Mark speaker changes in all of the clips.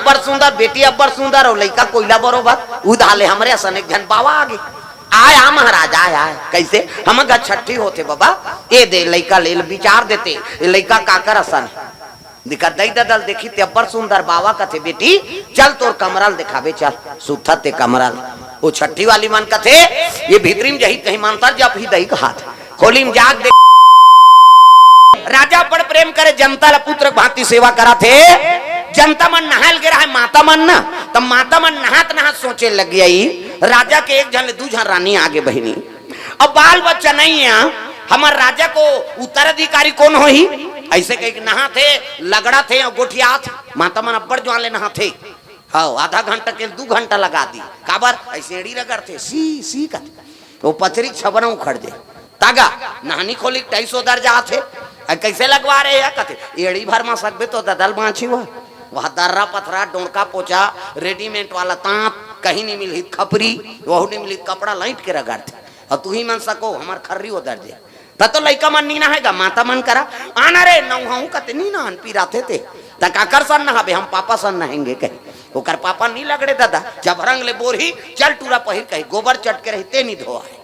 Speaker 1: अब्बर सुंदर, बेटी अब्बर सुंदर और लड़का कोयला बरोबर उधाले हमरे असन एक जन बाबा आगे आया महाराज आया कैसे हम छठी होते बाबा ए दे लड़का ले विचार देते लड़का काकर असन दिखा दई ददल देखी ते अब्बर सुंदर बाबा कथे बेटी चल तोर कमरल दिखावे चल सुथा ते कमरल वो छठी वाली मन कथे ये भीतरी में जही कहीं मानता जब ही दही का हाथ खोली में जाग दे राजा बड़ प्रेम करे जनता ला पुत्र भांति सेवा करा थे जनता मन नहाल गिरा है माता मन ना तब माता मन नहात नहात सोचे लग गई राजा के एक जन दू जन रानी आगे बहनी अब बाल बच्चा नहीं है हमार राजा को उत्तराधिकारी कौन हो ही ऐसे कहीं नहा थे लगड़ा थे और गोठिया माता मन अब्बड़ ज्वान ले नहा थे हाँ आधा घंटा के 2 घंटा लगा दी काबर ऐसे एड़ी रगड़ थे सी का वो पचरी छबना उखड़ दे तागा नहानी खोली 250 दर जा थे कैसे लगवा रहे हैं कहते एड़ी भर में सकबे तो ददल बाँची हुआ वह दर्रा पथरा डोंका पोचा रेडीमेड वाला तांत कहीं नहीं मिली खपरी वह नहीं मिली कपड़ा लाइट के रगड़ते और तू ही मन सको हमार खर्री उधर दे तो लड़का मन नीना है माता मन करा आना रे नौ कहते नी ना पीराते थे तकाकर सन नहाबे हम पापा सन नहेंगे कहीं ओकर पापा नहीं लगड़े दादा जब रंग ले बोरही चल टूरा पहिर कहीं गोबर चट के रहते नहीं धोआ है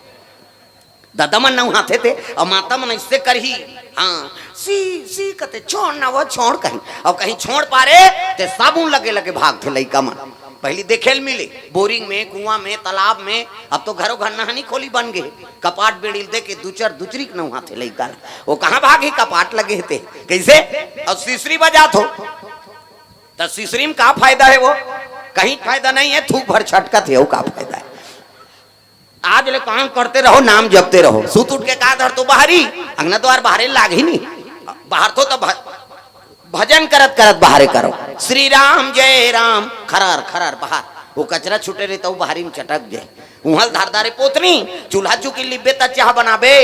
Speaker 1: दादा मन नहाते थे और माता मन इससे करही हाँ सी कहते छोड़ ना वो छोड़ कहीं और कहीं छोड़ पा रहे ते साबुन लगे लगे भाग थे लड़का मन पहले देखे मिले बोरिंग में कुआं में तालाब में अब तो घरों घर नहानी खोली बन गए कपाट बेड़िल दे के दूचरी नहा थे लड़का वो कहाँ भागे कपाट लगे थे कैसे और सीसरी बजा थो तो सीसरी में का फायदा है वो कहीं फायदा नहीं है थूक भर छटका थे वो का फायदा है आज ले काम करते रहो नाम जपते रहो सूत उठ के कहा धर तो बाहरी अंगना द्वार बाहर लाग ही नहीं बाहर तो भजन करत करत बाहरे करो श्री राम जय राम खरार खरार बाहर वो कचरा छूटे रहे तो बाहरी में चटक जाए उहल धारदारे पोतनी चूल्हा चुकी लिपे त चाह बनाबे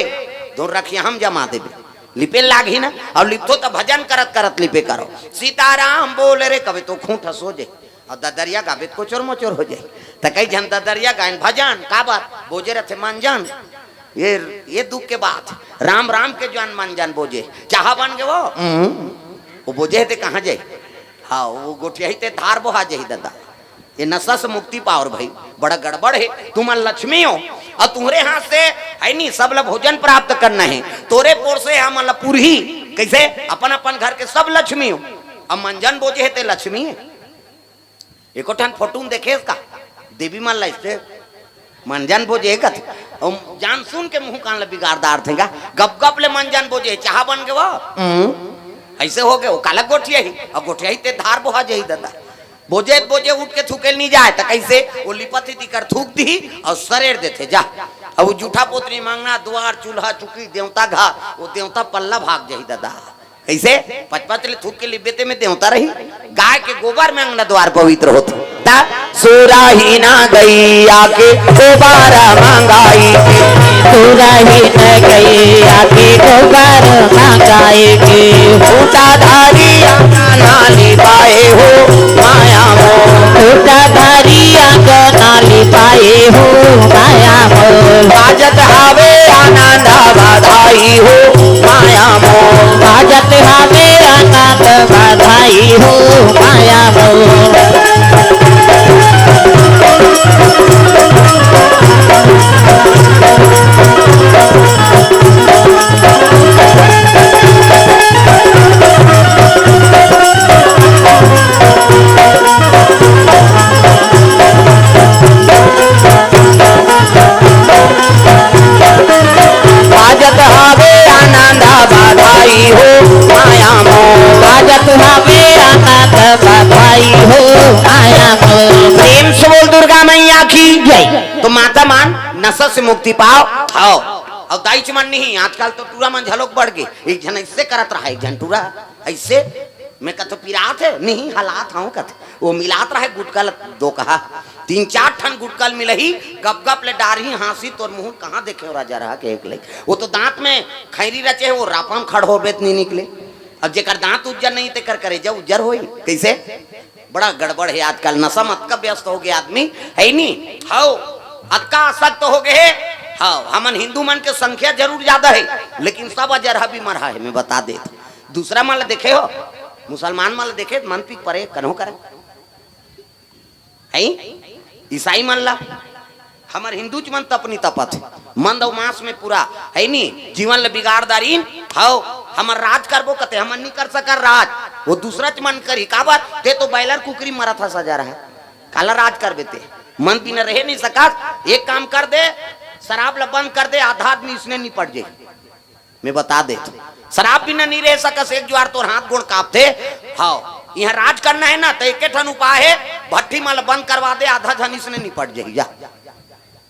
Speaker 1: दूर रखिए हम जमा देबे लिपे लाग ही ना और लिपतो तो भजन करत करत लिपे करो सीताराम बोले रे कभी तो खूंट हो जाए और ददरिया गावे को चोर मोचोर हो जाए तो कई जन ददरिया गायन भजन का बात बोझे रथे मंजन ये दुख के बात राम राम के जन मंजन बोझे चाह बन गए वो बोझे थे कहाँ जाए हाँ वो गोठिया ही थे धार बोहा जाए दादा ये नशा से मुक्ति पाओ भाई बड़ा गड़बड़ है तुम लक्ष्मी हो और तुम्हारे हाथ से है नहीं सब लोग भोजन प्राप्त करना है तोरे पोर से हम पुरही कैसे अपन अपन घर के सब लक्ष्मी हो अब मंजन बोझे थे लक्ष्मी है एको ठन फोटो देखे इसका देवी मन लाइसे मंजन बोझे कथ जान सुन के मुंह कान बिगाड़दार थे गप गप ले मंजन बोझे चाह बन गए वो ऐसे हो गए वो काला गोठिया ही और गोठिया ही ते धार बोहा जाही दादा बोझे बोझे उठ के थूकेल नहीं जाए तो कैसे वो लिपत ही कर थूक दी और सरेर देते जा अब वो जूठा पोतरी मांगना द्वार चूल्हा चुकी देवता घा वो देवता पल्ला भाग जाही दादा कैसे पचपच ले थूक के लिबेते में देवता रही गाय के गोबर में अंगना द्वार पवित्र होते
Speaker 2: सूरा ही ना गई आके गोबर मंगाई सूरा ही न गई आके गोबर मंगाई के ऊटा धारी नाली पाए हो माया मो ऊटा धारी नाली पाए हो माया मो बाजत हावे आनंद बधाई हो माया मो बाजत हावे आनंद बधाई हो माया मो
Speaker 1: प्रेम से बोल दुर्गा मैया की जय तो माता मान नशा से मुक्ति पाओ आओ और दाइच मन नहीं आजकल तो टूरा मन झलोक बढ़ गए एक जन ऐसे करत रहा एक जन टूरा ऐसे मैं कतो पिरात है नहीं हालात हूँ कत वो मिलात रहा गुटकल दो कहा 3-4 ठन गुटकल मिलही गप गप ले डारही हाँसी तोर मुंह कहाँ देखे हो राजा रहा के एक ले वो तो दांत में खैरी रचे है वो रापम खड़ हो बेत नहीं निकले अब जेकर दांत उज्जर नहीं ते कर करे जा उज्जर होई कैसे बड़ा गड़बड़ है आजकल नशा मत का व्यस्त हो गया आदमी है नहीं हाउ अक्का आसक्त हो गए हाँ हमन हिंदू मन के संख्या जरूर ज्यादा है लेकिन सब अजरहा भी मरा है मैं बता दे दूसरा मान देखे हो मुसलमान मान देखे मन पीक परे कन्हो करे है ईसाई मन ला हमार हिंदू मन तपनी तपत मन दो मास में पूरा है नी जीवन ले बिगाड़दारीन हाओ हमार राज करबो कते हम नहीं कर सकर राज वो दूसरा मन करी का बात ते तो बैलर कुकरी मरा था सजा रहा है काला राज कर बेते मन बिना रह नहीं सका एक काम कर दे शराब ला बंद कर दे आधा आदमी इसने नहीं पड़ जाए मैं बता दे शराब बिना नहीं रह सकस एक ज्वार तो हाथ गोड़ कांपते हाओ यहाँ राज करना है ना तो एक ठन उपाय है भट्टी माल बंद करवा दे आधा धन इसने निपट जाएगी जा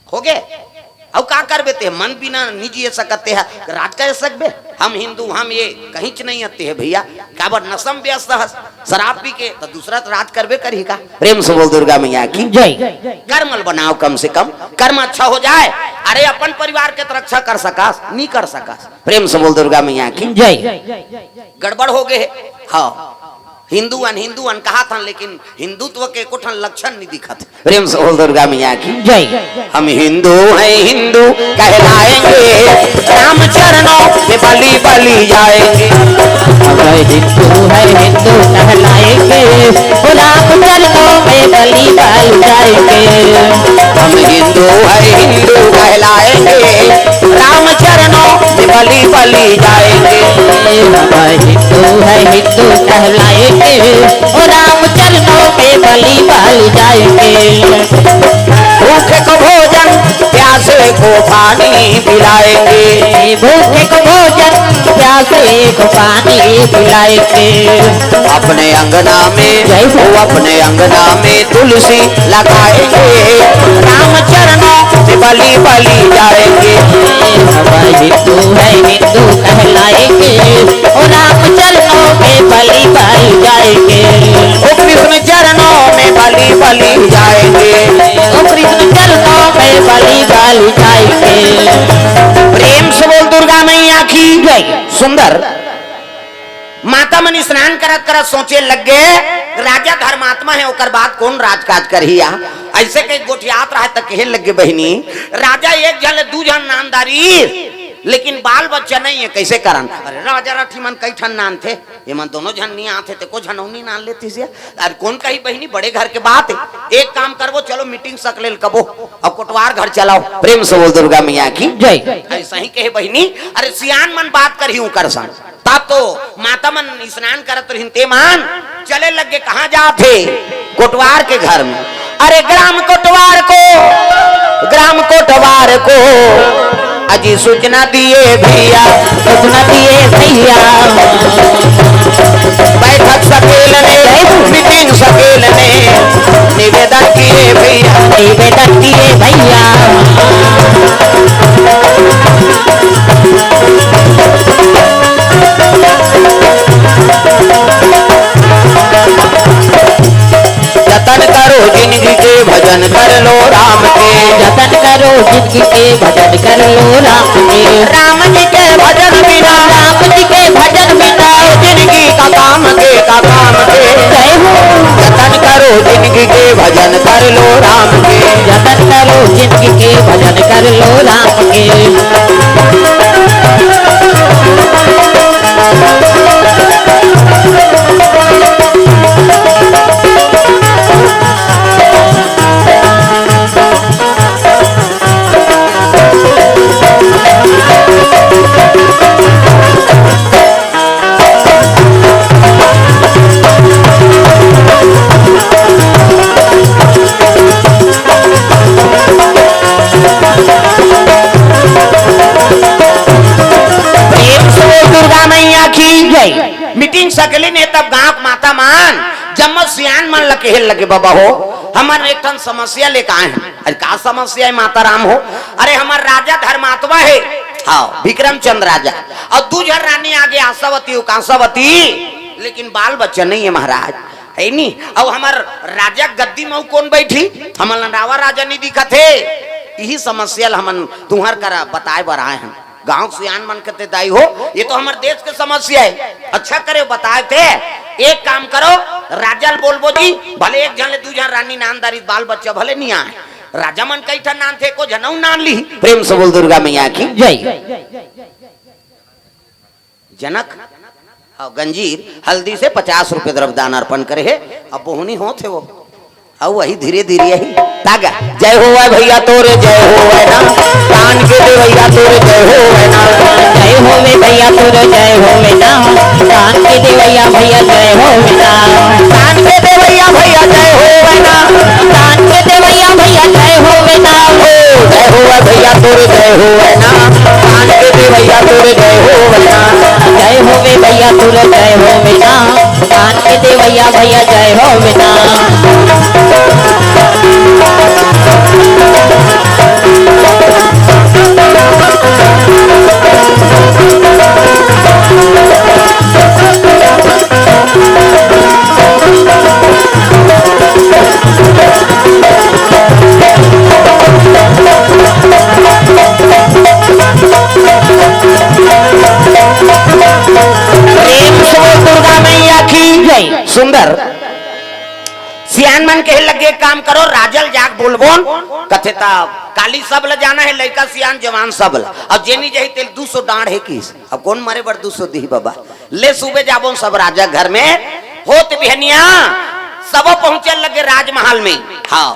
Speaker 1: हो गए अब का कर बेते मन बिना नहीं जी सकते है राज कर सकबे हम हिंदू हम ये कहीं च नहीं आते है भैया काबर नसम व्यस्त शराब पी के तो दूसरा तो राज करबे करी का प्रेम से बोल दुर्गा मैया की
Speaker 2: जय
Speaker 1: कर्मल बनाओ कम से कम कर्म अच्छा हो जाए अरे अपन परिवार के तो रक्षा कर सकास नहीं कर सकास प्रेम से बोल दुर्गा मैया की
Speaker 2: जय
Speaker 1: गड़बड़ हो गए हाँ हिंदुअन कहा था लेकिन हिंदुत्व के कुछ लक्षण नहीं दिखा थे प्रेम से बोल दुर्गा मैया की
Speaker 2: जय
Speaker 1: हम हिंदू हैं हिंदू कहलाएंगे राम चरणों में बलि बलि जाएंगे
Speaker 2: हम हिंदू है हिंदू कहलाएंगे राम चरणों में बलि बलि जाएंगे
Speaker 1: हम हिंदू हैं हिंदू कहलाएंगे राम चरणों में बलि बलि जाएंगे
Speaker 2: हम हिंदू है हिंदू कहलाएंगे राम चरणों में बलि बलि जाएंगे
Speaker 1: भूखे को भोजन प्यासे को पानी पिलाएंगे
Speaker 2: भूखे को भोजन प्यासे को पानी पिलाएंगे
Speaker 1: अपने अंगना में वो अपने अंगना में तुलसी लगाएंगे राम चरणों से बलि बलि जाएंगे
Speaker 2: हम हिंदू है हिंदू कहलाएंगे राम चरणों में बलि बलि जाएंगे
Speaker 1: ओ कृष्ण चरणों में बलि बलि जाएंगे
Speaker 2: ओ कृष्ण चरणों में बलि बलि जाएंगे
Speaker 1: प्रेम से बोल दुर्गा मैया की
Speaker 2: जय
Speaker 1: सुंदर माता मन स्नान करत करत सोचे लग गए राजा धर्मात्मा है ओकर बाद कौन राजकाज करहिया ऐसे कई गोठियात रहे तक कहे लग गए बहनी राजा एक जन दू जन नामदारी लेकिन बाल बच्चा नहीं है कैसे करन अरे राजा राठी मन कई ठन नान थे ये मन दोनों जन नहीं आते थे को झनौनी नान लेती से अरे कौन कही बहनी बड़े घर के बात है एक काम करवो चलो मीटिंग सकलेल कबो अब कोटवार घर चलाओ प्रेम से बोल दुर्गा मैया की
Speaker 2: जय
Speaker 1: ऐसा ही कहे बहनी अरे सियान मन बात कर ही कर सन तब तो माता मन स्नान करत रहिनते मान चले लगे कहाँ जाते कोटवार के घर में अरे ग्राम कोटवार को अजी सूचना दिए भैया बैठक सकेल ने मीटिंग सकेल ने निवेदन किए भैया जतन करो जिंदगी के भजन कर लो राम के
Speaker 2: जतन करो जिंदगी के भजन कर लो राम के
Speaker 1: राम जी के भजन बिना जिंदगी का काम के
Speaker 2: जय हो
Speaker 1: जतन करो जिंदगी के भजन कर लो राम के
Speaker 2: जतन करो जिंदगी के भजन कर लो राम के
Speaker 1: मीटिंग सकली ने तब गांव माता मान जम्मत सियान मन लगे लगे बाबा हो हमार एक ठन समस्या लेकर आए हैं अरे का समस्या है माता राम हो अरे हमार राजा धर्मात्मा है हाँ विक्रम चंद्र राजा और दू जन रानी आगे आशावती कांसावती लेकिन बाल बच्चा नहीं है महाराज है नी अब हमार राजा गद्दी में कौन बैठी हमार रावा राजा नहीं दिखा थे यही समस्या हमन तुम्हार करा बताए बर आए हैं गांव सियान मन करते दाई हो ये तो हमारे देश की समस्या है अच्छा करे बताए थे एक काम करो राजा बोलबो जी भले एक जन ले दू जन रानी नामदारी बाल बच्चा भले नहीं आए राजा मन कई ठन नाम थे को जनऊ नाम ली प्रेम से बोल दुर्गा मैया की
Speaker 2: जय
Speaker 1: जनक और गंजीर हल्दी से 50 रुपए द्रव्यदान अर्पण करे है अब बोहनी हो थे वो और वही धीरे धीरे यही तागा जय हो है भैया तोरे जय हो है ना कान के दे भैया तोरे जय हो है ना
Speaker 2: जय होवे भैया तोरे जय होवे ना कान के देवैया भैया जय होवे ना
Speaker 1: कान के दे भैया भैया जय हो है ना
Speaker 2: कान के देवैया भैया जय होवे ना
Speaker 1: जय हो है भैया तोरे जय हो है ना कान के दे भैया तोरे जय हो है ना
Speaker 2: जय होवे भैया तोरे जय होवे ना कान के देवैया भैया जय होवे ना
Speaker 1: दुर्गा मैया की जय। सुंदर सियान मन के लगे काम करो राजल जाग बोलबोन कथे ता काली सब ल जाना है लड़का सियान जवान सब ल अब जेनी जही तेल 200 डांड है किस अब कौन मरे बर 200 दी बाबा ले सुबह जाबो सब राजा घर में होत बिहनिया सब पहुंचे लगे राजमहल में हाँ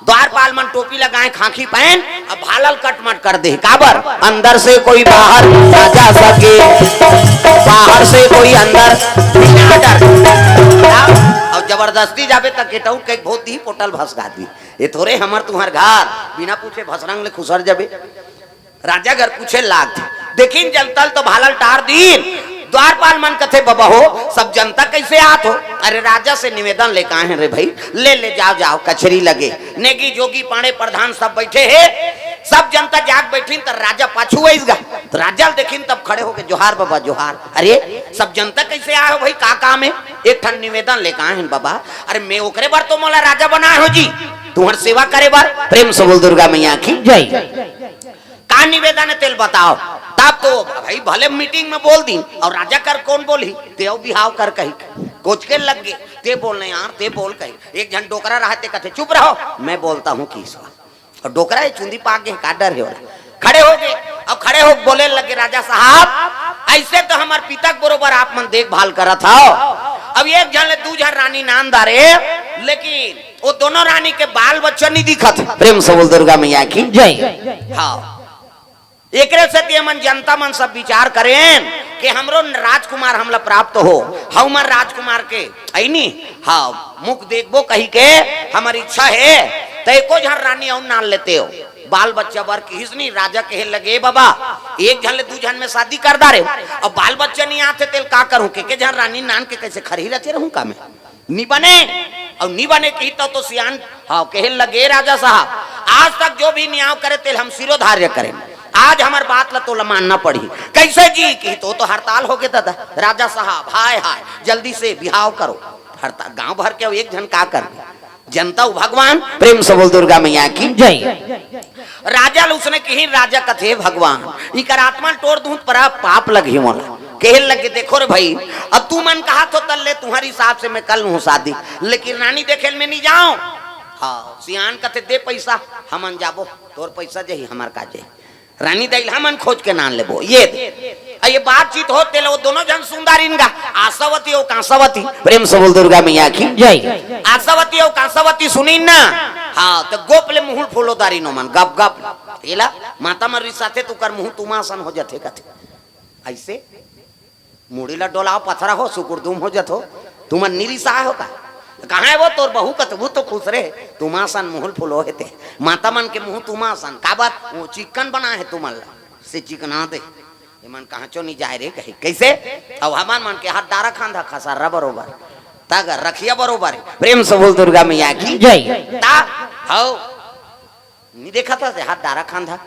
Speaker 1: द्वारपाल मन टोपी लगाए खाकी पहन अब भालल कटमट कर दे काबर अंदर से कोई बाहर ना जा सके बाहर से कोई अंदर बिना डर और जबरदस्ती जाबे तक केटऊ के बहुत ही पोटल भसगा दी ये थोड़े हमर तुम्हार घर बिना पूछे भसरंग ले खुसर जाबे राजा घर पूछे लाग देखिन जलतल तो भालल टार दीन द्वारपाल मन कथे बाबा हो सब जनता कैसे आत हो अरे राजा से निवेदन लेके आए हैं रे भाई ले ले जाओ जाओ कचरी लगे नेगी जोगी पाणे प्रधान सब बैठे हैं सब जनता जाग बैठी तो राजा पाछू आईगा तो राजा देखिन तब खड़े होके जोहार बाबा जोहार अरे सब जनता कैसे आए हो भाई का काम है एक ठन निवेदन लेके आए हैं बाबा अरे मैं ओकरे बार तो मोला राजा बनाए हो जी तुम्हार सेवा करे बार प्रेम से बोल दुर्गा मैया की जय का निवेदन है तेल बताओ तब तो भाई भले मीटिंग में बोल दी और राजा कर कौन बोली ते बिहाव कर कही कोच के लग गए ते बोलने यार ते बोल कही एक जन डोकरा रहा ते कहते चुप रहो मैं बोलता हूँ किस और डोकरा चुंदी पाक गए का डर है खड़े हो गए अब खड़े हो बोले लगे राजा साहब ऐसे तो हमारे पिता बरोबर आप मन देखभाल करा था अब एक जन ले दू जन रानी नाम दारे लेकिन वो दोनों रानी के बाल बच्चा नहीं दिखा था प्रेम से बोल दुर्गा मैया की जय हाँ एक से मन जनता मन सब विचार करें कि हमरो राजकुमार हमला प्राप्त हो हमर राजकुमार के ऐनी हाँ मुख देखबो कही के हमारी इच्छा है तो एको झन रानी और नाल लेते हो बाल बच्चा बर किस नहीं राजा कहे लगे बाबा एक झन ले दू झन में शादी कर दारे और बाल बच्चा नहीं आते तेल का करूं के झन रानी नान के कैसे खरी रहते रहूं का मैं नी बने और नी बने की तो सियान हाँ कहे लगे राजा साहब आज तक जो भी न्याय करे तेल हम सिरोधार्य करें आज हमार बात ला तो मानना पड़ी कैसे जी की तो हड़ताल हो गए दादा राजा साहब हाय हाय जल्दी से बिहाव करो हड़ताल गांव भर के एक जन का कर जनता भगवान प्रेम से बोल दुर्गा मैया की जय राजा उसने कही राजा कथे भगवान इकर आत्मा तोड़ दूं पर पाप लगी मोला कहे लगे देखो रे भाई अब तू मन कहा तो तल्ले तुम्हारी हिसाब से मैं कल हूँ शादी लेकिन रानी देखे में नहीं जाऊं हाँ सियान कथे दे पैसा हमन जाबो तोर पैसा जही हमार काजे रानी दैल हमन खोज के नान लेबो ये बातचीत हो तेल वो दोनों जन सुंदरिनगा आशावती और कांसावती प्रेम से बोल दुर्गा मैया की जय आशावती और कांसावती सुनी ना हाँ तो गोपले मुहुल फूलो दारी नो मन गप गप एला माता मर्री साथे तू कर मुंह तुमासन हो जथे कथे ऐसे मुड़ीला डोलाओ पथरा हो सुकुरदुम हो जथो तुम निरिसा हो का कहा है वो तोर बहू कतबू तो खुश रहे तुमासन मुहुल फुलो हेते माता मन के मुंह तुमासन का बात वो चिकन बना है तुमल से चिकना दे ये मन कहाँ चो नहीं जाए रे कहीं कैसे अब हमान मन के हाथ डारा खांधा खसारा बरोबर तागर रखिया बरोबर प्रेम से बोल दुर्गा मैया की जय ता हो नहीं देखा था हाथ डारा खांधा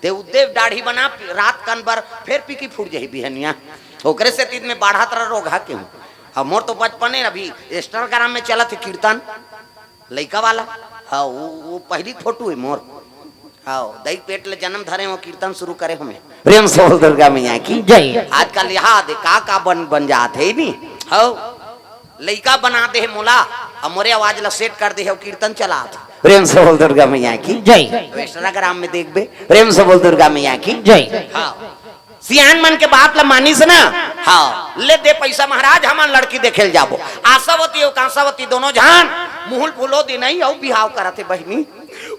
Speaker 1: ते उद्देव दाढ़ी बना रात कन बर फिर पीकी फूट जाही बिहनिया ओकरे से तीन में बाढ़ा तरह रोग हा क्यों अब मोर तो बचपने अभी इंस्टाग्राम में चला थे कीर्तन लड़का वाला हाँ वो पहली फोटो है मोर हाँ दही पेट ले जन्म धरे वो कीर्तन शुरू करे हमें प्रेम से बोल दुर्गा मैया की जय आजकल याद का बन जाते है नी हाँ लड़का बना दे है मोला अब मोरे आवाज ला सेट कर दे है कीर्तन चला प्रेम से बोल दुर्गा मैया की जय इंस्टाग्राम में देख बे प्रेम से बोल दुर्गा मैया की जय हाँ सियान मन के बात ला मानिस ना। हाँ ले दे पैसा महाराज, हमार लड़की देखे जाबो। आशावती और कांसावती दोनों जान मुहुल फूलो दी नहीं और बिहाव करते बहनी,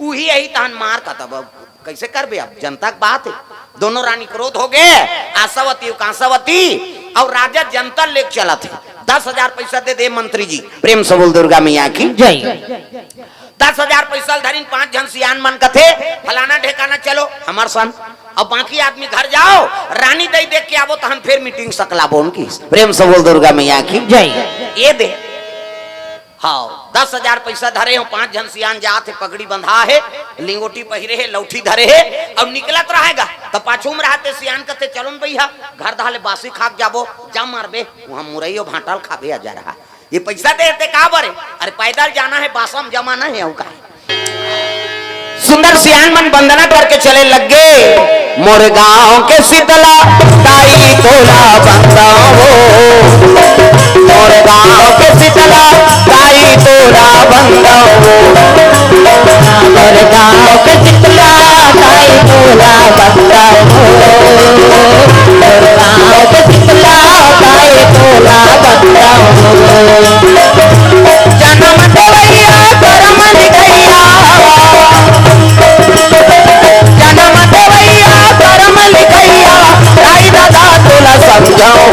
Speaker 1: वही यही तान मार का तब कैसे कर बे, अब जनता की बात है। दोनों रानी क्रोध हो गए, आशावती और कांसावती, और राजा जनता लेके चला थे। 10,000 पैसा दे मंत्री जी, प्रेम से बोल दुर्गा मैया की
Speaker 2: जय।
Speaker 1: 10,000 पैसा धरीन 5 जन सियान मन का थे, फलाना ठेकाना चलो हमार सन। अब बाकी आदमी घर जाओ, रानी दई देख के आवो तो हम फिर मीटिंग सकलाबो उनकी। प्रेम से बोल दुर्गा मैया की
Speaker 2: जय।
Speaker 1: ये दे हाँ 10,000 पैसा धरे हो, 5 जन सियान जाते, पगड़ी बंधा है, लिंगोटी पहिरे है, लौठी धरे है, और निकलत रहेगा तो पाछू में रहते सियान कहते चलो भैया घर दहाले बासी खाक जाबो, जा मारबे वहां मुरैयो भाटाल खाबे आ जा रहा। ये पैसा देते का बरे, अरे पैदल जाना है, बासम जमाना है और का। सुंदर सियान मन वंदना करके चले लगे। मोर गांव के शीतला ताई तोला बंदाओ, मोर गांव के शीतला ताई तोला बंदाओ,
Speaker 2: मोर गाँव के शीतला ताई तोला बंदाओ, मोर गाँव के शीतला ताई तोला बंदाओ।
Speaker 1: जन्म देवैया करम लिखैया, जन्म देवैया करम लिखैया, ताई दादा तोला समझाओ।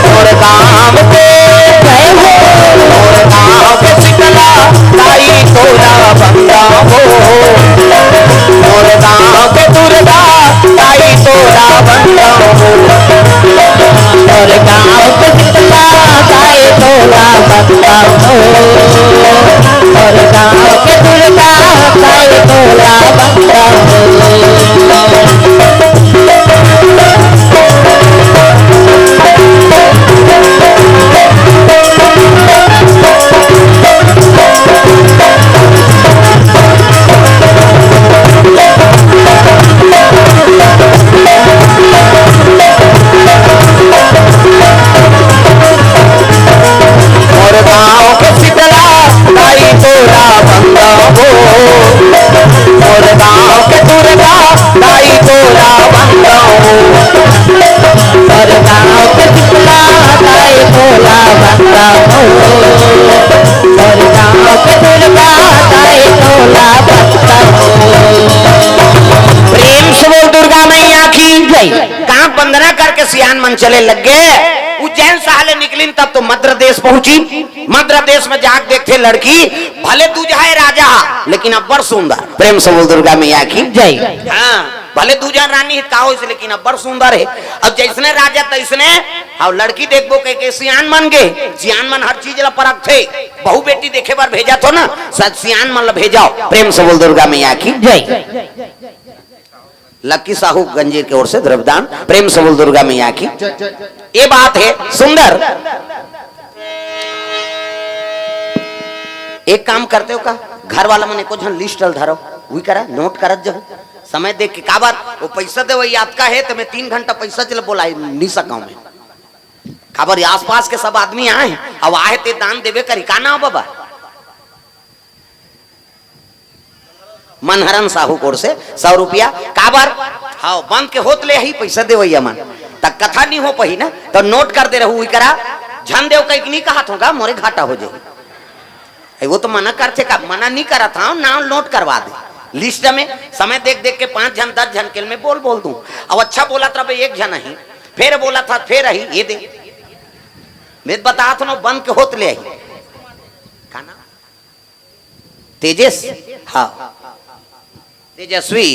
Speaker 1: मोर गांव के जय हो, मोर गांव के शीतला ताई तोला बंदाओ, मोर गांव के दुर्गा ताई तोला बंदाओ,
Speaker 2: मोर गाँव के शीतला ताई तोला बंदाओ, मोर गाँव के दुर्गा ताई तोला बंदाओ।
Speaker 1: मोर गांव के शीतला ताई तोला बंदाओ, मोर गांव के दुर्गा ताई तोला बंदाओ,
Speaker 2: मोर गाँव के शीतला ताई तोला बंदाओ, मोर गाँव के दुर्गा ताई तोला बंदाओ।
Speaker 1: प्रेम से बोल दुर्गा मैया की
Speaker 2: जय।
Speaker 1: कहाँ वंदना करके सियान मन चले लग गए। उज्जैन से हाले निकली तब तो मध्य देश पहुंची। मध्य देश में जाके देखते लड़की, भले दूजा है राजा लेकिन अब्बर सुंदर। प्रेम से बोल दुर्गा मैया की
Speaker 2: जय।
Speaker 1: हाँ भले दूजा रानी काहो से, लेकिन अब्बर सुंदर है। अब जैसने राजा तैसने और लड़की देखबो के सियान मन गए। सियान मन हर चीज ला परख थे, बहु बेटी देखे बार भेजा तो ना, सच सियान मन ला भेजाओ। प्रेम से बोल दुर्गा मैया की
Speaker 2: जय।
Speaker 1: लक्की साहू गंजीर की ओर से द्रव्यदान। प्रेम से बोल दुर्गा मैया की ये बात है सुंदर। एक काम करते हो का, घर वाला मने को जन लिस्ट धरो वही करा नोट करत जब समय देख के का बात वो पैसा दे वही याद का है तो मैं 3 घंटा पैसा चल बोला नहीं सका मैं खबर आसपास के सब आदमी आए अब आए ते दान देवे करी का ना बाबा मनहरन साहू कोर से 100 रुपया काबर हाँ बंद के होत ले ही पैसा दे वही मन तक कथा नहीं हो पही ना तो नोट कर दे रहू करा झन देव कहीं नहीं कहा होगा मोरे घाटा हो जाए वो तो मना करते का मना नहीं करा था नाम नोट करवा दे लिस्ट में समय देख देख के 5 जन 10 जन के मैं बोल दूं अब अच्छा बोला था भाई 1 जन ही फिर बोला था फिर ही ये दे मैं बता था बंद के होत ले आई का नाम तेजस हाँ तेजस्वी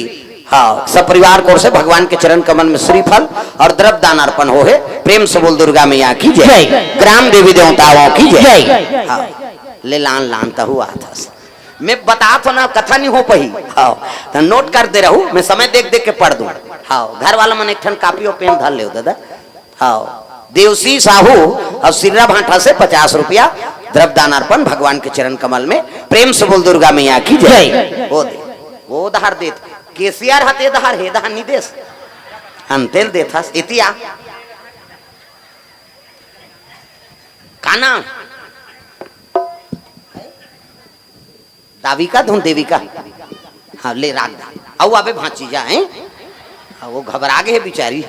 Speaker 1: हाँ सब परिवार को से भगवान के चरण कमल में श्रीफल और द्रव्य दान अर्पण हो है। प्रेम से बोल दुर्गा मैया की जय। ग्राम देवी देवताओं की जय। हाँ ले लान लानता हुआ था मैं बता तो ना कथा नहीं हो पही हाँ तो नोट कर दे रहू मैं समय देख देख के पढ़ दूं। हाँ घर वाला मन एक ठन कापी और पेन धर ले दादा। हाँ देवसी साहू और सिर्रा भाटा से 50 रुपया द्रव्य दान अर्पण भगवान के चरण कमल में। प्रेम से बोल दुर्गा मैया की जय। वो धार देत केसीआर हते धार हे धार नहीं देस अंतेल देथास इतिया काना दाविका धुन देविका हाँ ले राग दा आओ आबे भांची जाए वो घबरा गए बिचारी।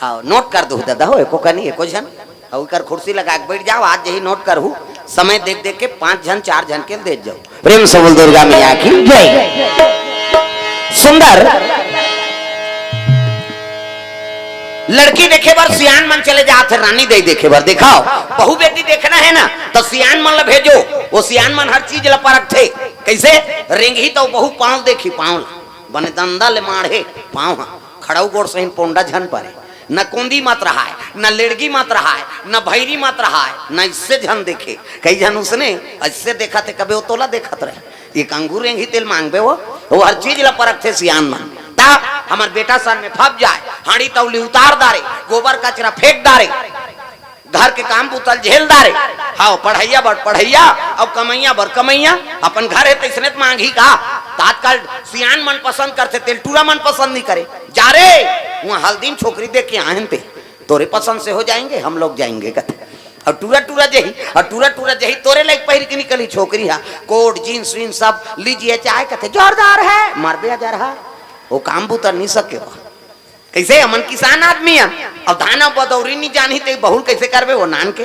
Speaker 1: हाँ नोट कर दो दादा हो एको कनी एको जन और कर कुर्सी लगा के बैठ जाओ। आज यही नोट करू समय देख देख के 5 जन 4 जन के दे जाओ। प्रेम से बोल दुर्गा मैया की जय। सुंदर लड़की देखे बार सियान मन चले जाते रानी दे देखे बार दिखाओ। बहू बेटी देखना है ना तो सियान मन ला भेजो। वो सियान मन हर चीज ला परख थे। कैसे रेंगी तो बहु पाँव देखी पाँव बने दंदा ले माढ़े पाँव खड़ाऊ गोड़ सही पोंडा झन परे न कुंदी मत रहा है न लेड़गी मत रहा है न भैरी मत रहा है न इससे झन देखे। कई जन उसने इससे देखा थे कभी वो तोला देखत रहे। एक अंगूर रेंगी तेल मांगबे वो हर चीज ला परख थे सियान मन। हमार बेटा सन में फप जाए हाड़ी तौली उतार दारे गोबर कचरा फेंक दारे घर के काम बुतल झेल दारे। हाँ पढ़ैया बर पढ़ैया अब कमैया बर कमैया अपन घर है तो मांगी का। तात्काल सियान मन पसंद करते तेलटूरा मन पसंद नहीं करे। जा रे वहाँ हल्दीन छोकरी देख के आहन पे तोरे पसंद से हो जाएंगे हम लोग जाएंगे कहते। और टूरा टूरा जही तोरे लाइक पहिर के निकली छोकरी है कोट जींस वीन सब लीजिए चाहे कहते जोरदार है मार दिया जा रहा वो काम बुतर नहीं सके। कैसे अमन किसान आदमी है अब धाना बदौरी नहीं जानी तो बहुल कैसे करबे वो नान के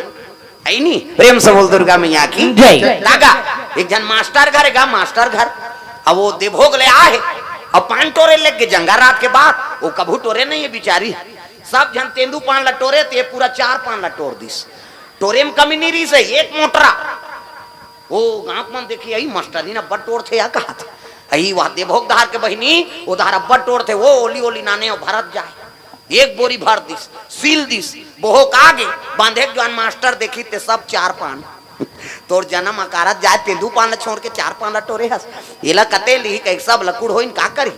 Speaker 1: आई नहीं। प्रेम से बोल दुर्गा मैया की जय। लागा एक जन मास्टर घर गा मास्टर घर अब वो देवभोग ले आए अब 5 टोरे लग गए जंगा रात के बाद वो कभू टोरे नहीं है बिचारी। सब जन तेंदू पान ला टोरे ते पूरा 4 पान ला टोर दिस टोरे में कमी नहीं रही से एक मोटरा वो गांव मन देखी आई मास्टरी ना बट टोर थे या कहा था आई वह देवभोग धार के बहिनी वो धार अब्बा टोर थे वो ओली ओली नाने और भरत जाए एक बोरी भर दिस सील दिस बोहोक आगे बांधे जवान मास्टर देखी ते सब 4 पान तोर जन्म अकारत जाए तेंदू पान छोड़ के 4 पान टोरे हस एला कते ली कई सब लकुड़ होइन का करी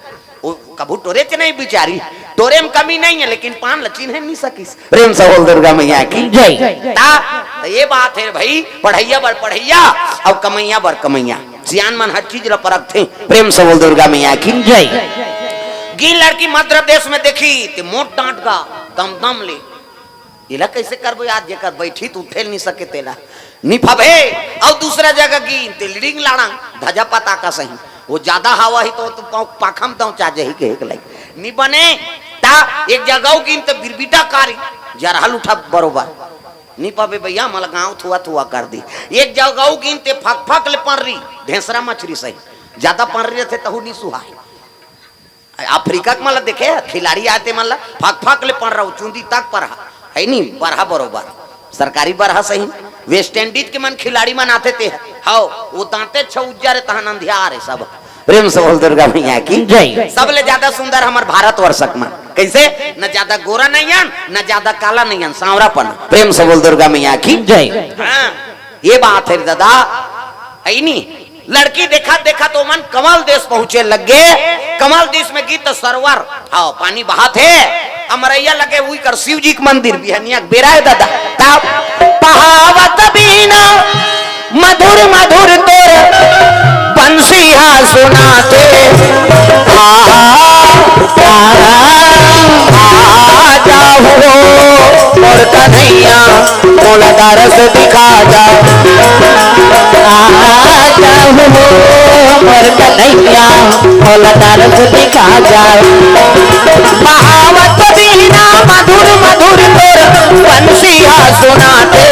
Speaker 1: वो कभू टोरे के नहीं बिचारी टोरे में कमी नहीं है लेकिन पान लचीन है नहीं सकीस। प्रेम से बोल दुर्गा मैया की जय। तो ये बात है भाई पढ़ैया बर पढ़ैया अब कमैया बर कमैया सियान मन हर चीज ला परख थे। प्रेम से बोल दुर्गा मैया की जय। गी लड़की मध्य प्रदेश में देखी ते मोट डांट गा दम दम ले इला कैसे करबो आज जेकर बैठी तो उठेल नहीं सके तेला निफबे और दूसरा जगह गी ते लीडिंग लाड़ा धजा पता का सही वो ज्यादा हवा ही तो पाखम तो चाहे ही के एक लाइक नी बने ता एक जगह गी तो बिरबिटा कारी जरहल उठा बरोबर नहीं पाबे भैया मला गाँव थुआ थुआ कर दी। एक जगह गिनते फक फक ले पड़ रही ढेंसरा मछली सही ज्यादा पड़ रही थे तहु नहीं सुहा। अफ्रीका के मला देखे खिलाड़ी आते मला फक फक ले पड़ रहा चूंदी तक पर है नहीं बरहा बरोबर सरकारी बरहा सही। वेस्ट इंडीज के मन खिलाड़ी मन आते थे हाओ वो दांते छउज्जा रे तहन अंधिया रे सब। प्रेम से बोल दुर्गा मैया की जय। सबले ज्यादा सुंदर हमार भारत वर्षक में कैसे न ज्यादा गोरा नहीं है न ज्यादा काला नहीं है सांवरापन। प्रेम से बोल दुर्गा मैया की जय। हाँ, ये बात है दादा आई नहीं लड़की देखा देखा तो मन कमल देश पहुंचे लगे। कमल देश में गीत सरोवर हाँ पानी बहा थे अमरैया लगे हुई कर शिव जी के मंदिर बिहनिया बेरा है दादा तब पहावत बीना मधुर मधुर तोर बंसिया सुनाते और कन्हैया मोला दरस दिखा जा
Speaker 2: और कन्हैया मोला दरस दिखा जा।
Speaker 1: बहावत बीना मधुर मधुर तोर बंसिया सुनाते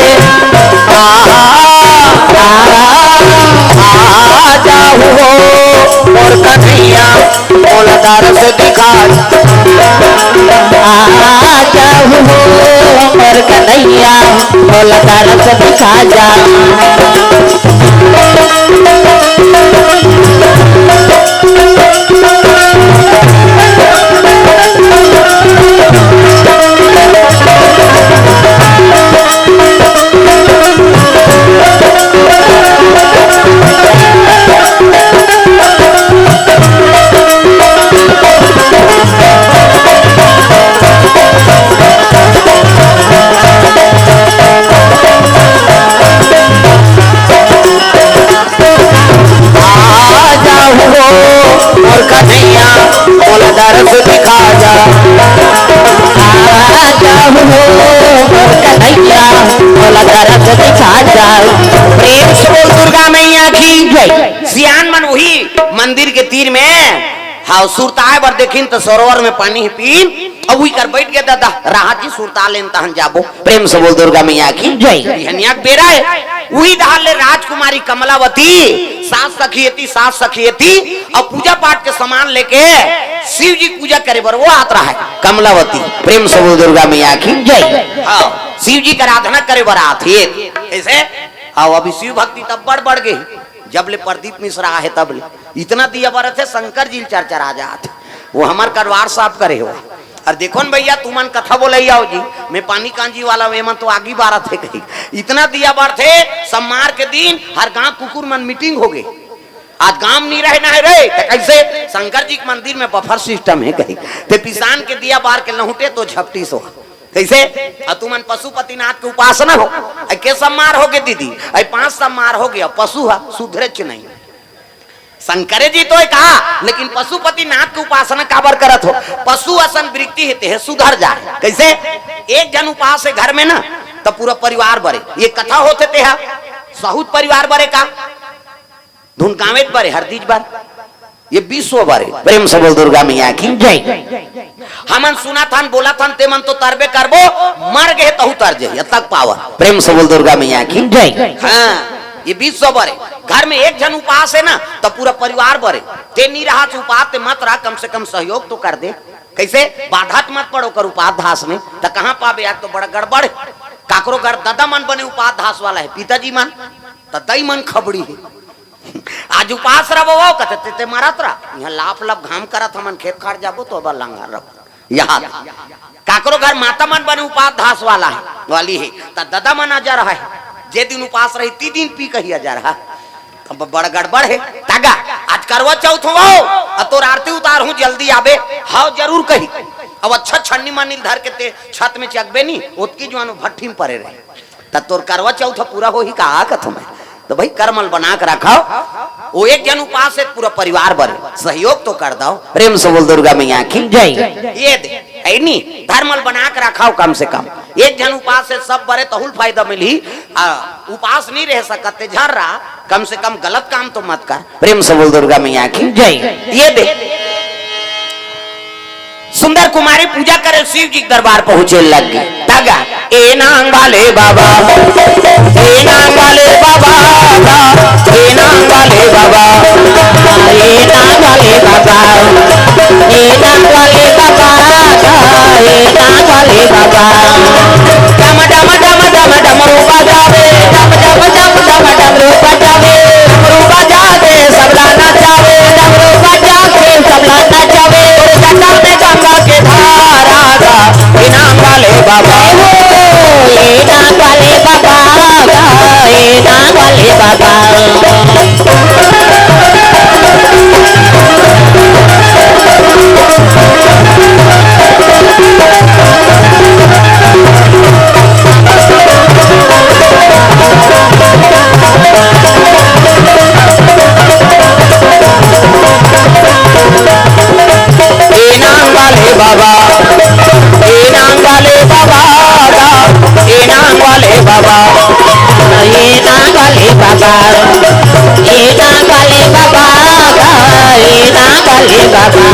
Speaker 1: और कन्हैया मोला दरस दिखा
Speaker 2: और कन्हैया मोला दरस दिखा जा।
Speaker 1: और कन्हैया मोला दरस दिखा जा
Speaker 2: और कन्हैया मोला दरस दिखा जा।
Speaker 1: प्रेम से बोल दुर्गा मैया की जय। सियान मन वही मंदिर के तीर में हाँ सुरताए बर देखिन तो सरोवर में पानी पीन अब वही कर बैठ गया दादा राहा जी सुरता लेन तहन जाबो प्रेम से बोल दुर्गा मैया की
Speaker 2: जय।
Speaker 1: हनिया बेरा है वही दाल ले राजकुमारी कमलावती सास सखियती और पूजा पाठ के सामान लेके शिव जी पूजा करे बर वो आत रहा है कमलावती प्रेम से बोल दुर्गा मैया की
Speaker 2: जय।
Speaker 1: हाँ शिव जी का आराधना करे बर आत है ऐसे हाँ अभी शिव भक्ति तब बढ़ गई जब ले प्रदीप मिश्रा है तब ले इतना दिया बर थे शंकर जी चर्चा आ जाते वो हमार करवार साफ करे हो और देखो न भैया तुमन कथा बोले आओ जी मैं पानी कांजी वाला वे मन तो आगे बारह थे कहीं इतना दिया बार थे सम्मार के दिन हर गांव कुकुर मन मीटिंग हो गई आज गांव नहीं रहे ना रहे तो कैसे शंकर जी के मंदिर में बफर सिस्टम है कहीं ते पिसान के दिया बार के लहुटे तो झपटी सो कैसे तुमन पशुपतिनाथ के उपासना हो के सम्मार हो गए दीदी 5 सम्मार हो गया पशु है सुधरे नहीं शंकरे जी तो कहा लेकिन पशुपतिनाथ की उपासना काबर करत हो पशु असन वृत्ति हेते है सुधर जाए कैसे एक जन उपास है घर में ना तो पूरा परिवार बरे ये कथा होते थे सहुत परिवार बरे का धुन गावेत बरे हरदीज बार ये 20 बारे प्रेम से बोल दुर्गा मैया की जय। हमन सुना था बोला था ते मन तो तरबे करबो मर गए तो उतर जाए तक पावर प्रेम से बोल दुर्गा मैया की जय। हाँ ये 20 बरे घर में एक जन उपास है ना तो पूरा परिवार बरे ते नहीं रहा उपास ते मत रहा कम से कम सहयोग तो कर दे कैसे बाधा मत पड़ो कर उपाध्यास में तो कहाँ पावे आज तो बड़ा गड़बड़ काकरो घर दादा मन बने उपाध्यास वाला है पिताजी मन तो दई मन खबड़ी है आज उपास रहो कहते ते मारत रहा यहाँ लाफ लाफ घाम करत हमन खेत खाट जाबो तो अब लंगा रहो यहाँ काकरो घर माता मन बने उपाध्यास वाला है वाली है तो दादा मन आ जा रहा है जे दिन उपास रही ती दिन पी कही जा रहा अब बड़ा गड़बड़ है तागा आज करवा चौथ हो तो आरती उतार हूँ जल्दी आबे हाँ जरूर कही अब अच्छा छन्नी मानिल धर के ते छत में चकबे नहीं उतकी जो भट्ठी में पड़े रहे तब तोर करवा चौथ पूरा हो ही कहा कथम है तो भाई करमल बना कर रखाओ वो एक जन उपास से पूरा परिवार बने सहयोग तो कर दो प्रेम से बोल दुर्गा मैया की जय। ये दे नहीं धर्मल बना कर रखाओ कम से कम एक जन उपास से सब बड़े तो फायदा मिली उपास नहीं रह सकते झर रहा कम से कम गलत काम तो मत कर प्रेम से बोल दुर्गा मैया की जय। ये दे सुंदर कुमारी पूजा करे शिव जी के दरबार पहुंचे लग गए तगा ए नांग वाले बाबा ए नांग वाले बाबा ए नांग वाले बाबा
Speaker 2: ए नांग वाले बाबा ए नांग वाले बाबा ए नांग वाले बाबा
Speaker 1: डम डम डम डम डमरू बजावे डम डम डम डम डमरू बजावे डमरू बजा दे सबला नचावे डमरू बजा के सबला नचावे जटा पे गंगा के धारा इनाम वाले बाबा
Speaker 2: ए नांग वाले बाबा ए नांग वाले बाबा
Speaker 1: बाबा ए नांग वाले बाबा ए नांग वाले बाबा
Speaker 2: ए नांग वाले बाबा ए नांग वाले बाबा ए नांग वाले बाबा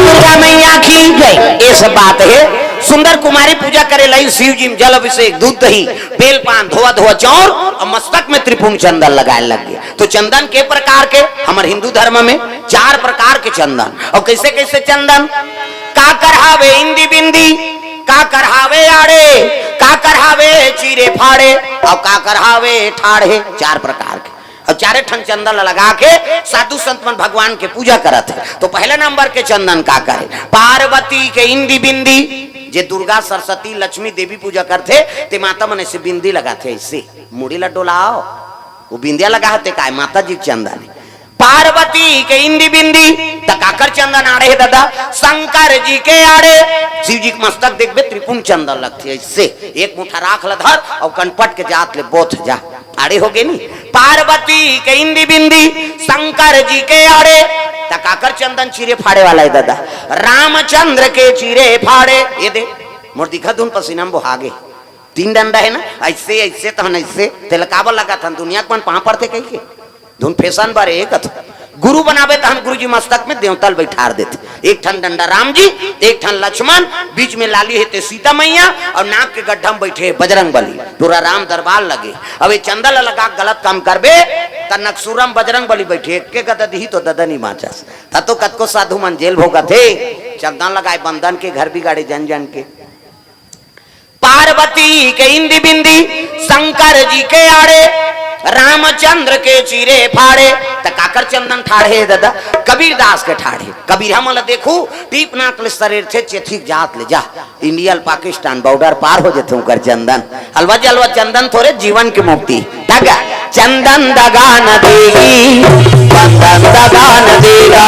Speaker 1: दुर्गा मैया की जय। ये सब बात है सुंदर कुमारी पूजा करे लाई शिव जी जल अभिषेक दूध दही बेल पान धोआ धोआ चौर और मस्तक में त्रिपुंग चंदन लगाए लग गए। तो चंदन के प्रकार के हमारे हिंदू धर्म में 4 प्रकार के चंदन और कैसे कैसे चंदन का करहावे इंदी बिंदी का करहावे आड़े का करहावे चीरे फाड़े और का करहावे ठाड़े 4 प्रकार के और 4 ठन चंदन लगा के साधु संत मन भगवान के पूजा करत है। तो पहले नंबर के चंदन का करे पार्वती के इंदी बिंदी जे दुर्गा सरस्वती लक्ष्मी देवी पूजा करते ते माता मन ऐसे बिंदी लगाते ऐसे मुड़ी ला डोलाओ वो बिंदिया लगाते का माता जी चंदन पार्वती के इंदी बिंदी तकाकर चंदन आड़े है दादा शंकर जी के आड़े शिव जी के मस्तक देखबे त्रिपुंग चंदन लगती है इससे एक मुठा राख ल धर और कनपट के जात ले बोथ जा आड़े हो गए नी पार्वती के इंदी बिंदी शंकर जी के आड़े तकाकर चंदन चीरे फाड़े वाला है दादा रामचंद्र के चीरे फाड़े ये दे मोर दिखा धुन पसीना में बोहागे 3 डंडा है ना ऐसे ऐसे तो ऐसे तिलकावर लगा था दुनिया को पापड़ थे कहीं के धुन फैशन बारे एक गुरु बनावे तो हम गुरु जी मस्तक में देवतल बैठार देते। एक ठन डंडा राम जी, एक ठन लक्ष्मण, बीच में लाली है सीता मैया और नाक के गड्ढा में बैठे बजरंग बली। पूरा राम दरबार लगे। अब ये चंदल लगा गलत काम करबे त नक्सूरम बजरंग बली बैठे के गदद ही तो ददनी माचस तो कतको साधु मन जेल भोगा थे। चंदन लगाए बंधन के घर बिगाड़े जन जन के। पार्वती के इंदी बिंदी शंकर जी के आड़े रामचंद्र के चीरे फाड़े त काकर चंदन ठाड़े दादा कबीरदास के ठाड़े। कबीर हम देखू टीप नाक ले शरीर थे चेथिक जात ले जा इंडिया पाकिस्तान बॉर्डर पार हो जेते कर चंदन अलवा जलवा चंदन थोड़े जीवन की मुक्ति दगा चंदन दगा न देगी बंधन दगा न देगा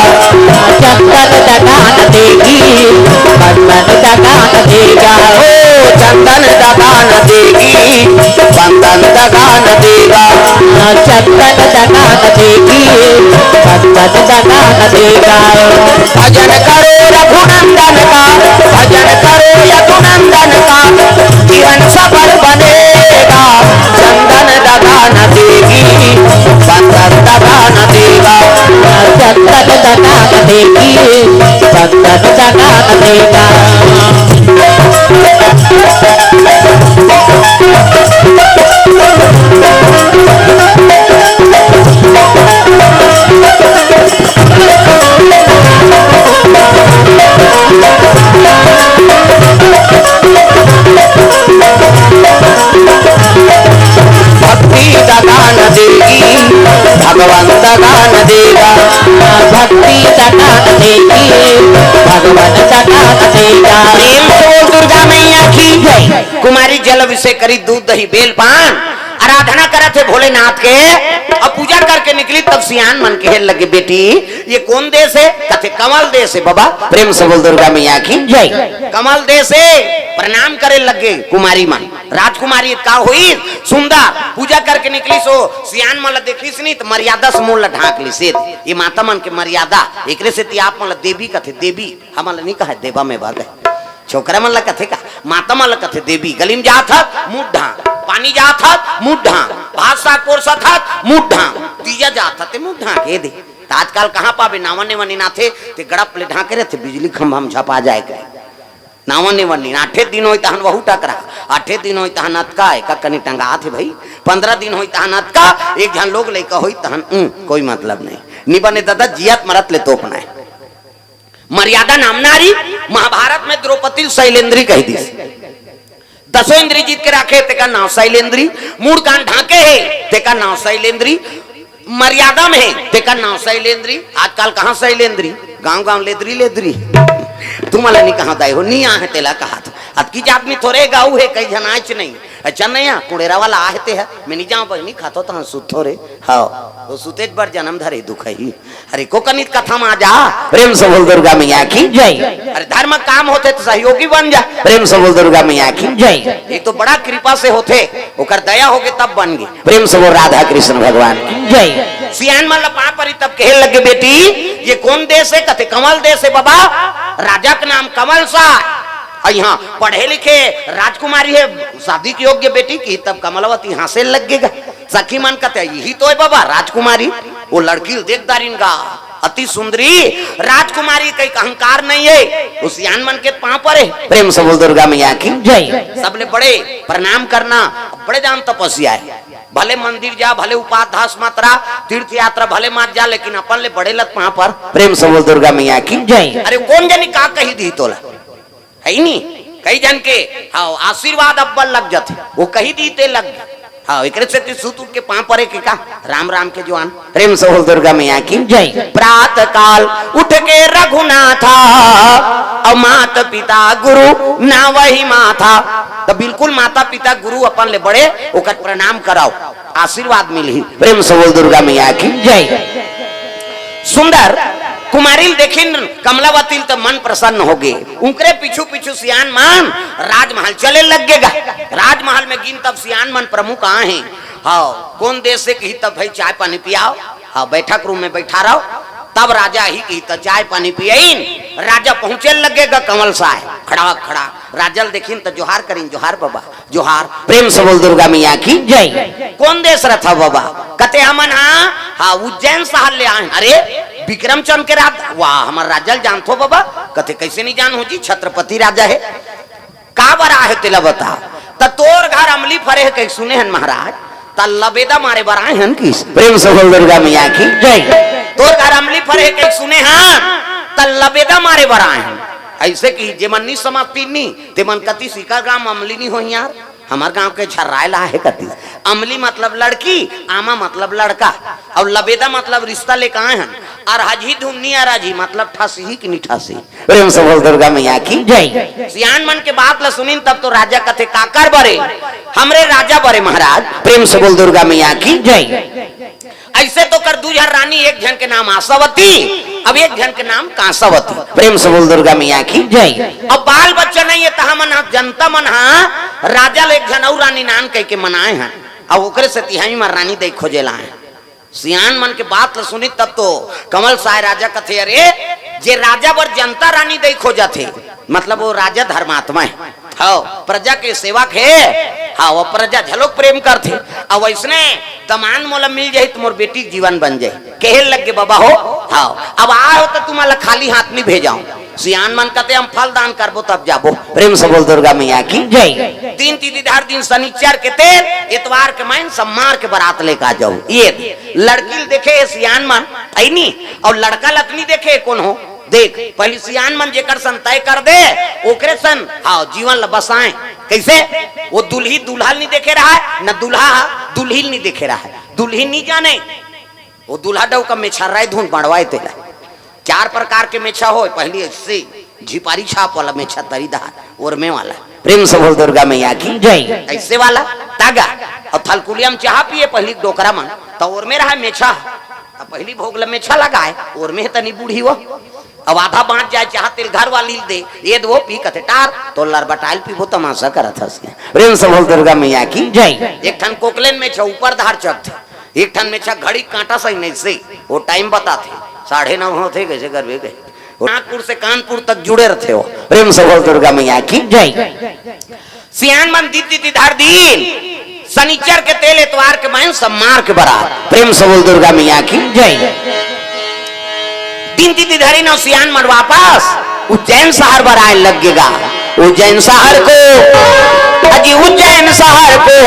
Speaker 2: चंदन दगा न देगी बंधन दगा न देगा
Speaker 1: ओ चंदन दगा न देगी बंधन दगा न देगा
Speaker 2: चंदन दगा न देगी बंधन दगा न देगा।
Speaker 1: भजन करो रघुनंदन का भजन करो यदुनंदन का जीवन सफल बनेगा। चंदन दगा न देगी बंधन दगा न देगा
Speaker 2: चंदन दगा न देगी बंधन दगा न देगा।
Speaker 1: भक्ति दगा न देगी भगवान दगा न देगा
Speaker 2: भक्ति दगा न देगी भगवान दगा न देगा।
Speaker 1: प्रेम से बोल दुर्गा मैया की जय। कुमारी जल अभिषेक करी दूध दही बेल पान आराधना करे थे भोलेनाथ के और पूजा करके निकली तब सियान मन के लगे बेटी ये कौन देश है? कथे कमल देश है बाबा। प्रेम से बोल दुर्गा मैया की
Speaker 2: जय।
Speaker 1: कमल देश है। प्रणाम करे लगे कुमारी मन राजकुमारी का हुई सुंदर पूजा करके निकली सो सियान मन देखली नहीं तो मर्यादा से मोल ढाक ली से ये माता मन के मर्यादा एक से आप मन देवी कथे देवी हम नहीं कहे देवा में भाग छोकरा मन कथे का माता मन कथे देवी गली में जात मुंह ढाक पानी जात मुंह ढाक भात साग पोरसत मुंह ढाक तीजा जात मुंह ढाक ये दे आजकल कहाँ पावे नावने वनी नाथे ते गड़प ले ढाके रहते बिजली खंभा में झपा जाए नावने वनी 8 दिन होई तहन वहू टकरा 8 दिन होई तहन अतका का कनी टंगा थे भाई 15 दिन होई तहन अतका एक जन लोग लेका होई तहन कोई मतलब नहीं निबने दादा जियत मरत ले तोपना है। मर्यादा नाम नारी महाभारत में द्रौपदी शैलेंद्री कही दी 10 इंद्री जीत के रखे तेका नाव शैलेंद्री मूड कान ढाके है तेका नाव शैलेंद्री मर्यादा में है तेका नाव शैलेंद्री। आजकल कहाँ शैलेंद्री गांव गांव लेदरी लेदरी तुम्हारा नहीं कहा दाई हो नहीं आहे तेला कहा था अतकी जात में थोड़े गाँव है कई जन आच नहीं अच्छा नहीं कुड़ेरा वाला आहते है मैं नहीं जाऊँ नहीं खाता तो सुतो रे हाँ वो सुते बार जन्म धरे दुख ही अरे को कनित कथा में आ जा। प्रेम से बोल दुर्गा मैया की
Speaker 2: जय।
Speaker 1: अरे धर्म काम होते तो सहयोगी बन जा। प्रेम से बोल दुर्गा मैया की
Speaker 2: जय।
Speaker 1: ये तो बड़ा कृपा से होते ओकर दया होगे तब बन गए। प्रेम से बोल राधा कृष्ण भगवान की
Speaker 2: जय।
Speaker 1: सियान मन पा परी तब कहे लगे बेटी ये कौन देश है? कथे कमल देश है बाबा। राजा का नाम कमल सा यहाँ पढ़े लिखे राजकुमारी है शादी की योग्य बेटी की तब कमलवती यहाँ से लगेगा सखी मन कहते यही तो है बाबा राजकुमारी वो लड़की देखदारिन का अति सुंदरी राजकुमारी कई अहंकार नहीं है उस यान मन के पांव पर है। प्रेम से बोल दुर्गा मैया की
Speaker 2: जय।
Speaker 1: सबले बड़े प्रणाम करना बड़े जान तपस्या है भले मंदिर जा भले उपाध्यास मात्रा तीर्थ यात्रा भले मत जा लेकिन अपन ले बड़े लत वहां पर। प्रेम से बोल दुर्गा मैया की
Speaker 2: जय।
Speaker 1: अरे कौन जनी का कही दी तोला है नहीं कई जन के हाँ आशीर्वाद अब्बल लग जाते वो कही दी ते लग हाँ एक से सूत के पांव परे के का राम राम के जवान। प्रेम से बोल दुर्गा मैया की
Speaker 2: जय।
Speaker 1: प्रातः काल उठ के रघुनाथा और माता पिता गुरु ना वही माथा तो बिल्कुल माता पिता गुरु अपन ले बड़े ओकर प्रणाम कराओ आशीर्वाद मिली। प्रेम से बोल दुर्गा मैया की
Speaker 2: जय।
Speaker 1: सुंदर कुमारी देखिन कमलावती तो मन प्रसन्न हो गए उनके पीछू पीछू सियान मन राजमहल चले लगेगा। राजमहल में गिन तब सियान मन प्रमुख आए हैं हाँ कौन देश से कही तब भाई चाय पानी पियाओ हाँ बैठक रूम में बैठा रहो तब राजा ही कही तो चाय पानी पियाइन राजा पहुंचे लगेगा कमल सा खड़ा खड़ा राजल देखिन तो जोहार करीन जोहार बाबा जोहार। प्रेम से बोल दुर्गा मैया की
Speaker 2: जय।
Speaker 1: कौन देश रहा बाबा कते हमन हाँ उज्जैन शहर ले आए। अरे विक्रम चंद्र के राजा, वाह हमार राजा जानथो बाबा, कथे कैसे नहीं जान हो जी, छत्रपति राजा है का बरा है तेला बता। त तोर घर अमली फरे है कहीं सुने हैं महाराज, त लबेदा मारे बराए हैं किस, प्रेम से बोल दुर्गा मैया की जय। तोर घर अमली फरे है कहीं सुने हैं त लबेदा मारे बराए हैं, ऐसे कि जेमन नहीं समझती नहीं तेमन कति सिकर ग्राम अमली नहीं हो यार। हमार गांव के छर्रायला है कति, अमली मतलब लड़की, आमा मतलब लड़का, और लबेदा मतलब रिश्ता लेके आए हैं, और हजी धुमनी अराजी मतलब ठसी की नहीं ठसी। प्रेम से बोल दुर्गा मैया की जय। सियान मन के बात ला सुनिन तब तो राजा कथे काकर बरे, हमरे राजा बरे महाराज, प्रेम से बोल दुर्गा मैया की जय। ऐसे तो कर दूजर रानी, एक जन के नाम आशावती, अब एक जन के नाम कांसावती, प्रेम से बोल दुर्गा मैया की जय। अब बाल बच्चा नहीं है तहा मन जनता मन राजा ले एक जन और रानी नान कह के मनाए हैं, अब ओकरे से तिहाई में रानी दे खोजेला है। सियान मन के बात ला सुनी तब तो कमल साय राजा कथे अरे जे राजा बर जनता रानी दे खोजा थे, मतलब वो राजा धर्मात्मा है, हाँ प्रजा के सेवक है, हाँ वो प्रजा झलोक प्रेम करते। अब वैसने तमान मोला मिल जाए तो मोर बेटी जीवन बन जाए, कहे लग के बाबा हो, हाँ अब आओ तो तुम्हारा खाली हाथ नहीं भेजाऊं। सियान मन कहते हम फल दान करबो तब जाबो, प्रेम से बोल दुर्गा मैया की जय। तीन तीन दिन शनिचर के तेल, इतवार के माइन सम्मार के बारात लेकर आ जाओ। ये लड़की देखे सियान मन ऐनी, और लड़का लतनी देखे कौन हो देख, पहले सियान मन जेकर सन तय कर दे ओकरे सन हाँ जीवन ल बसाए। कैसे वो दुल्ही दुल्हा नहीं देखे रहा है, न दुल्हा दुल्ही नहीं देखे रहा है, दुल्ही नहीं जाने वो दुल्हा डव का मेछा राय धुन बढ़वाए तेला। चार प्रकार के मेछा हो, पहली ऐसे झिपारी छाप वाला मेछा, तरीदार और में वाला, प्रेम से बोल दुर्गा मैया की जय। ऐसे वाला तागा और थलकुलियम चाह पिए पहली डोकरा मन तो और में रहा मेछा, पहली भोग मेछा लगाए और में तनी बूढ़ी वो, अब आधा बांट जाए चाहते घर वाली दे ये वो पी कथे टार तो लर बटाइल पीबो तमाशा करत हस। प्रेम से बोल दुर्गा मैया की जय। एक ठन कोकलेन में छा ऊपर धार चक थे, एक ठन में छा घड़ी कांटा सही नहीं से वो टाइम बता थे 9:30 होते कैसे घर में गए, नागपुर से कानपुर तक जुड़े रहते हो। प्रेम से बोल दुर्गा मैया की जय। सियान मन दीदी धार दिन शनिचर के तेल, इतवार के मायन सम्मार के बरात, प्रेम से बोल दुर्गा मैया की जय। तीन तीन धारी नौ सियान मन वापस उज्जैन शहर बराए लगेगा, उज्जैन शहर को अजी उज्जैन शहर को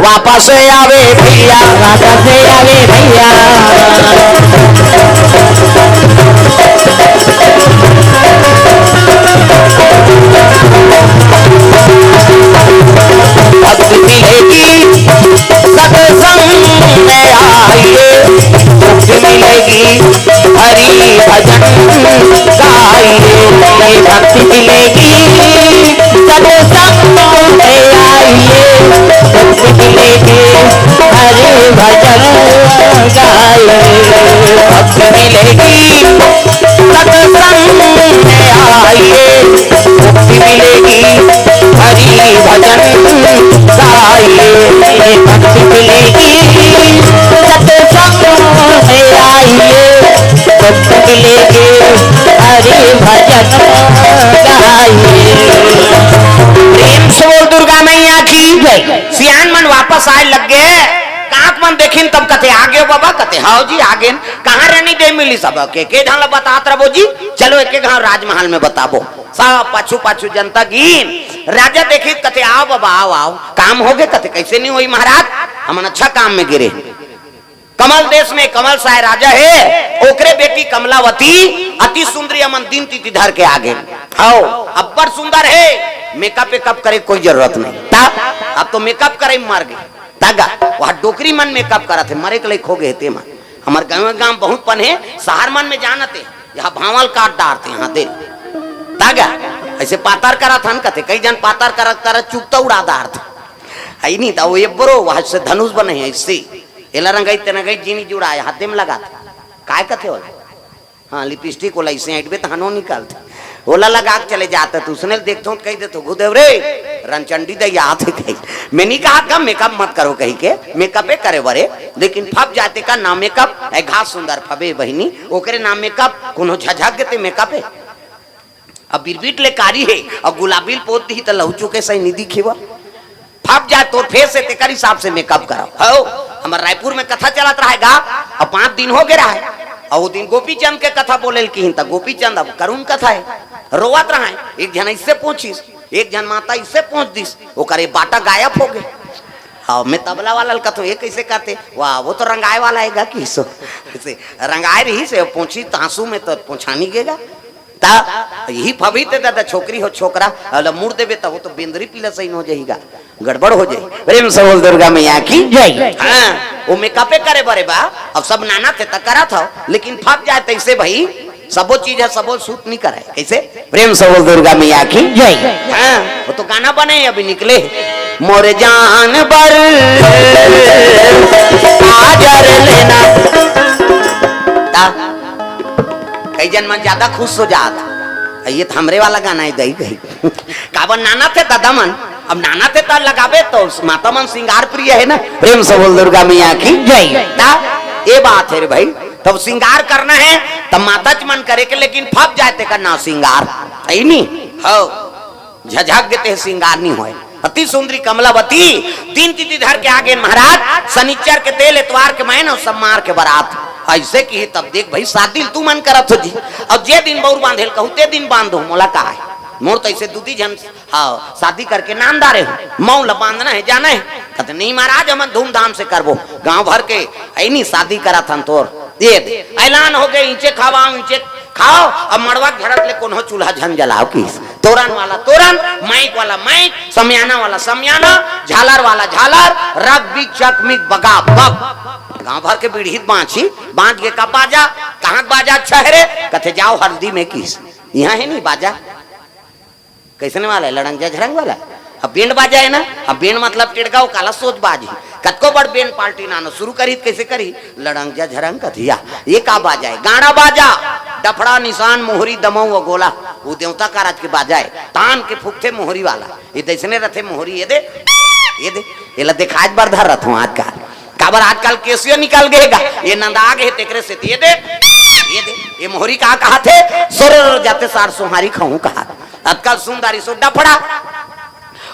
Speaker 1: वापस आवे भैया, वापस आवे भैया। भक्त मिलेगी सत्संग में आइए, मुक्ति मिलेगी हरि भजन गाइए, भक्ति मिलेगी सत्संग में आइए, मुक्ति मिलेगी हरि भजन गाइए, भक्ति मिलेगी सत्संग में आइए, मुक्ति मिलेगी हरि भजन गाइए, भक्ति मिलेगी सत्संग में आइए, मुक्ति मिलेगी हरि भजन गाइए। प्रेम से बोल दुर्गा मैया की जय। सियान मन वापस आए लग गए, काक मन देखिन तब कथे आगे बाबा, कथे हाँ जी आगे कहाँ रहनी दे मिली सब के ढंग बतात रहो जी, चलो एक गाँव राजमहल में बताबो सब पाछू पाछू जनता गिन। राजा देखी कथे आओ बाबा आओ आओ, काम हो गए कथे कैसे नहीं हुई महाराज, हम अच्छा काम में गिरे। कमल देश में कमल साय राजा है, ओकरे बेटी कमलावती अति सुंदरी अमन दिन तिथि धर के आगे आओ, अब्बर सुंदर है, मेकअप वेकअप करे कोई जरूरत नहीं ता, अब तो मेकअप करे मर गए तागा, वह डोकरी मन मेकअप करा थे मरे के लिए खो गए थे। हमारे गाँव बहुत पन है, शहर मन में जानते यहाँ भावल काट डारते यहाँ दे तागा, ऐसे पातार करा था कथे कई जन पातार करा कर चुपता उड़ा दार था आई नहीं था वो ये बरो वहां से धनुष बने हैं इससे एला रंगाई तेना गई जीनी जुड़ाया हाथे में लगा था काय कथे हो, हाँ लिपस्टिक वाला इसे ऐट में थानो निकालते ओला लगा के चले जाते तो उसने देखता हूँ कही दे तो गुदेव रे रनचंडी दे याद है कही, मैंने कहा था मेकअप मत करो कही के, मेकअप करे बरे लेकिन फब जाते का नाम मेकअप है घास सुंदर फबे बहिनी ओकरे नाम मेकअप कोनो झझक गते मेकअप है, अब बिरबिट ले कारी है अब गुलाबील पोत दी तो लहू चुके सही निधि खिवा फब जा तो फेस से तेकर हिसाब से मेकअप कराओ हो। हमारे रायपुर में कथा चलत रहेगा अब 5 दिन हो गया है, और वो दिन गोपी चंद के कथा बोले की त गोपी चंद अब करुण कथा है रोवत रहा एक जन इससे पूछिस एक जन माता इससे पूछ दिस वो करे बाटा गायब हो गए। हाँ मैं तबला वाला का तो ये कैसे कहते वाह वो तो रंगाए वाला है कि सो रंगाए रही से पूछी तांसू में तो पूछानी गेगा ता यही फबी ते दादा छोकरी हो छोकरा अल मुड़ देबे त वो तो बेंदरी पीला सही हो जाएगा गड़बड़ हो जाए। प्रेम से बोल दुर्गा मैया की जय। हाँ वो मेकअपे करे बरे बा अब सब नाना थे त करा था लेकिन फट जाए तैसे भाई सबो चीज है सबो सूट नहीं कराए कैसे। प्रेम से बोल दुर्गा मैया की जय। हाँ वो तो गाना बने अभी निकले मोर जान बर आजर लेना कई जन मन ज्यादा खुश हो जाता ये हमरे वाला गाना है दही गई काबर नाना थे दादा मन अब नाना थे तो लगावे तो माता मन श्रृंगार प्रिय है ना। प्रेम से बोल दुर्गा मैया की जय। ये बात है रे भाई तब श्रृंगार करना है तब माता च मन करे के लेकिन फप जाते करना श्रृंगार है नहीं हो झझक देते श्रृंगार नहीं होए। अति सुंदरी कमलावती तीन तिथि धर के आगे महाराज शनिचर के तेल इतवार के महीने सब मार के बारात ऐसे की तब देख भाई शादी तू मन करत हो जी अब जे दिन बौर बांधेल कहू ते दिन बांधो मोला का है मोर तो ऐसे दूधी जन हाँ शादी करके नामदारे हो मऊ ला बांधना है जाना है कहते नहीं महाराज हम धूमधाम से करबो गांव भर के ऐ नहीं शादी करा था तोर दे ऐलान हो गए ईंचे खावा ईंचे खाओ अब मड़वा घड़त ले कोनो चूल्हा झन जलाओ की तोरन वाला तोरन माइक वाला माइक समियाना वाला समियाना झालर वाला झालर रग बिक चक मिक बगा बग गांव भर के बीढ़ीत बांची बांध के का बाजा कहाँ बाजा छहरे कथे जाओ हल्दी में किस यहाँ है नहीं बाजा कैसे वाला है लड़ंग झरंग वाला अब बेंड बाजा है ना अब बेंड मतलब टिड़गाओ काला सोच बाजी कतको बड़ बेंड पार्टी नानो शुरू करी कैसे करी लड़ंग झरंग कथिया ये का बाजा है गाना बाजा डफड़ा निशान मोहरी दमऊ गोला वो देवता का राज के बाजा है तान के फूकते मोहरी वाला ये दैसने रथे मोहरी ये दे ये ला देखा आज बार धर रथ हूँ आज का काबर आजकल केसियो निकल गएगा ये नंदा गए तेकरे से ये दे ये मोहरी कहा थे सोर जाते सार सोहारी खाऊं कहा आजकल सुंदरी सो डफड़ा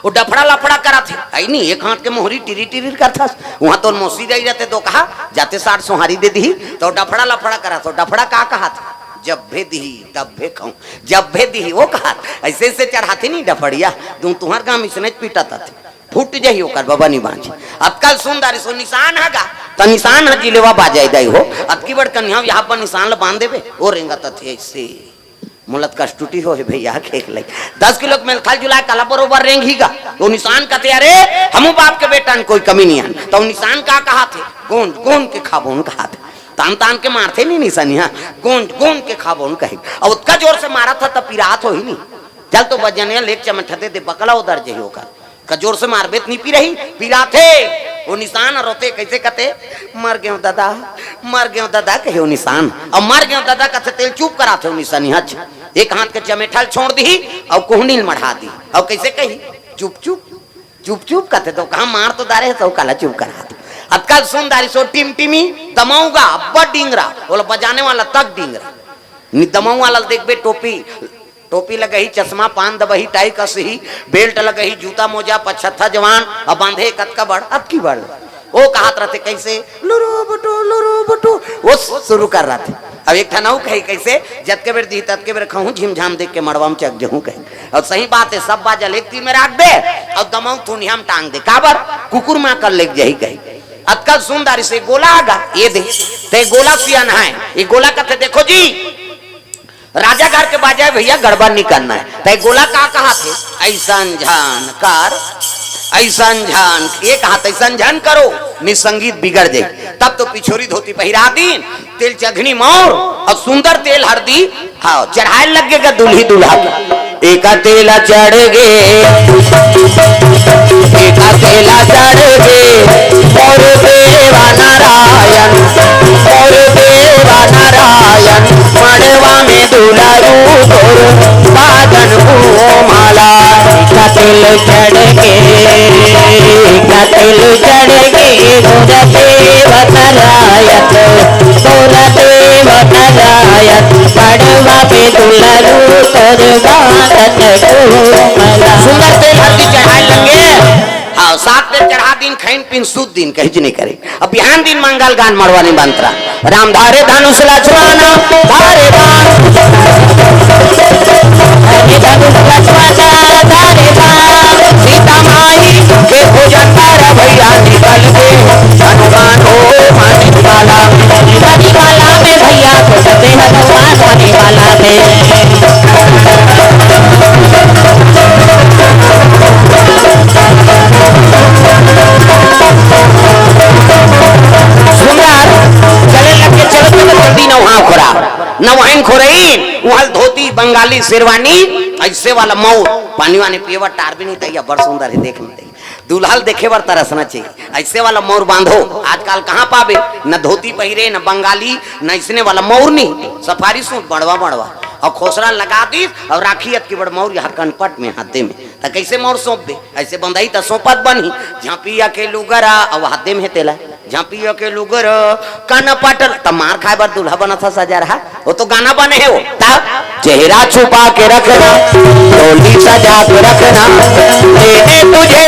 Speaker 1: वो डफड़ा लफड़ा करा थे आई नहीं एक हाथ के मोहरी टिरी टिरी करता वहां तो मौसी गई रहते तो कहा जाते सार सोहारी दे दी तो डफड़ा लफड़ा करा तो डफड़ा कहा था जब भे दी तब भे खाऊं जब भे दी वो कहा ऐसे ऐसे चढ़ाते नहीं डफड़िया तू तुम्हार गांव इसने पीटा था फूट जाही होकर बाबा नहीं बांझ अतकल सुंदर सो निशान हैगा तो निशान है जिलेवा बाजाई दई हो अतकी बड़ कन्या यहाँ पर निशान ला बांध देवे वो रेंगा थे ऐसे मुलत का टूटी हो है भैया खेक ले 10 किलो मेल खाल जुला काला बरोबर रेंगीगा तो निशान कहते अरे हमू बाप के बेटा कोई कमी नहीं आन तो निशान का कहा थे कौन कौन के खाबोन कहा थे तान तान के मारते नहीं निशानिया कौन कौन के खाबोन कहे और उसका जोर से मारा था तब पिरात हो ही नहीं चल तो बजने लेक चमठते दे बकला उधर जही होकर कजोर से मार बेत नहीं पी रही पीला थे वो निशान रोते कैसे कहते मर गए दादा कहे वो निशान और मर गए दादा कहते तेल चुप करा थे निशानी हज एक हाथ के चमेठल छोड़ दी और कोहनील मढ़ा दी और कैसे कही चुप चुप चुप चुप कहते तो कहा मार तो दारे तो काला चुप करा दी अतकल सुन दारी सो टिम टिमी दमाऊंगा बड़ डिंगरा बोला बजाने वाला तक डिंगरा दमाऊ वाला देखबे टोपी लगही चश्मा पान दबही टाई कसही बेल्ट लगही जूता मोजा पछत्था जवान अब बांधे कतका बड़ अब की बड़ वो कहत रहते कैसे लुरु बुटू वो शुरू कर रहा थे अब एक ठनाऊ कही कैसे जत के बेर दी तत के बेर खाऊं झिमझाम देख के मड़वा में चक जहूं कही और सही बात है सब बाजल एक तीर में राख दे और दमाऊ थुनिया में टांग दे काबर कुकुर मां कर लेक जही कही अतकल सुंदर से गोला आगा ये दे ते गोला सियान है ये गोला कहते देखो जी राजा घर के बाजाए भैया गड़बड़ नहीं करना है तो गोला कहा थे ऐसन झान कर ऐसन झान ये कहा ऐसन झान करो निसंगीत बिगड़ जाए तब तो पिछोरी धोती पहिरा दी तेल चघनी मोर और सुंदर तेल हरदी हाँ चढ़ाए लगेगा दूल्ही दूल्हा एक तेला चढ़ गे एक तेला चढ़ गे और देवा नारायण मड़वा में दुलारू बादन को माला का तिल चढ़ गे गोरा देव नारायण मड़वा में दुलारू तोर बादन को माला सुंदर तेल हल्दी चढ़ाए लगे हाँ सात तेल चढ़ा दिन खैन पिन सुद दिन कहीं नहीं करे अब बिहान दिन मंगल गान मरवानी मंत्रा राम धारे धनुष लक्ष्मणा धारे बाण सीता माई के भोजन पर भैया निकल के हनुमान हो माने वाला
Speaker 2: में भैया को सते हनुमान होने वाला
Speaker 1: सुंदर चले लगे चलते जल्दी नवहा खोरा नवहाइन खोरई वहां धोती बंगाली शेरवानी ऐसे वाला मऊ पानी वानी पिएवर टार भी नहीं तैया बड़ सुंदर है देखने में दुल्हल देखे बर तरसना चाहिए ऐसे वाला मोर बांधो आजकल कहाँ पावे न धोती पहिरे न बंगाली न इसने वाला मोर नहीं सफारी सूट बड़वा बड़वा और खोसरा लगा दी और राखियत की बड़ मोर यहाँ कनपट में हाथे में तो कैसे मोर सौंप दे ऐसे बंधाई तो सौंपत बनी झांपिया के लुगरा और हाथे में तेला झांपिया के लुगर कनपट तो मार खाए बर दूल्हा बना था सजा रहा वो तो गाना बने है वो तब चेहरा छुपा के रखना डोली सजा के रखना लेने तुझे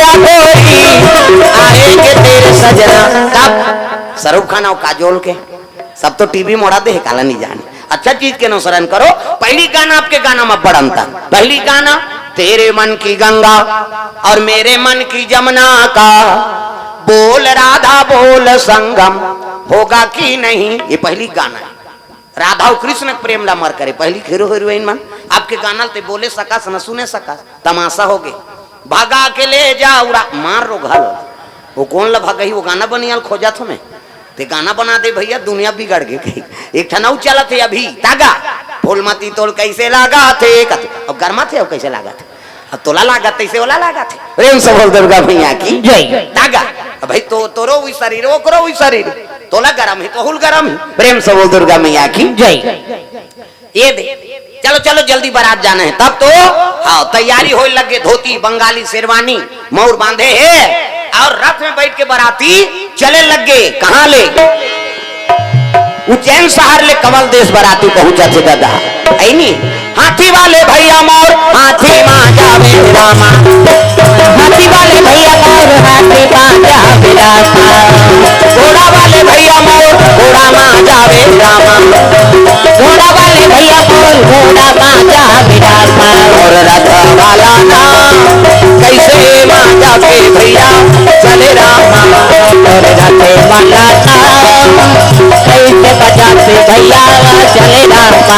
Speaker 1: आएंगे तेरे सजना तब शाहरुख खान और काजोल के सब तो टीवी मोड़ा दे काला नहीं जाने अच्छा चीज के अनुसरण करो पहली गाना आपके गाना में बड़ा अंतर पहली गाना तेरे मन की गंगा और मेरे मन की जमुना का बोल राधा बोल संगम होगा कि नहीं ये पहली गाना है राधा और कृष्ण प्रेम ला मर करे पहली हीरो हीरोइन मन आपके गाना ते बोले सकास न सुने सकास तमाशा हो गए भागा के ले जा उड़ा मार रो घालो वो कौन ला भागा ही वो गाना बनियाल खोजा थो मैं ते गाना बना दे भैया दुनिया बिगड़ गई कहीं एक ठनाऊ चला थे अभी तागा फूलमती तोल कैसे लगा थे अब गर्मा थे अब कैसे लगा थे अब तोला लगा तैसे वाला लगा थे प्रेम से बोल दुर्गा भैया की जय तागा भाई तो तोरो हुई शरीर वो करो हुई शरीर तोला गरम है तो हुल गरम है प्रेम से बोल दुर्गा मैया की जय ये दे चलो चलो जल्दी बारात जाना है तब तो हाँ तैयारी हो लगे धोती बंगाली शेरवानी मोर बांधे है और रथ में बैठ के बाराती चले लगे कहाँ ले उज्जैन शहर ले कमल देश बाराती पहुंचा थे दादा ऐनी हाथी वाले भैया मोर हाथी माँ जावे रामा
Speaker 2: हाथी वाले भैया मोर हाथी माँ जावे रामा
Speaker 1: घोड़ा वाले भैया मोर घोड़ा माँ जावे रामा
Speaker 2: घोड़ा वाले भैया मोर घोड़ा माँ जावे रामा
Speaker 1: और रथ वाला ना कैसे माँ जावे भैया चले रामा
Speaker 2: और रथ वाला ना कैसे बजाते भैया चले रामा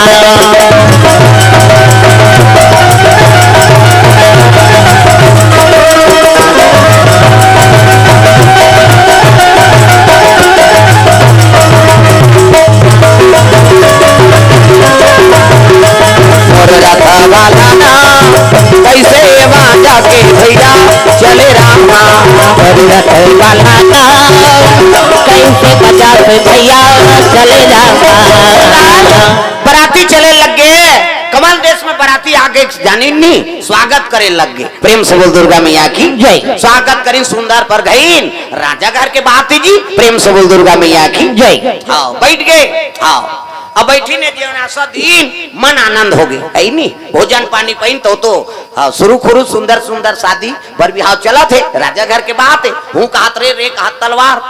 Speaker 1: वाला ना कैसे वहाँ जाके भैया चले रामा
Speaker 2: रथ वाला ना कैसे बजाते भैया चले रामा
Speaker 1: बराती चले लगे कमल देश में बराती आगे जानी नहीं स्वागत करे लग गए प्रेम से बोल दुर्गा मैया की जय स्वागत करी सुंदर पर गईन राजा घर के बात जी प्रेम से बोल दुर्गा मैया की जय आओ बैठ गए आओ अब बैठी ने जीवनाशा दिन मन आनंद हो गए है नहीं भोजन पानी पहन तो शुरू खुरू सुंदर सुंदर शादी पर बिहाव चला थे राजा घर के बात है हूँ कहत रे कहत तलवार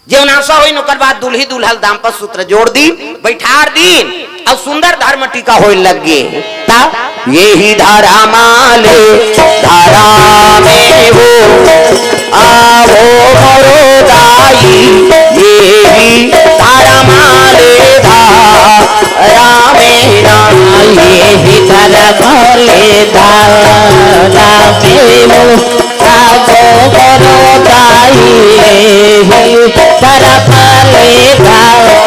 Speaker 1: जीवनाशा हुई नौकर बाद दुल्ही दुल्हल दाम पर सूत्र जोड़ दी बैठार दिन अब सुंदर धर्म टीका हो लगे ये ही धारा माले धारा में वो आवो मरो दाई ये ही धारा माले धारा में
Speaker 2: ये ही धारा माले धारा में वो आवो मरो दाई ये ही धारा माले धारा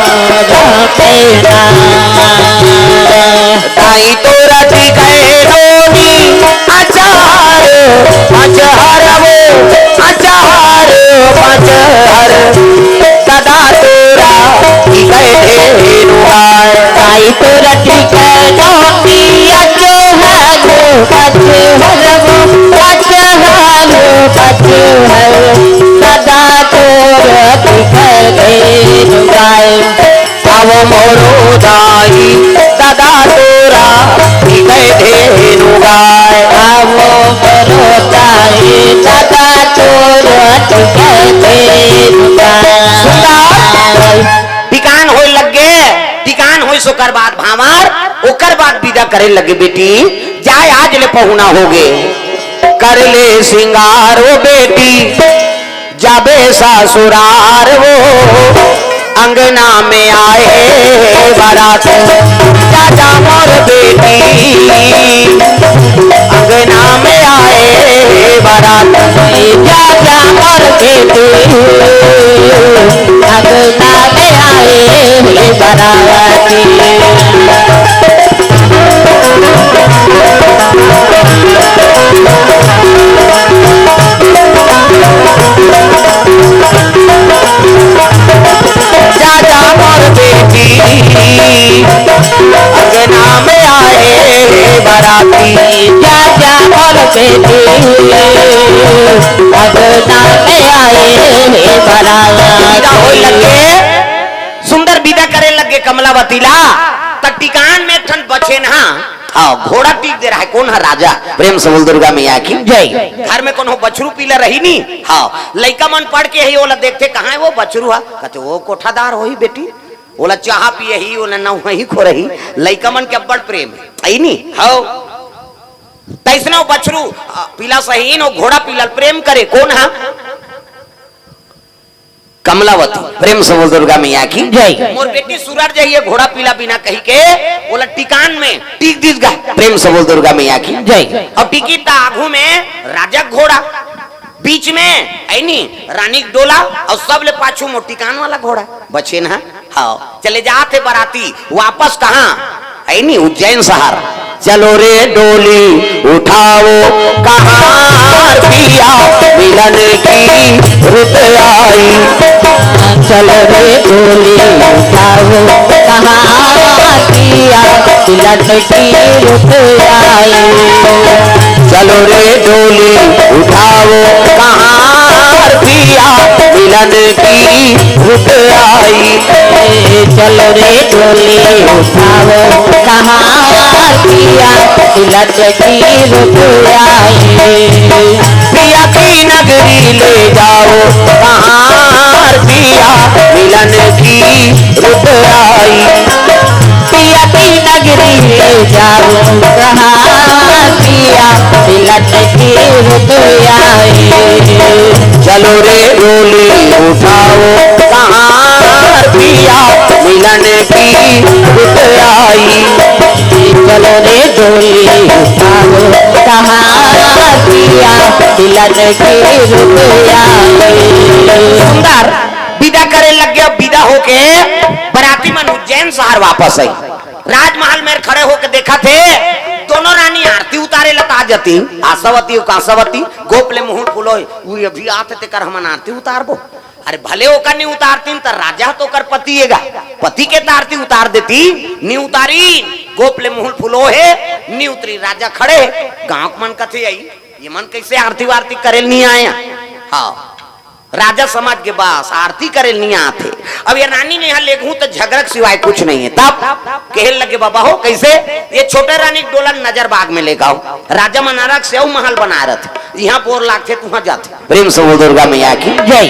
Speaker 1: ताई तो रटी गए रोनी अचार अचहर वो अचार अचहर सदा तोरा गए रुहार
Speaker 2: ताई तो रटी गए रोनी अचहर अचहर वो अचहर अचहर सदा तोरा गए रुहार
Speaker 1: अब मोरो दाई दादा तोरा गए धेनु गाय
Speaker 2: आवो मोरो दाई दादा तोरा
Speaker 1: टिकान होए लगे, टिकान होए सोकर बाद भामार ओकर बाद विदा करे लगे बेटी जाए आज ले पहुना होगे कर ले सिंगार वो बेटी जाबे ससुरार वो अंगना में आए बारात चाचा मोर बेटी अंगना में आए बारात
Speaker 2: चाचा मोर बेटी अंगना में आए बाराती
Speaker 1: चाचा मोर बेटी अंगना में आए बाराती
Speaker 2: चाचा मोर बेटी अंगना में आए बाराती
Speaker 1: लगे सुंदर विदा करे लगे कमलावती ला त टिकान में ठन बचे ना हाँ घोड़ा टीक दे रहा है कौन है राजा प्रेम से बोल दुर्गा मैया की जय घर में कौन हो बछरू पीला रही नी हाँ लड़का मन पढ़ के ही ओला देखते कहाँ है वो बछरू है कहते वो कोठादार हो ही बेटी ओला चाह पिए ही ओला ना वही खो रही लड़का मन के बड़ प्रेम है नी हाँ तैसना बछरू पीला सही नो घोड़ा पीला प्रेम करे कौन है कमलावती प्रेम से बोल दुर्गा मैया की जय मोर बेटी सूरज जाइए घोड़ा पीला बिना कही के बोला टिकान में टीक दिस गा प्रेम से बोल दुर्गा मैया की जय अब टिकी आगू में राजा घोड़ा बीच में ऐनी रानी डोला और सब ले पाछू मो टिकान वाला घोड़ा बचे ना हाँ चले जाते बाराती वापस कहाँ ऐनी उज्जैन शहर चलो रे डोली उठाओ कहाँ पिया मिलन की रुत आई
Speaker 2: चलो रे डोली उठाओ कहाँ पिया मिलन की रुत आई
Speaker 1: चलो रे डोली उठाओ कहाँ पिया मिलन की रुत आई
Speaker 2: चलो रे डोली उठाओ कहाँ पिया मिलन की रुत आई
Speaker 1: पिया की नगरी ले जाओ कहाँ पिया मिलन की रुत आई
Speaker 2: पिया की नगरी ले जाओ कहाँ पिया मिलन की रुत आई
Speaker 1: चलो रे डोली उठाओ कहाँ पिया मिलन की रुत आई
Speaker 2: चलो रे डोली उठाओ कहाँ पिया मिलन की रुत आई
Speaker 1: सुंदर विदा करे लग गया विदा होके बराती मन उज्जैन शहर वापस आई राजमहल में खड़े होके देखा थे दोनों रानी आरती उतारे लता जती आशावती और कांसावती गोपले मुंह फुलो वो अभी आते ते कर हमन आरती उतारबो अरे भले होकर नहीं उतारती तो राजा तो कर पतिएगा पति के आरती उतार देती नहीं उतारी गोपले मुंह फुलो है नहीं उतरी राजा खड़े गांव मन कथे आई ये मन कैसे आरती वारती करे नहीं आया हाँ राजा समाज के पास आरती करे नहीं आते अब ये रानी ने यहाँ लेखू तो झगड़क सिवाय कुछ नहीं है तब कहने लगे बाबा हो कैसे ये छोटे रानी डोला नजर बाग में लेकर आओ राजा मनारक से महल बना रहे थे यहाँ बोर लागते तो वहां जाते प्रेम से वो दुर्गा मैया की जय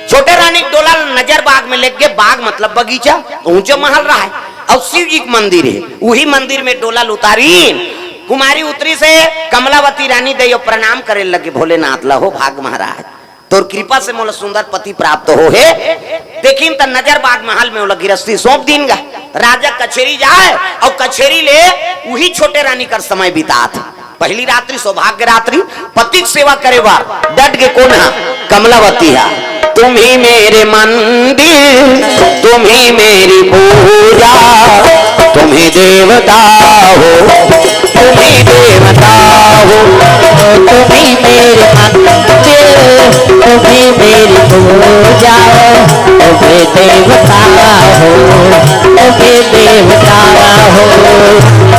Speaker 1: छोटे रानी डोला नजर बाग में लेके बाग मतलब बगीचा ऊंचे महल रहा है और शिव जी मंदिर है वही मंदिर में डोला उतारी कुमारी उतरी से कमलावती रानी दे प्रणाम करे लगे भोलेनाथ ला हो भाग महाराज तोर कृपा से मोला सुंदर पति प्राप्त हो है देखिन त नजर बाग महल में ओला गिरस्ती सौंप दिन गा राजा कचेरी जाए और कचेरी ले वही छोटे रानी कर समय बितात पहली रात्रि सौभाग्य रात्रि पति की सेवा करे बार डट के कौन है कमलावती है तुम ही मेरे मंदिर तुम ही मेरी पूजा तुम ही देवता हो तुम ही देवता हो
Speaker 2: तुम ही मेरे मंदिर तुम ही मेरी पूजा तुम ही देवता हो तुम ही देवता हो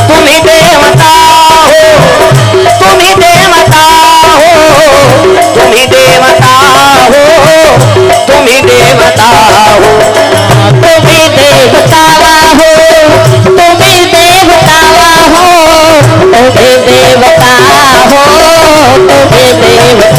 Speaker 1: तुम ही देवता हो तुम ही देवता हो तुम ही देवता हो तुम ही देवता हो
Speaker 2: तुम ही देवता हो तुम ही देवता हो तुम ही देवता हो तुम ही देवता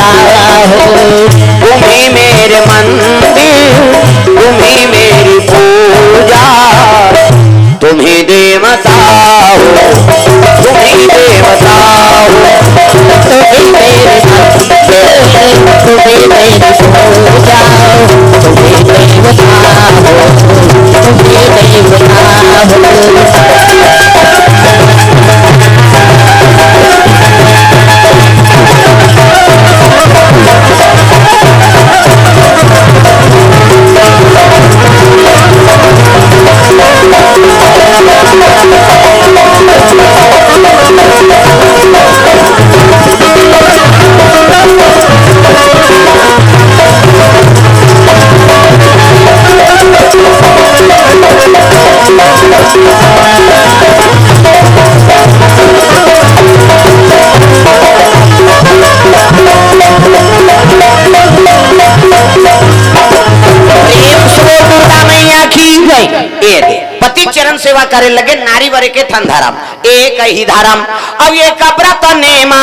Speaker 1: पति चरण सेवा करे लगे नारी वरे के थन धरम एक ही धरम। अब ये व्रत नेमा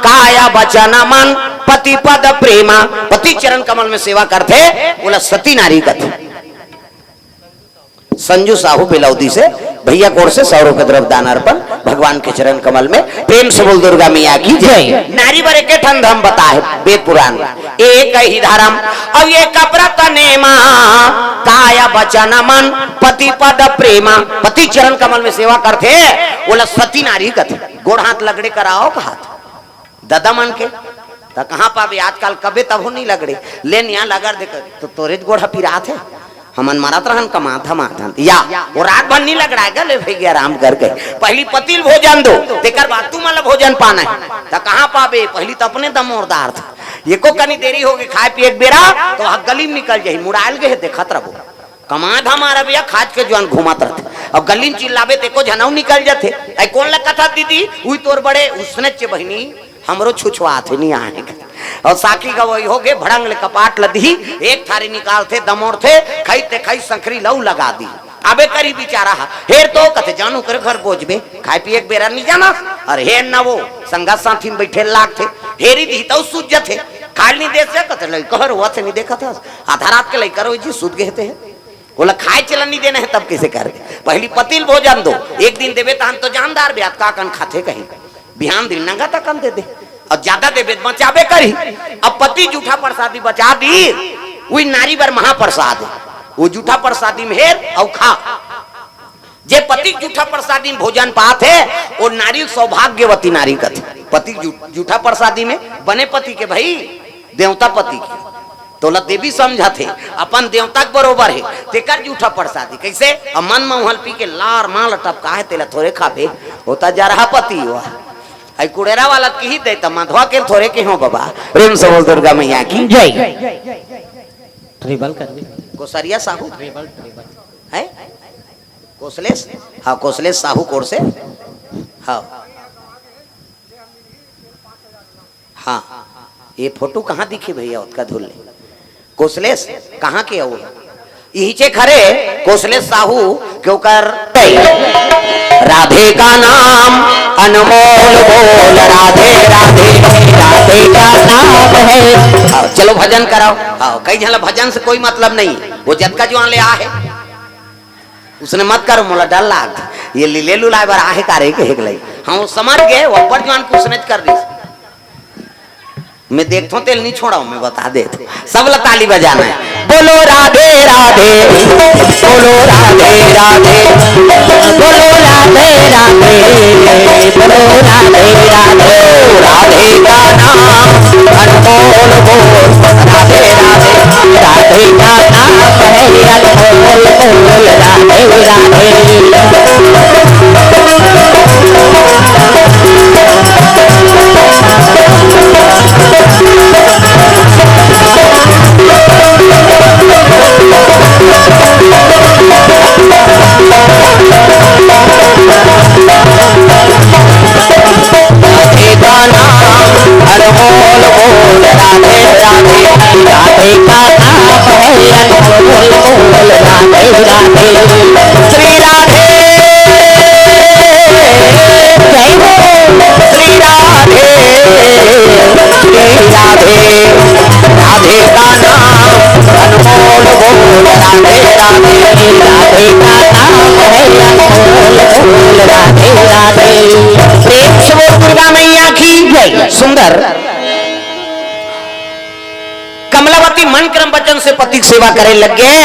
Speaker 1: काया वचन मन पति पद प्रेमा। पति चरण कमल में सेवा करते बोला सती नारी कथे। संजू साहू बिलौदी से भैया कोर से 100 रुपए द्रव्य दान अर्पण भगवान के चरण कमल में प्रेम से बोल दुर्गा मैया की जय। नारी वरे के ठन धम बता है वेद पुराण एक ही धर्म। अब ये व्रत नेमा काया वचन मन पति पद प्रेमा। पति चरण कमल में सेवा करते बोला सती नारी कथे। गोड़ हाथ लगड़े कराओ का हाथ दादा मन के तो कहाँ पावे आजकल कबे तब नहीं लगड़े लेन यहाँ लगा देख तो तोरे गोड़ा पिरात है हमन मारत रहन कमात हम या वो रात भर नहीं लग रहा है ले भैया आराम करके पहली पतिल भोजन दो तेकर बाद तू मतलब भोजन पाना है तो कहाँ पावे पहली तो अपने दमोरदार था ये को कनी देरी होगी खाए पिए एक बेरा तो गली में निकल जाये मुड़ायल गए देखत रहो कमात हमारा भैया खाज के जवान घुमात रहते अब गली में चिल्लावे तेको झनाऊ निकल जाते आई कौन लग कथा दीदी हुई तोर बड़े उसने चे बहनी हमरो छुछुआ थे नहीं आने और साकी का वही हो गए भड़ंग ले कपाट लदी एक थारी निकालते दमोर थे खाईते खाई संखरी लऊ लगा दी अबे करी बेचारा हेर तो कथे जानू कर घर बोझ में खाए पिए एक बेरा नहीं जाना और हेर ना वो संगा साथी में बैठे लाग थे हेरी दी तो सूझ थे खाल नहीं दे से कथे लई कहर हुआ थे नहीं देखा था आधा रात के लई करो जी सूझ गए थे बोला खाए चला नहीं देना है तब कैसे कर पहली पतिल भोजन दो एक दिन देवे तो हम तो जानदार ब्यात का कन खाते कहीं बिहान दिन नंगा तक कम दे दे और ज्यादा देवे बचावे करी। अब पति जूठा प्रसादी बचा दी वही नारी बर महाप्रसाद वो जूठा प्रसादी में हेर और खा जे पति जूठा प्रसादी में भोजन पात है वो नारी सौभाग्यवती नारी कथे। पति जूठा प्रसादी में बने पति के भाई देवता पति के तोला देवी समझा थे अपन देवता के बरोबर है तेकर जूठा प्रसादी कैसे मन महल पी के लार माल टपका है तेला थोड़े खाबे होता जा रहा पति हुआ आई कुड़ेरा वाला की ही दे मधवा के थोड़े के हो बाबा प्रेम से बोल दुर्गा मैया की जय।
Speaker 2: ट्रिबल कर
Speaker 1: कोसरिया साहू है कोसलेश हाँ कोसलेश साहू कोर से हाँ हाँ ये फोटो कहाँ दिखे भैया उसका धुल कोसलेश कहाँ के हो यही खरे कोसलेश साहू क्यों कर राधे का नाम अनमोल बोल राधे राधे राधे का नाम है। आओ चलो भजन कराओ आओ कई झला भजन से कोई मतलब नहीं वो जद का जो ले आ है उसने मत करो मोला डर लाग ये ले लुलाए बार आहे कारे के हेक लई हम समझ गए वो ऊपर जवान को उसने कर दी मैं देखता हूँ तेल नहीं छोड़ा मैं बता दे सब लोग ताली बजाना है बोलो राधे राधे बोलो राधे राधे बोलो राधे राधे बोलो राधे राधे राधे का नाम अनमोल बोल राधे राधे राधे का नाम है अनमोल बोल राधे सुंदर कमलावती मन क्रम वचन से पति सेवा करे लग गए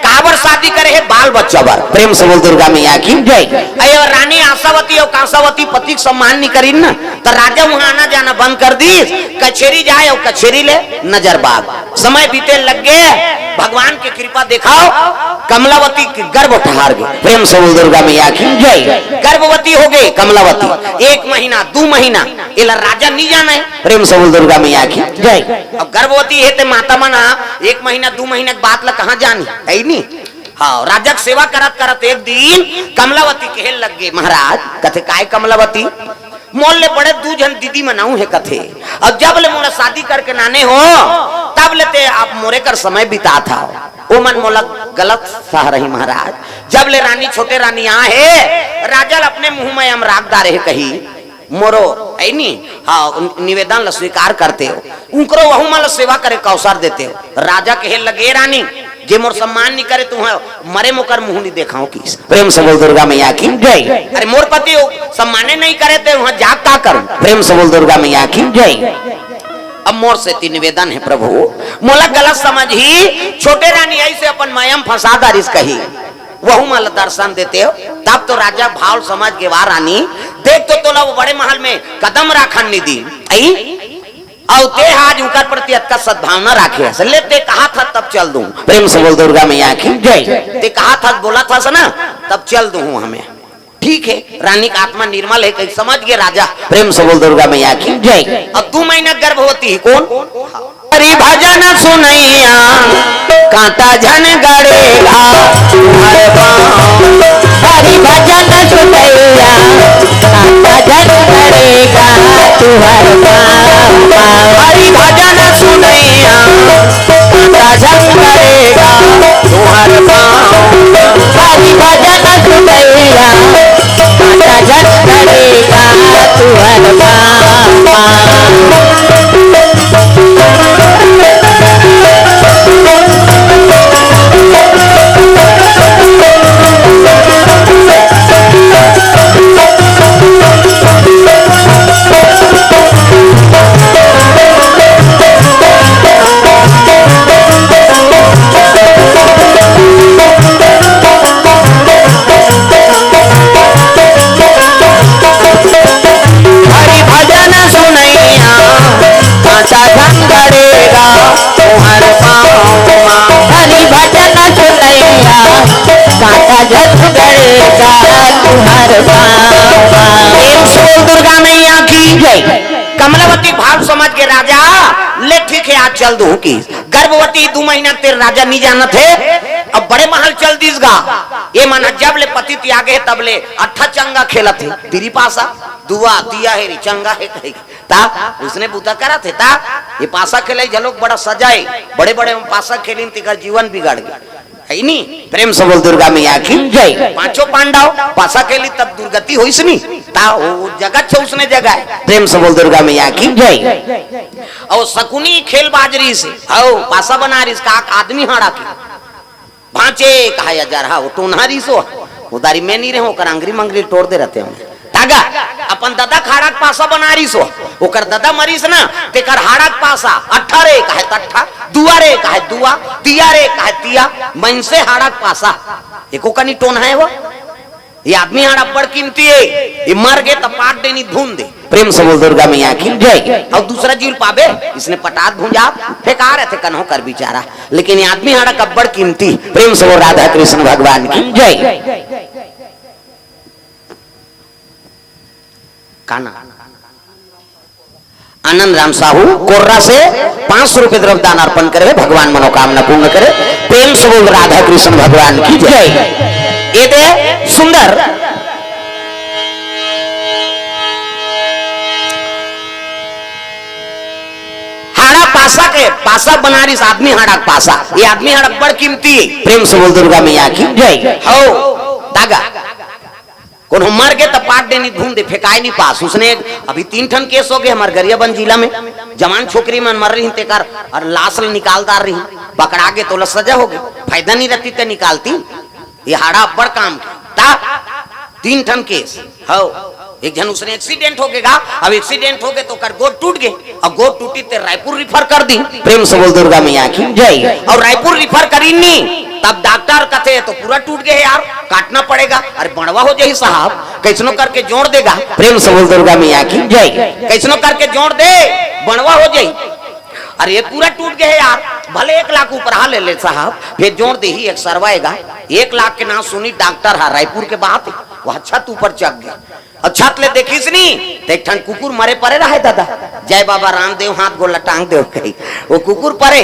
Speaker 1: का बराबर शादी करे है बाल बच्चा बर। प्रेम से बोल दुर्गा मैया की जय। अयो रानी आशावती और कांसावती पति के सम्मान नहीं करी ना तो राजा वहां आना जाना बंद कर दी। कचेरी जाए और कचेरी ले नजर बाग। समय बीते लग गए, भगवान की कृपा दिखाओ, कमलावती के गर्भ ठहर गए। प्रेम से बोल दुर्गा मैया की जय। गर्भवती हो गई कमलावती, 1 महीना 2 महीना इला राजा नहीं जाना है। प्रेम से बोल दुर्गा मैया की जय। अब गर्भवती है ते माता मना 1 महीना 2 महीना के बात ला कहाँ जानी है नहीं। हाँ, राजा की सेवा करत करत एक दिन कमलावती कहे लग गए, महाराज कथे काय कमलावती मोल ले बड़े 2 जन दीदी मनाऊ है कथे। अब जब ले मोला शादी करके नाने हो तब लेते आप मोरे कर समय बिता था। ओ मन मोला गलत सह रही महाराज। जब ले रानी छोटे रानी यहाँ है राजा अपने मुंह में हम रागदा रहे कही मोरो है नी। हाँ, निवेदन ला स्वीकार करते हो, उनको वहु माला सेवा करे का अवसर देते हो। राजा कहे लगे रानी जे मोर सम्मान नहीं करे तू मरे मुकर मुंह नहीं देखाओ की। प्रेम से बोल दुर्गा मैया की जय। अरे मोर पति सम्माने नहीं करे थे वहां जाग का करूं। प्रेम से बोल दुर्गा मैया की जय। अब मोर से ती निवेदन है प्रभु मोला गलत समझ ही छोटे रानी ऐसे अपन मायम फसादारिस कही वहु माला दर्शन देते हो। तब तो राजा भाव समझ के वाह रानी देख तो तोला वो बड़े महल में कदम राखन नहीं दी आई और ते आज उनका प्रति अत्का सद्भावना राखे लेते कहा था तब चल दूं। प्रेम से बोल दुर्गा मैया की जय। ते कहा था बोला था ना तब चल दूं हमें। ठीक है, रानी का आत्मा निर्मल है कहीं समझ गए राजा। प्रेम से बोल दुर्गा मैया की जय। अब 2 महीना गर्भवती है कौन। हरि भजन सुनैया कांटा झन गड़ेगा हर पाँव।
Speaker 2: हरि भजन सुनैया कांटा झन गड़ेगा तुहर पाँव।
Speaker 1: हरि भजन सुनैया कांटा झन गड़ेगा तुहर पाँव।
Speaker 2: हरि भजन सुनैया कांटा झन गड़ेगा तुहर पाँव।
Speaker 1: दुर्गा मैया की जय। कमलावती भाव समझ के राजा ले ठीक है आज चल दू की। गर्भवती 2 महीना तेरे राजा नहीं जाना थे अब बड़े महल चल दीसगा। ये माना जब ले पति त्यागे तब ले 8 चंगा खेला थे तेरी पासा दुआ दिया है चंगा है कहीं ता उसने बूता करा थे ता ये पासा खेले जलोग बड़ा सजाए बड़े बड़े पासा खेली तिकर जीवन बिगाड़ गया है नी। प्रेम से बोल दुर्गा मैया की जय। 5 पांडव पासा खेली तब दुर्गति हुई नी ता वो जगत छे उसने जगह। प्रेम से बोल दुर्गा मैया की जय। और शकुनी खेल बाजरी से आओ पासा बना रही का आदमी हाड़ा की भांचे कहा या जा रहा वो टोनहारी सो उदारी में नहीं रहे कर अंगरी मंगरी तोड़ दे रहते हैं तागा अपन दादा खाड़ा पासा बना रही सो ओकर दादा मरीस ना तेकर हाड़ा पासा 18 कहे तट्ठा दुआरे कहे दुआ तियारे कहे तिया मन से हाड़ा पासा एको कनी टोन है वो ये आदमी हाड़ा बड़ कीमती है ये मर गए तो पाट देनी धूम दे। प्रेम से बोल दुर्गा मैया की जय। और दूसरा जीव पावे इसने पटात भूंजा फेंका रहे थे कन्हो कर बेचारा लेकिन ये आदमी हाड़ा का बड़ कीमती। प्रेम से बोल राधा कृष्ण भगवान की जय। काना आनंद राम साहू कोर्रा से 500 रुपए द्रव्य दान अर्पण करे भगवान मनोकामना पूर्ण करे। प्रेम से बोल राधा कृष्ण भगवान की जय। ये दे सुंदर हाड़ा पासा के पासा बना रही आदमी हाड़ा पासा ये आदमी हाड़ा बड़ कीमती है। प्रेम से बोल दुर्गा मैया की जय। हो दागा कौन मर गए तो पाट देनी धूम दे फेंकाए नहीं पास उसने। अभी 3 ठन केस हो गए हमारे गरियाबंद जिला में जवान छोकरी मन मर रही तेकर और लाश निकालदार रही पकड़ा के तो सजा हो गई फायदा नहीं रहती तो निकालती। ये हाड़ा बड़ काम ता 3 ठन केस हो। एक जन उसने एक्सीडेंट हो गएगा अब एक्सीडेंट हो गए तो कर गोद टूट गए और गोद टूटी ते रायपुर रिफर कर दी। प्रेम से बोल दुर्गा मैया की जय। और रायपुर रिफर करी नहीं तब डॉक्टर कहते तो पूरा टूट गए यार, काटना पड़ेगा। अरे बड़वा हो जाए साहब, कैसनो करके जोड़ देगा। प्रेम से बोल दुर्गा मैया की जय। कैसनो करके जोड़ दे, बड़वा हो जाए। अरे ये पूरा टूट गए यार, भले 1 लाख ऊपर ले ले साहब, फिर जोड़ दे ही एक सरवाएगा। 1 लाख के नाम सुनी डॉक्टर है रायपुर के बात, वह छत ऊपर चढ़ गया। और छत ले देखीस नी तो एक ठन कुकुर मरे परे रहे दादा, जय बाबा रामदेव हाथ गोला टांग दे कही वो कुकुर परे।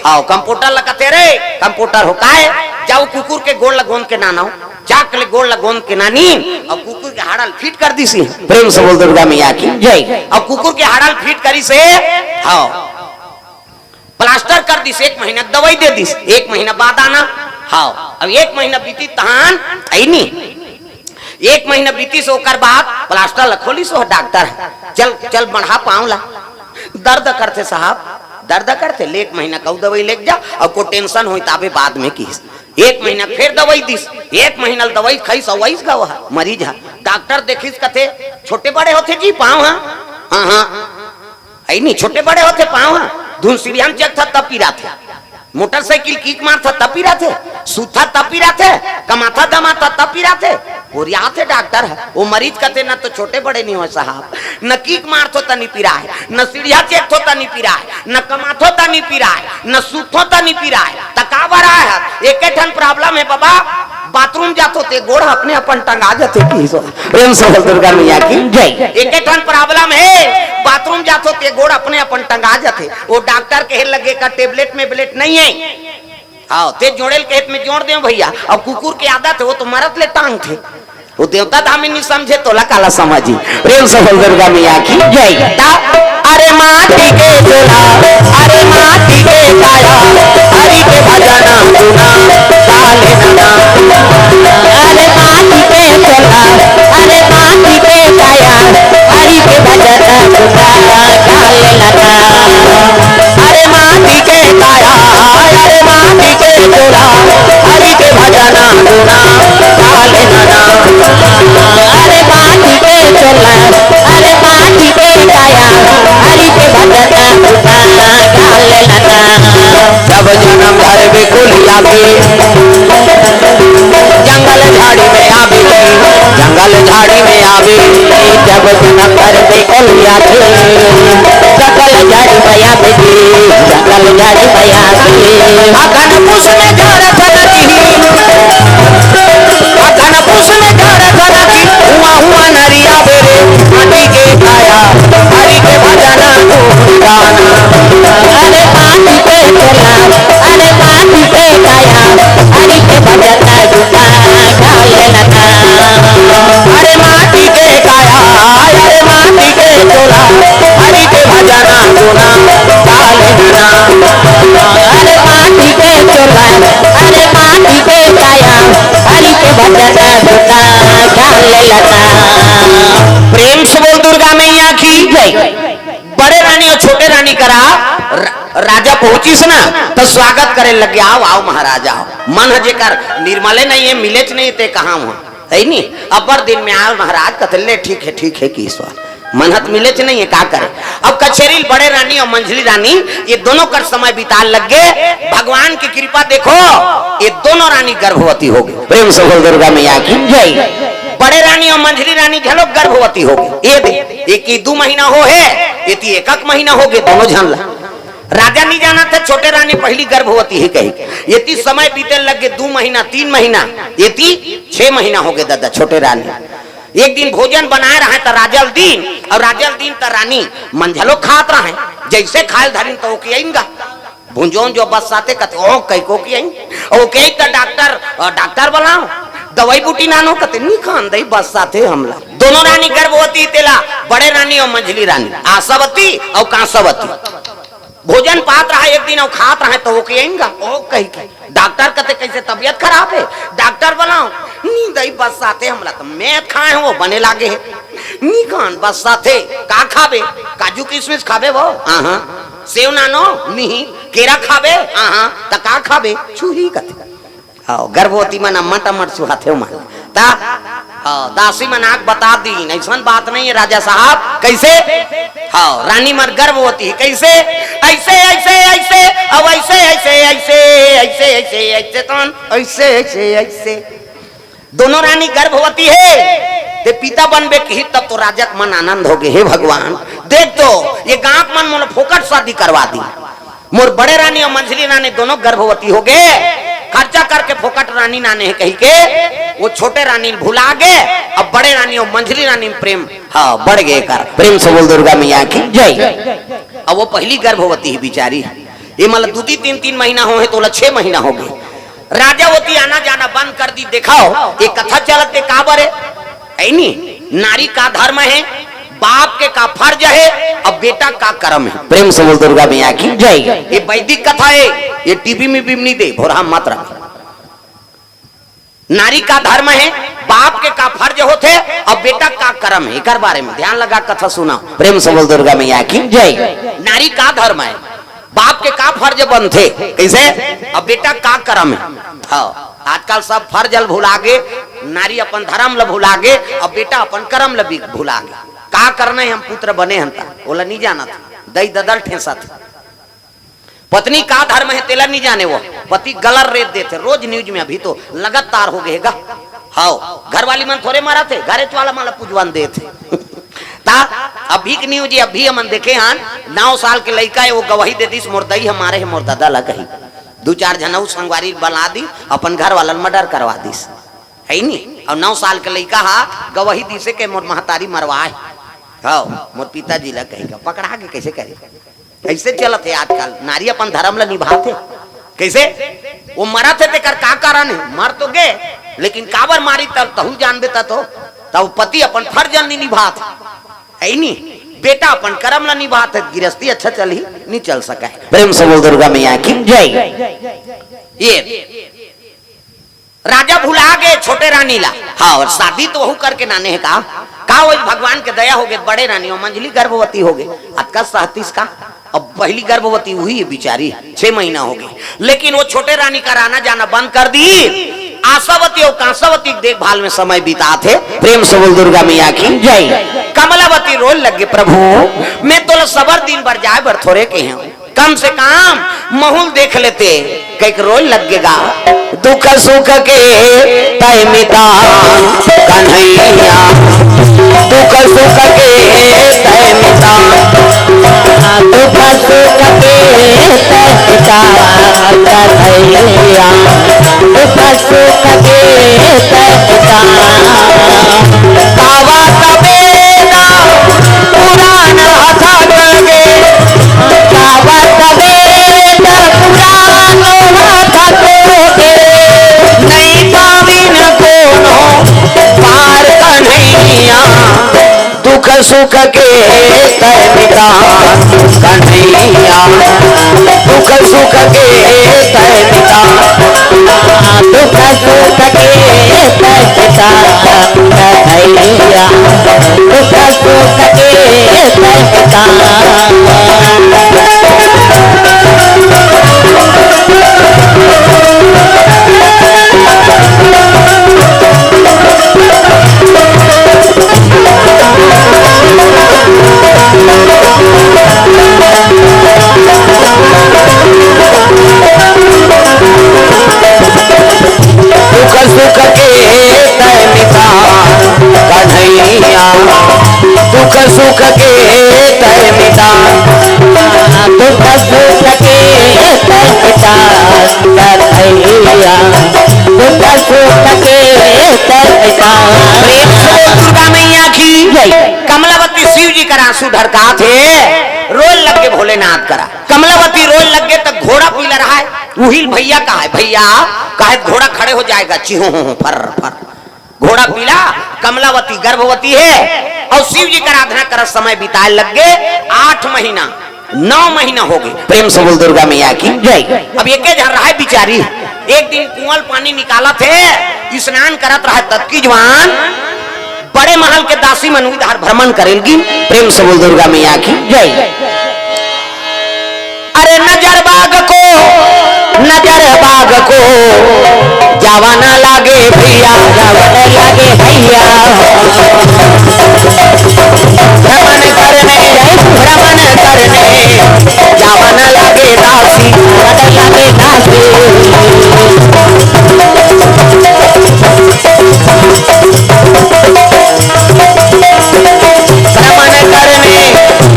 Speaker 1: आओ कंप्यूटर लगाते रे, कंप्यूटर हो काहे जाओ कुकुर के गोल लगोन के नाना चाक ले गोल लगोन के नानी और कुकुर के हाड़ल फिट कर दी सी। प्रेम से बोल दुर्गा मैया की जय। और कुकुर के हाड़ल फिट करी से हाँ प्लास्टर कर दिस, 1 महीना दवाई दे दिस, 1 महीना बाद आना। हाँ अब 1 महीना बीती तहान आईनी, 1 महीना बीती से ओकर बाद प्लास्टर लखोली सो डॉक्टर चल चल बढ़ा पाऊं ला। दर्द करते साहब, दर्द करते ले 1 महीना कऊ दवाई ले जा और को टेंशन होई ताबे बाद में किस 1 महीना फिर दवाई दिस, 1 महीना दवाई खाई सवाईस का वह मरीज है। डॉक्टर देखिस कथे छोटे बड़े होते जी पाँव हाँ हाँ आई नहीं, छोटे बड़े होते पाँव हाँ धुन सीरियन चेक था तब पीरा थे, मोटरसाइकिल किक मार था तब पीरा थे, सूथा तब पीरा थे, कमाथा दमाथा तब पीरा थे। और यहाँ थे डॉक्टर है वो मरीज कहते ना तो छोटे बड़े नहीं हो साहब, न किक मार तो नहीं पीरा है, न सीढ़िया चेक तो नहीं पीरा है, न कमाथो तो नहीं पीरा है, न सूथो तो नहीं पीरा है, तका बरा है। एक ठन प्रॉब्लम है बाबा, बाथरूम जातो ते गोड़ अपने अपन टंगा जाते की सो। प्रेम से दुर्गा मैया की जय। एक ठन प्रॉब्लम है, बाथरूम जातो ते गोड़ अपने अपन टंगा जाते। वो डॉक्टर कहे लगे का टेबलेट में ब्लेट नहीं है, हाँ ते जोड़ेल के में जोड़ दे भैया। और कुकुर की आदत है वो तो मरत ले टांग थे, वो देवता धामी नहीं समझे तो काला समझी। प्रेम से दुर्गा मैया की जय। अरे माटी के चूल्हा, अरे माटी के काया, हरि के भजन सुना काले नना।
Speaker 2: अरे माटी के चूल्हा, अरे माटी के काया, हरि के भजन सुना काले नना।
Speaker 1: अरे माटी के काया, अरे माटी के चूल्हा, हरि के भजन सुना काले नना।
Speaker 2: अरे माटी के चूल्हा, अरे माटी के काया, हरि के भजन सुना काले नना।
Speaker 1: जब जन्म घर बिकुलिया भी जंगल झाड़ी में आवे, जंगल झाड़ी में आवे।
Speaker 2: जब जन्म घर बिकुलिया भी जंगल झाड़ी में आवे, जंगल झाड़ी में आवे।
Speaker 1: अगन पुष में घर बनती, अगन पुष में घर बनती, हुआ हुआ नरिया बेरे माटी के काया, हरि के भजन गाना।
Speaker 2: अरे माटी के चूल्हा, अरे माटी के काया, हरि के भजन सुना काले नना।
Speaker 1: अरे माटी के काया, अरे माटी के चूल्हा, हरि के भजन सुना काले नना।
Speaker 2: अरे माटी के चूल्हा, अरे माटी के काया, हरि के भजन सुना काले नना।
Speaker 1: प्रेम से बोल दुर्गा मैया की जय। बड़े रानी और छोटे रानी करा राजा पहुंची ना तो स्वागत करे लगे, आओ आओ महाराजा आओ। मन जेकर निर्मले नहीं है, मिलेच नहीं ते कहाँ हुआ है नी। अपर दिन में आओ महाराज कतले ठीक है की ईश्वर मनहत मिलेच नहीं है का करे। अब कचेरी बड़े रानी और मंझली रानी ये दोनों कर समय बिता लग गए। भगवान की कृपा देखो ये दोनों रानी गर्भवती हो गई। प्रेम से बोल दुर्गा मैया की जय। बड़े रानी और मंझली रानी झलो गर्भवती हो गई। ये दे एक ही 2 महीना हो है, ये 1 महीना हो गए दोनों झन। राजा नहीं जाना था छोटे रानी पहली गर्भवती ही कही। ये 30 समय बीते लग गए 2 महीना 3 महीना, ये 6 महीना हो गए दादा छोटे रानी। एक दिन भोजन बनाए रहे तो राजल दिन, और राजल दिन तो रानी मंझलो खात रहे, जैसे खाल धरिन तो ओके आएगा भुंजोन जो बस साथे कते ओ कई को की आई ओके तो डॉक्टर बुलाओ दवाई बूटी नानो कते नहीं खान दई बस साथे हमला। दोनों रानी गर्भवती तेला, बड़े रानी और मंझली रानी आशावती और कांसावती। भोजन पात रहा एक दिन और खात रहे तो ओके आएगा ओ कही के डॉक्टर कहते कैसे तबीयत खराब है, डॉक्टर बुलाओ नी दई बस साथे हमला। तो मैं खाए वो बने लागे है नी खान बस साथे का खाबे, काजू किशमिश खाबे वो हां सेव नानो नहीं, केरा खाबे हां त का खाबे छुरी कते आओ गर्भवती मना मटमट सुहाथे मान ता हाँ दासी मनाक बता दी, ऐसा बात नहीं है राजा साहब। कैसे? हाँ रानी मर गर्भवती है। कैसे? ऐसे ऐसे ऐसे अब ऐसे ऐसे ऐसे ऐसे ऐसे ऐसे तो ऐसे ऐसे ऐसे दोनों रानी गर्भवती है। ते पिता बनबे की तब तो राजा का मन आनंद हो गए। हे भगवान देख तो ये गांव मन मोल फोकट शादी करवा दी। मोर बड़े रानी और मंझली रानी दोनों गर्भवती हो गए। खर्चा करके फोकट रानी नाने है कही के वो छोटे रानी भुला गए। अब बड़े रानी और मंझली रानी में प्रेम हाँ बढ़ गए कर। प्रेम से बोल दुर्गा मैया की जय। अब वो पहली गर्भवती है बिचारी। ये मतलब 2-3 महीना हो है तो 6 महीना हो गए। राजावती आना जाना बंद कर दी। देखाओ ये कथा चलते काबर है नहीं। नारी का धर्म है, बाप के का फर्ज है, अब बेटा का कर्म है। प्रेम से बोल दुर्गा मैया की जय। ये वैदिक कथा है, ये टीवी में भी नहीं दे भोरा मत रख। नारी का धर्म है, बाप के का फर्ज होते, अब बेटा का कर्म है। एक बारे में ध्यान लगा कथा सुना। प्रेम से बोल दुर्गा मैया की जय। नारी का धर्म है, बाप के का फर्ज बनते। कैसे? अब बेटा का कर्म है। हाँ आजकल सब फर्ज भुला गे, नारी अपन धर्म ल भुला गे, अब बेटा अपन कर्म ल भी भुला गे। का करना है हम पुत्र बने हंता बोला नहीं जाना था। दई ददल ठेसा था। पत्नी का धर्म है तेला नहीं जाने। वो पति गलर रेत देते रोज न्यूज में। अभी तो लगातार हो गएगा। हाँ घर वाली मन थोड़े मारा थे, घरेच वाला माला पूजवान दे थे। अभी की न्यूज अभी हम देखे हन 9 साल के लड़का है वो गवाही दे दी मुर्दई हमारे है मोर दादा ला कही 2-4 जनऊ संगवारी बना दी अपन घर वाला मर्डर करवा दी है नहीं। और 9 साल के लड़का हा गवाही दी से के मोर महतारी मरवाए। हाँ मोर पिताजी ला कहेगा पकड़ा के कैसे करे। कैसे चलत है आजकल नारी अपन धर्म ला निभाते। कैसे? वो मरा थे तेकर का कारण है? मर तो गए लेकिन काबर मारी तब तहु जान देता तो तब पति अपन फर्ज नहीं निभात है नहीं। बेटा अपन कर्म ला निभात है। गृहस्थी अच्छा चल ही नहीं चल सका है। प्रेम से बोल दुर्गा मैया की जय। ये राजा भुला गए छोटे रानी ला। हाँ और शादी तो वहू करके नाने है का वही भगवान के दया हो गए। बड़े रानी और मंझली गर्भवती हो गए। अतका 37 का अब पहली गर्भवती हुई है बिचारी 6 महीना हो गई। लेकिन वो छोटे रानी का आना जाना बंद कर दी। आशावती और कांसावती देखभाल में समय बिता थे। प्रेम से बोल दुर्गा मैया की जय। कमलावती रोल लगे प्रभु मैं तो सबर दिन भर जाए बर थोड़े के हैं कम से कम महूल देख लेते कई रोल लगेगा। दुख सुख के तय मिटा कन्हैया दुख सुख के तय मिटा दुख सुख के तय मिटा कन्हैया दुख सुख के तय मिटा कावा तबेला पुराण हथा कगे कावा तबेला पुराण हथा कगे नहीं पाविन कोनो पार कन्हैया दुख सुख के तय मिटा कन्हैया दुख सुख के तय मिटा दुख सुख के तय मिटा कन्हैया दुख सुख के तय मिटा। दुख सुख के तय मिटा कन्हैया दुख सुख के तय मिटा दुख सुख के तय मिटा कन्हैया दुख सुख के तय मिटा। दुर्गा मैया की कमलावती शिव जी का आंसू ढरका थे रोल लग के भोलेनाथ करा। कमलावती रोल लग गए तो घोड़ा पीला रहा है। उहिल भैया का है भैया कहे घोड़ा खड़े हो जाएगा चिहो फर फर घोड़ा पीला। कमलावती गर्भवती है और शिव जी का आराधना कर समय बिताए लग गए 8 महीना 9 महीना हो गए। प्रेम से बोल दुर्गा मैया की जय। अब ये के झर रहा है बिचारी। एक दिन कुआं पानी निकाला थे स्नान करत रहा तब की जवान बड़े महल के दासी मन उधार भ्रमण करेगी। प्रेम से बोल दुर्गा मैया की जय। अरे नजर बाग को जावा ना लागे भैया जावा ना लागे
Speaker 2: भैया
Speaker 1: भ्रमण करने जावन लगे दासी
Speaker 2: लगे दासी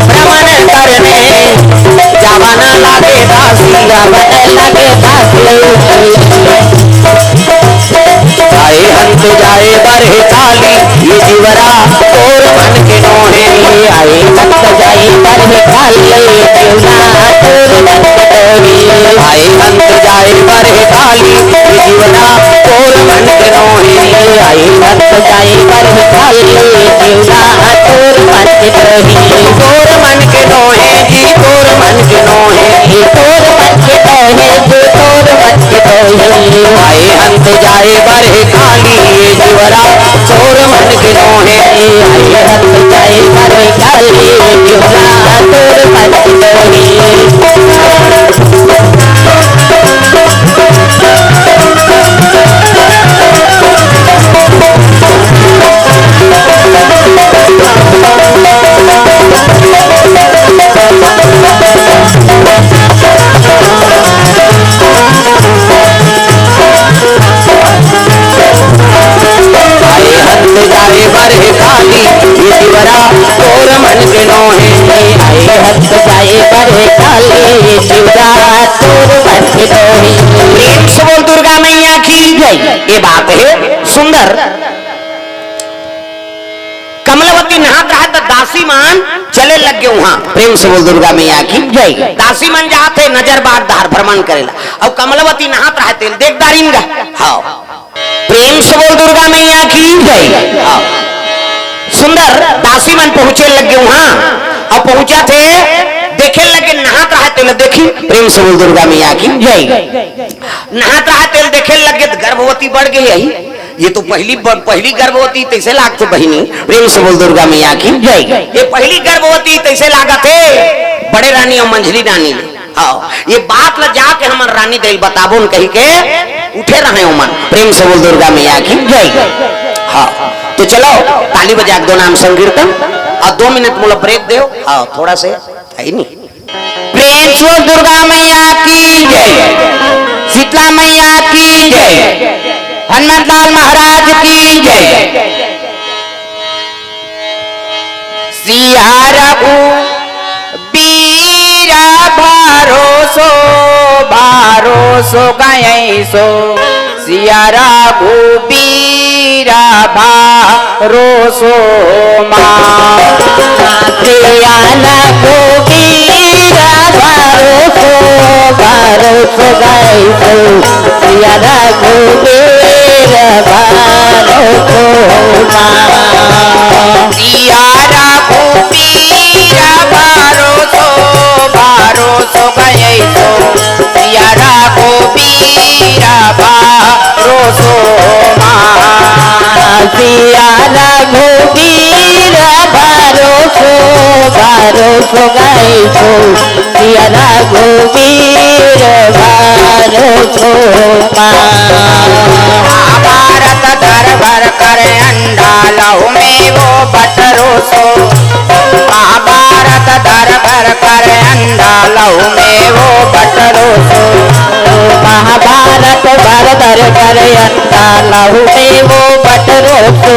Speaker 1: भ्रमण करने जावन लगे दासी
Speaker 2: लगे दासी
Speaker 1: आए हंत जाए बरहे काली ये जीवरा और मन के नोहे
Speaker 2: आए भक्त जाई पर खाली जीवना तोर मन तोरी
Speaker 1: आए हंत जाए बरहे काली ये जीवरा और मन के नोहे
Speaker 2: आए भक्त जाई पर खाली जीवना तोर मन तोरी
Speaker 1: तोर मन के नोहे जी तोर मन के नोहे
Speaker 2: तोर मन तोहे जी तोर मन तोही
Speaker 1: आए हंत जाए बरहे काली ये जीवरा तोर मन के नोहे
Speaker 2: आए भक्त जाई पर खाली जीवना तोर मन तोरी
Speaker 1: जाए बरहे काली ये जीवरा तोर मन के नोहे
Speaker 2: आए भक्त जाए पर खाली जीवना तोर मन तोही
Speaker 1: प्रेम से बोल दुर्गा मैया की जय। ये बात है सुंदर। कमलवती नहात रहा तो दासी मान चले लग गए वहां। प्रेम से बोल दुर्गा मैया की जय। दासी मन जाते नजर बाग धार भ्रमण करेला और कमलवती नहात रहा तेल देख दारीन गा। हाँ प्रेम से बोल दुर्गा मैया की जय। हाँ सुंदर दासी मन पहुंचे लग गए वहां और पहुंचा थे देखे लगे नहात रहा तेल देखी। प्रेम से बोल दुर्गा मैया की जय। नहात रहा तेल देखे लगे गर्भवती बढ़ गई यही ये तो पहली गर्भवती तैसे लागते बहिनी। प्रेम से बोल दुर्गा मैया की जय। ये पहली गर्भवती तैसे लागते बड़े रानी और मंझली रानी ने। हाँ ये बात ल जाके हमार रानी दिल बताबो न कही के उठे रहे मन। प्रेम से बोल दुर्गा मैया की जय। हाँ तो चलो ताली बजा दो नाम संकीर्तन और 2 मिनट मुला ब्रेक दो। हाँ थोड़ा से है नहीं।
Speaker 2: प्रेम से दुर्गा मैया की जय शीतला मैया की जय हनुमत लाल महाराज की जय सियारा बीरा भरोसो भरोसो गयसो सियारा बीरा भरोसो माँ सियारा बीरा भरोसो भरोसो गयसो सियारा बीरा भरोसो माँ सियारा बीरा भरोसो भरोसो गयसो सियारा बीरा भरोसो माँ सियारा बीरा भरोसो भरोसो गयसो सियारा बीरा भरोसो माँ भारत दरबार करे अंडालहु में वो बटरोसो महाभारत दरबार करे अंडालहु में वो बटरोसो महाभारत बरदर करे अंडालहु में वो बटरोसो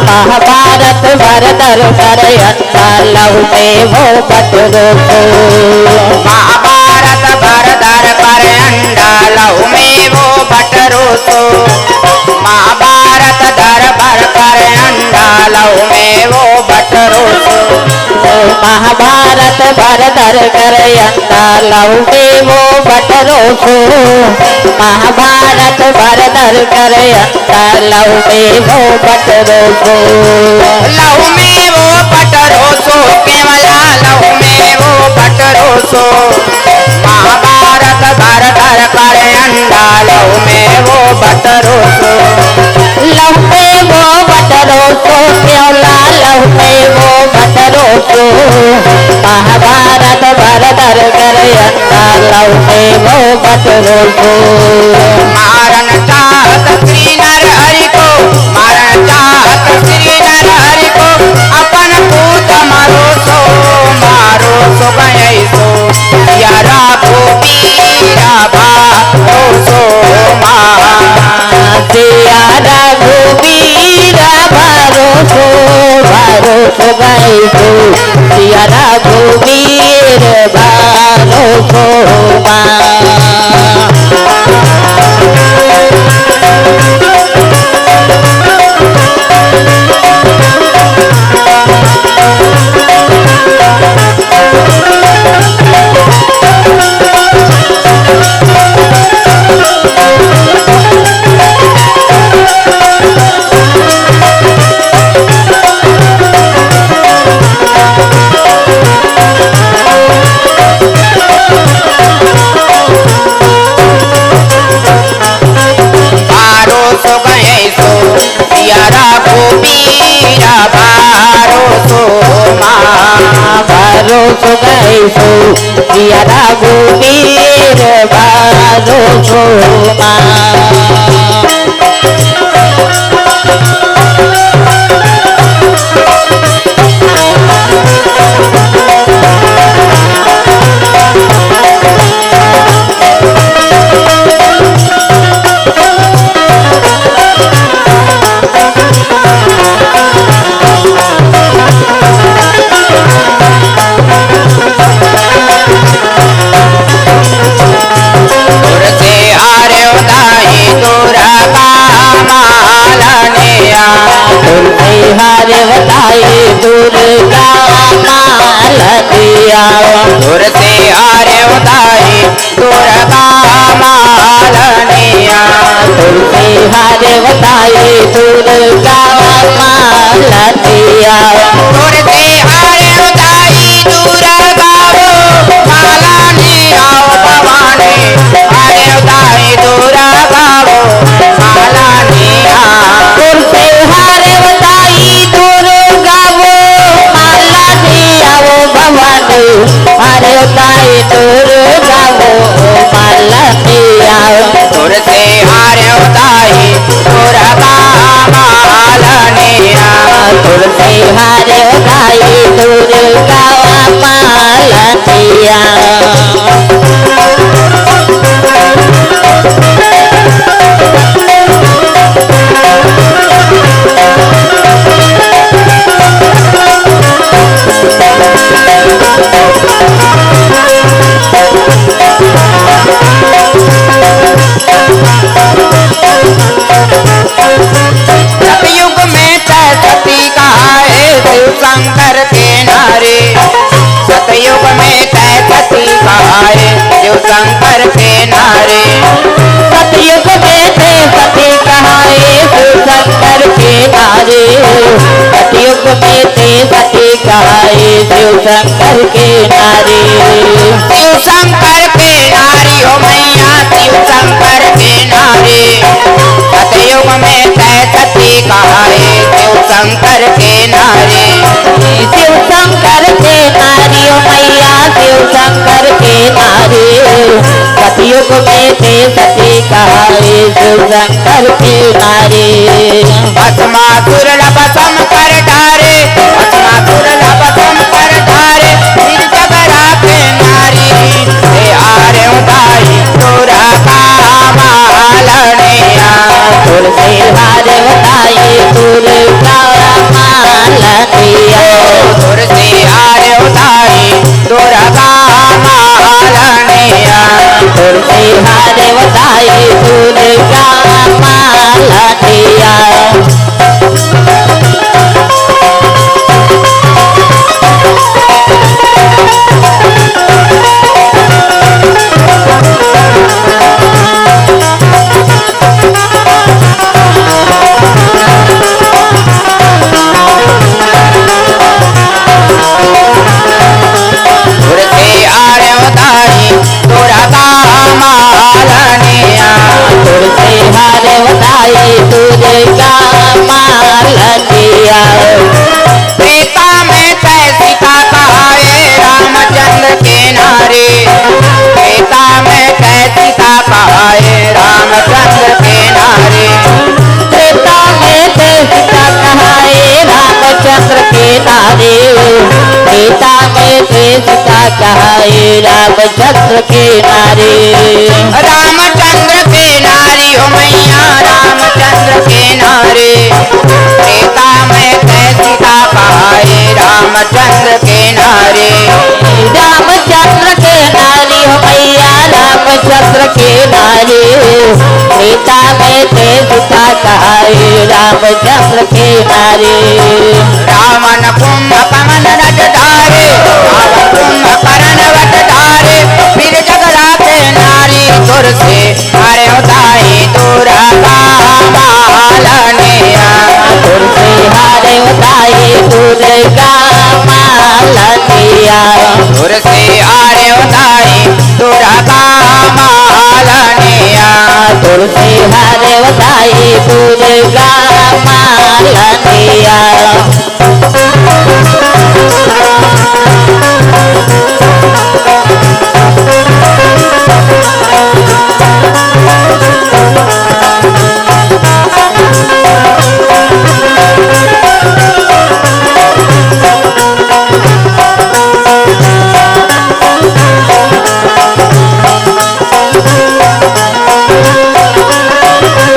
Speaker 2: महाभारत बरदर करे अंडालहु में वो बटरोसो महाभारत बरदर करे अंडालहु में वो बटरोसो महाभारत दरबार करे अंडालहु में वो बटरोसो महाभारत बरदर करे अंडालहु में वो बटरोसो महाभारत बरदर करे अंडालहु में वो बटरोसो लहु में वो बटरोसो केवला लहु में वो बटरोसो महाभारत बरदर करे अंडालहु में वो बटरोसो लहु में वो बटरोसो केवला लहु में वो बटरोसो महाभारत बरदर करे अंडालहु में वो बटरोसो मारन चाहत श्री नर हरि को मारन सो गए सो सिया रघुवीर बारो सोमा
Speaker 3: सो गए सो सिया रघुवीर बारो सोमा
Speaker 2: बारो सो गए सो सिया रघुवीर बारो सोमा हरे बताए दुर्गा मालनिया
Speaker 3: दूर से हरे उदाई दुर्गा मालनिया
Speaker 2: दूर से हरे बताए दुर्गा मालनिया
Speaker 3: दूर से हरे उदाई दुर्गा मालनिया भवानी हरे उदाई दुर्गा मालनिया
Speaker 2: दूर से हरे बताई दुर्गा मालनिया वो भवानी हरे बताए दुर्गा मालनिया
Speaker 3: दूर से हरे उदाई दुर्गा मालनिया
Speaker 2: दूर से हरे बताए दुर्गा मालनिया
Speaker 3: सतयुग में सती कहाए शिव शंकर के नारे सतयुग में सती कहाए शिव शंकर के नारे
Speaker 2: सतयुग में थे सती कहाए शिव शंकर के नारे सतयुग में थे सती कहाए शिव शंकर के नारे
Speaker 3: शिव शंकर के नारी हो मैया शिव शंकर के नारे सतयुग में सती कहाए शिव शंकर के नारे
Speaker 2: शिव शंकर के नारी ओ मैया शिव शंकर के नारे सतयुग में थे सती कहाए शिव शंकर के नारे
Speaker 3: भस्मासुर लपसम कर डारे भस्मासुर लपसम कर डारे सिर जगरा के नारी हे आरे उदाई दुर्गा मालनिया
Speaker 2: तुर से हारे बताए दुर्गा मालनिया
Speaker 3: दूर से आरे उदाई दुर्गा मालनिया
Speaker 2: तुर से हारे बताए दुर्गा मालनिया
Speaker 3: दूर से आरे उदाई दुर्गा मालनिया
Speaker 2: तुर से हारे बताए दुर्गा मालनिया
Speaker 3: त्रेता में सीता कहाए रामचंद्र के नारे त्रेता में सीता कहाए रामचंद्र के नारे
Speaker 2: त्रेता में थे सीता कहाए रामचंद्र के नारे त्रेता में थे सीता कहाए रामचंद्र के नारे
Speaker 3: रामचंद्र के नारी हो मैया रामचंद्र के नारे त्रेता में सीता कहाए
Speaker 2: नारी सीता में थे सीता कहाए रामचंद्र के नारी
Speaker 3: रावण कुंभकर्ण रट धारे रावण कुंभकर्ण रट धारे फिर जगलाते नारी तुर से अरे उताई तुरा मालनिया
Speaker 2: तुर से हारे उताई दुर्गा मालनिया
Speaker 3: तुर से हारे उताई तुरा मालनिया
Speaker 2: तुर से हारे उताई दुर्गा मालनिया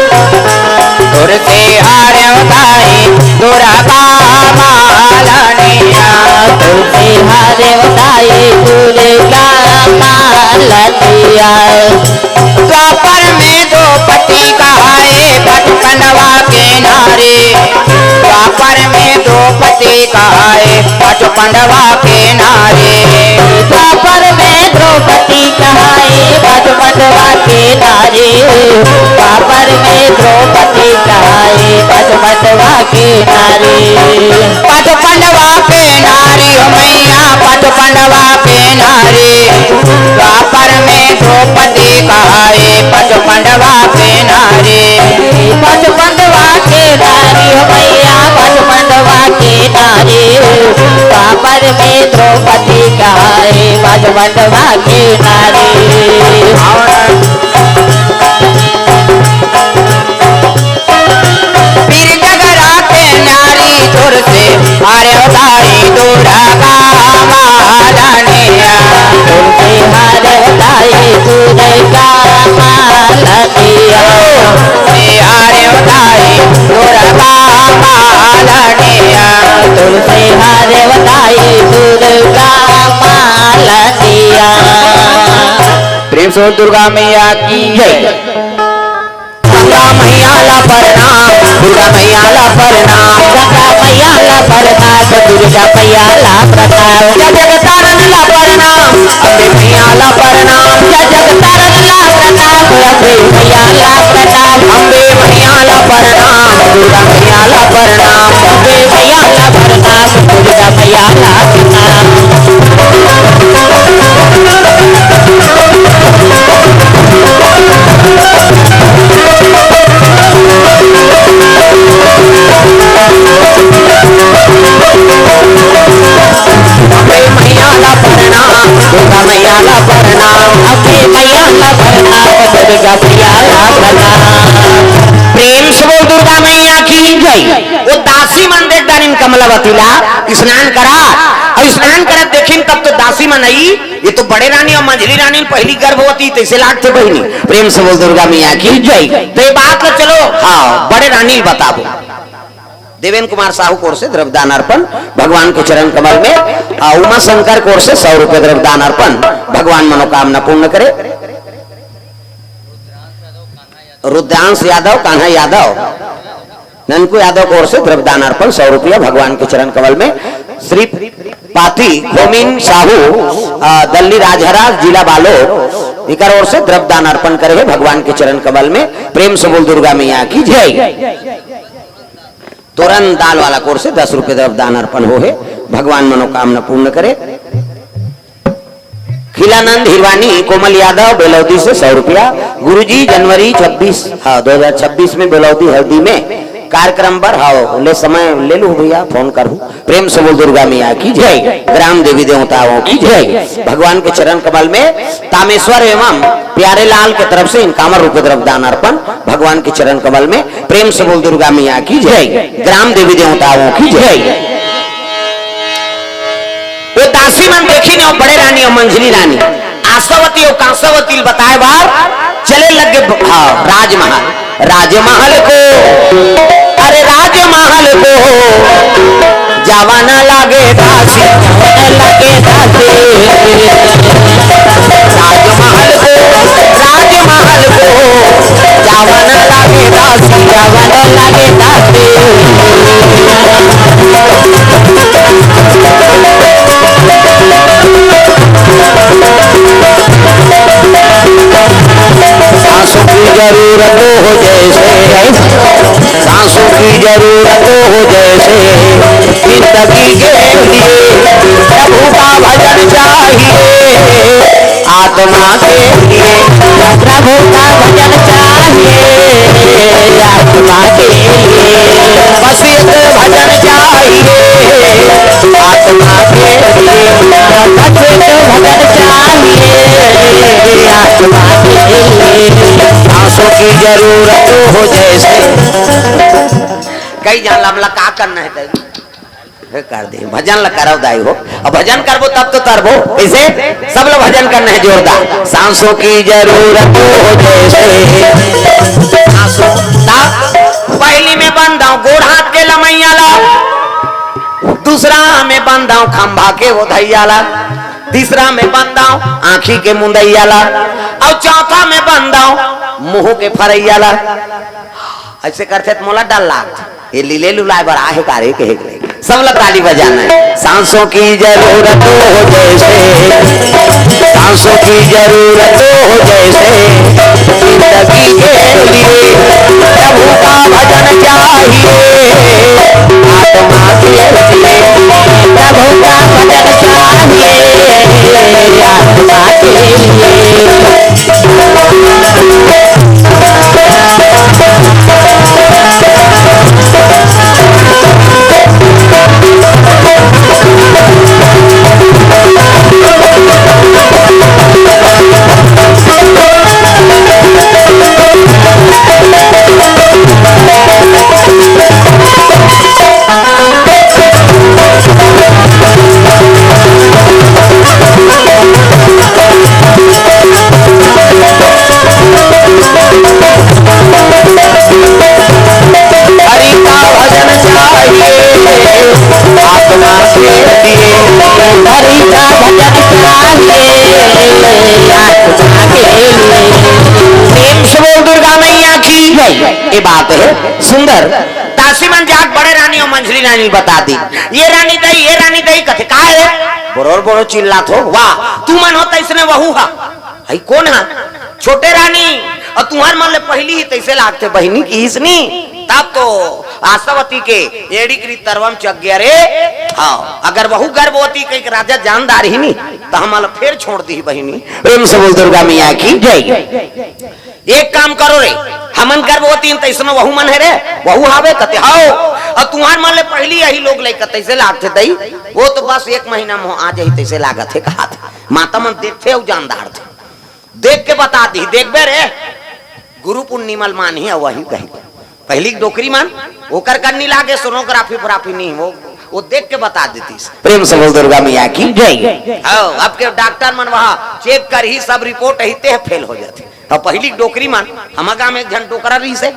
Speaker 3: तुर से हारे उताई तुरा मालनिया
Speaker 2: तुर से हारे उताई दुर्गा मालनिया
Speaker 3: द्वापर में द्रौपदी कहाए पचपनवा के नारे द्वापर में द्रौपदी कहाए पचपनवा के नारे
Speaker 2: द्वापर में द्रौपदी कहाए पचपनवा के नारे द्वापर में द्रौपदी कहाए पचपनवा के नारे
Speaker 3: पचपनवा के नारी हो मैया पचपनवा के नारे द्वापर में द्रौपदी कहाए पचपनवा के नारे
Speaker 2: पचपनवा के नारी हो मैया पचपनवा के नारे द्वापर में द्रौपदी कहाए पचपनवा के नारे
Speaker 3: फिर जगराते नारी तुर से अरे उतारी दुर्गा मालनिया
Speaker 2: तुर से हारे उताई दुर्गा मालनिया
Speaker 3: से हारे उतारी दुर्गा मालनिया
Speaker 2: तुर से हारे उताई दुर्गा मालनिया
Speaker 3: प्रेम से दुर्गा मैया की जय दुर्गा मैया ला प्रणाम दुर्गा मैया ला प्रणाम
Speaker 2: गंगा मैया ला प्रणाम दुर्गा मैया ला प्रणाम
Speaker 3: जग तारन ला प्रणाम अम्बे मैया ला प्रणाम
Speaker 2: जग तारन ला प्रणाम अम्बे मैया ला प्रणाम
Speaker 3: अम्बे मैया ला प्रणाम दुर्गा मैया ला प्रणाम
Speaker 2: अम्बे मैया ला प्रणाम दुर्गा मैया ला प्रणाम
Speaker 3: अम्बे मैया ला प्रणाम दुर्गा मैया ला प्रणाम
Speaker 2: अम्बे मैया ला प्रणाम दुर्गा मैया ला प्रणाम
Speaker 1: प्रेम से बोल दुर्गा मैया की जय। वो दासी मन देख दानिन कमलावतीला स्नान करा और स्नान करत देखिन तब तो दासी मन आई ये तो बड़े रानी और मंझली रानी पहली गर्भवती तैसे लागते बहनी। प्रेम से बोल दुर्गा मैया की जय। तो ये बात तो चलो हाँ बड़े रानी बताबो। देवेंद्र कुमार साहू कोर से द्रव्यदान अर्पण भगवान के चरण कमल में उमा शंकर कोर से 100 रुपए द्रव्यदान अर्पण भगवान मनोकामना पूर्ण करे। रुद्रांश यादव कान्हा यादव ननकू यादव कोर से द्रव्यदान अर्पण 100 रुपया भगवान के चरण कमल में। श्री पाथी होमिन साहू दल्ली राजहरा जिला बालोद इकर ओर से द्रव्यदान अर्पण करे भगवान के चरण कमल में। प्रेम से बोल दुर्गा मैया की जय। तोरन दाल वाला कोर से 10 रुपए द्रव्यदान अर्पण हो है भगवान मनोकामना पूर्ण करे। खिलानंद हिरवानी कोमल यादव बेलौदी से 100 रुपया। गुरुजी जनवरी 2026 में बेलौदी हल्दी में कार्यक्रम पर ले समय ले लू भैया फोन करूं। प्रेम से बोल दुर्गा मैया की जय। ग्राम देवी देवताओं की जय। भगवान के चरण कमल में तामेश्वर एवं प्यारे लाल के तरफ से 51 रुपए द्रव्यदान अर्पण भगवान के चरण कमल में। प्रेम से बोल दुर्गा मैया की जय। ग्राम देवी देवताओं की जय। वो दासी मन देखी ना बड़े रानी और मंझली रानी आशावती और कांसावती बताए बार चले लगे राजमहल राजमहल को अरे राजमहल को जवाना लागे दासी
Speaker 2: लगे दासी
Speaker 3: राजमहल को आवन लागे दासी
Speaker 2: आवन लागे दासी
Speaker 3: सांसों की जरूरत हो जैसे सांसों की जरूरत हो जैसे जिंदगी के लिए प्रभु का भजन चाहिए आत्मा के लिए
Speaker 2: प्रभु का भजन चाहिए आत्मा के लिए
Speaker 3: बस एक भजन चाहिए आत्मा के लिए
Speaker 2: बस एक भजन चाहिए आत्मा के लिए
Speaker 3: सांसों की जरूरत हो जैसे
Speaker 1: कई जान हमला का करना है तै कर दे भजन ला करव दाई हो और भजन करबो तब तो तरबो कैसे सब लोग भजन करना है जोरदार
Speaker 3: सांसों की जरूरत हो जैसे
Speaker 1: सांसों ता पहली में बंदाऊ गोड़ हाथ के लमैया ला दूसरा में बंदाऊ खंभा के वो धैया ला तीसरा में बंदाऊ आंखी के मुंदैया ला और चौथा में बंदाऊ मुंह के फरैया ला ऐसे करते तो मोला डर लाग ये लीले लुलाए बड़ा है कारे के सब लोग ताली बजाना है
Speaker 3: सांसों की जरूरत हो जैसे सांसों की जरूरत हो जैसे जिंदगी के लिए प्रभु का भजन चाहिए आत्मा के लिए
Speaker 2: प्रभु का भजन चाहिए आत्मा के लिए
Speaker 3: हरि का भजन चाहिए आत्मा के लिए
Speaker 2: हरि का भजन चाहिए आत्मा के लिए
Speaker 1: प्रेम से बोल दुर्गा मैया की ये बात है सुंदर दासी मन जाग बड़े रानी और मंझली रानी बता दी ये रानी दई कथे का है बोरोर बोरो चिल्लात हो वाह तू मन होता इसने वहू हा आई कौन है छोटे रानी और तुम्हार मन ले पहली ही तैसे लागते बहनी की इसनी तब तो आशावती के एड़ी की तरवम चक गया रे हाँ अगर वहू गर्भवती के राजा जानदार ही नहीं तो हम फिर छोड़ दी बहनी प्रेम से बोल दुर्गा मैया की जय एक काम करो रे हमन गर्भवती तैसनो वहू मन है रे वहू हावे कते हाओ और तुम्हार मन ले पहली यही लोग लेकर तैसे लागते दई वो तो बस एक महीना में आ जाही तैसे लागत है कहा था माता मन देखते हो जानदार थे देख के बता दी देखबे रे गुरु पुण्यमल मान ही वही कही पहली डोकरी मान ओकर करनी लागे सोनोग्राफी फोराफी नहीं वो देख के बता देती प्रेम से बोल दुर्गा मैया की जय अब के डॉक्टर मन वहाँ चेक कर ही सब रिपोर्ट हिते फेल हो जाते और पहली डोकरी मान हमारे गाँव में एक जन डोकरा रही से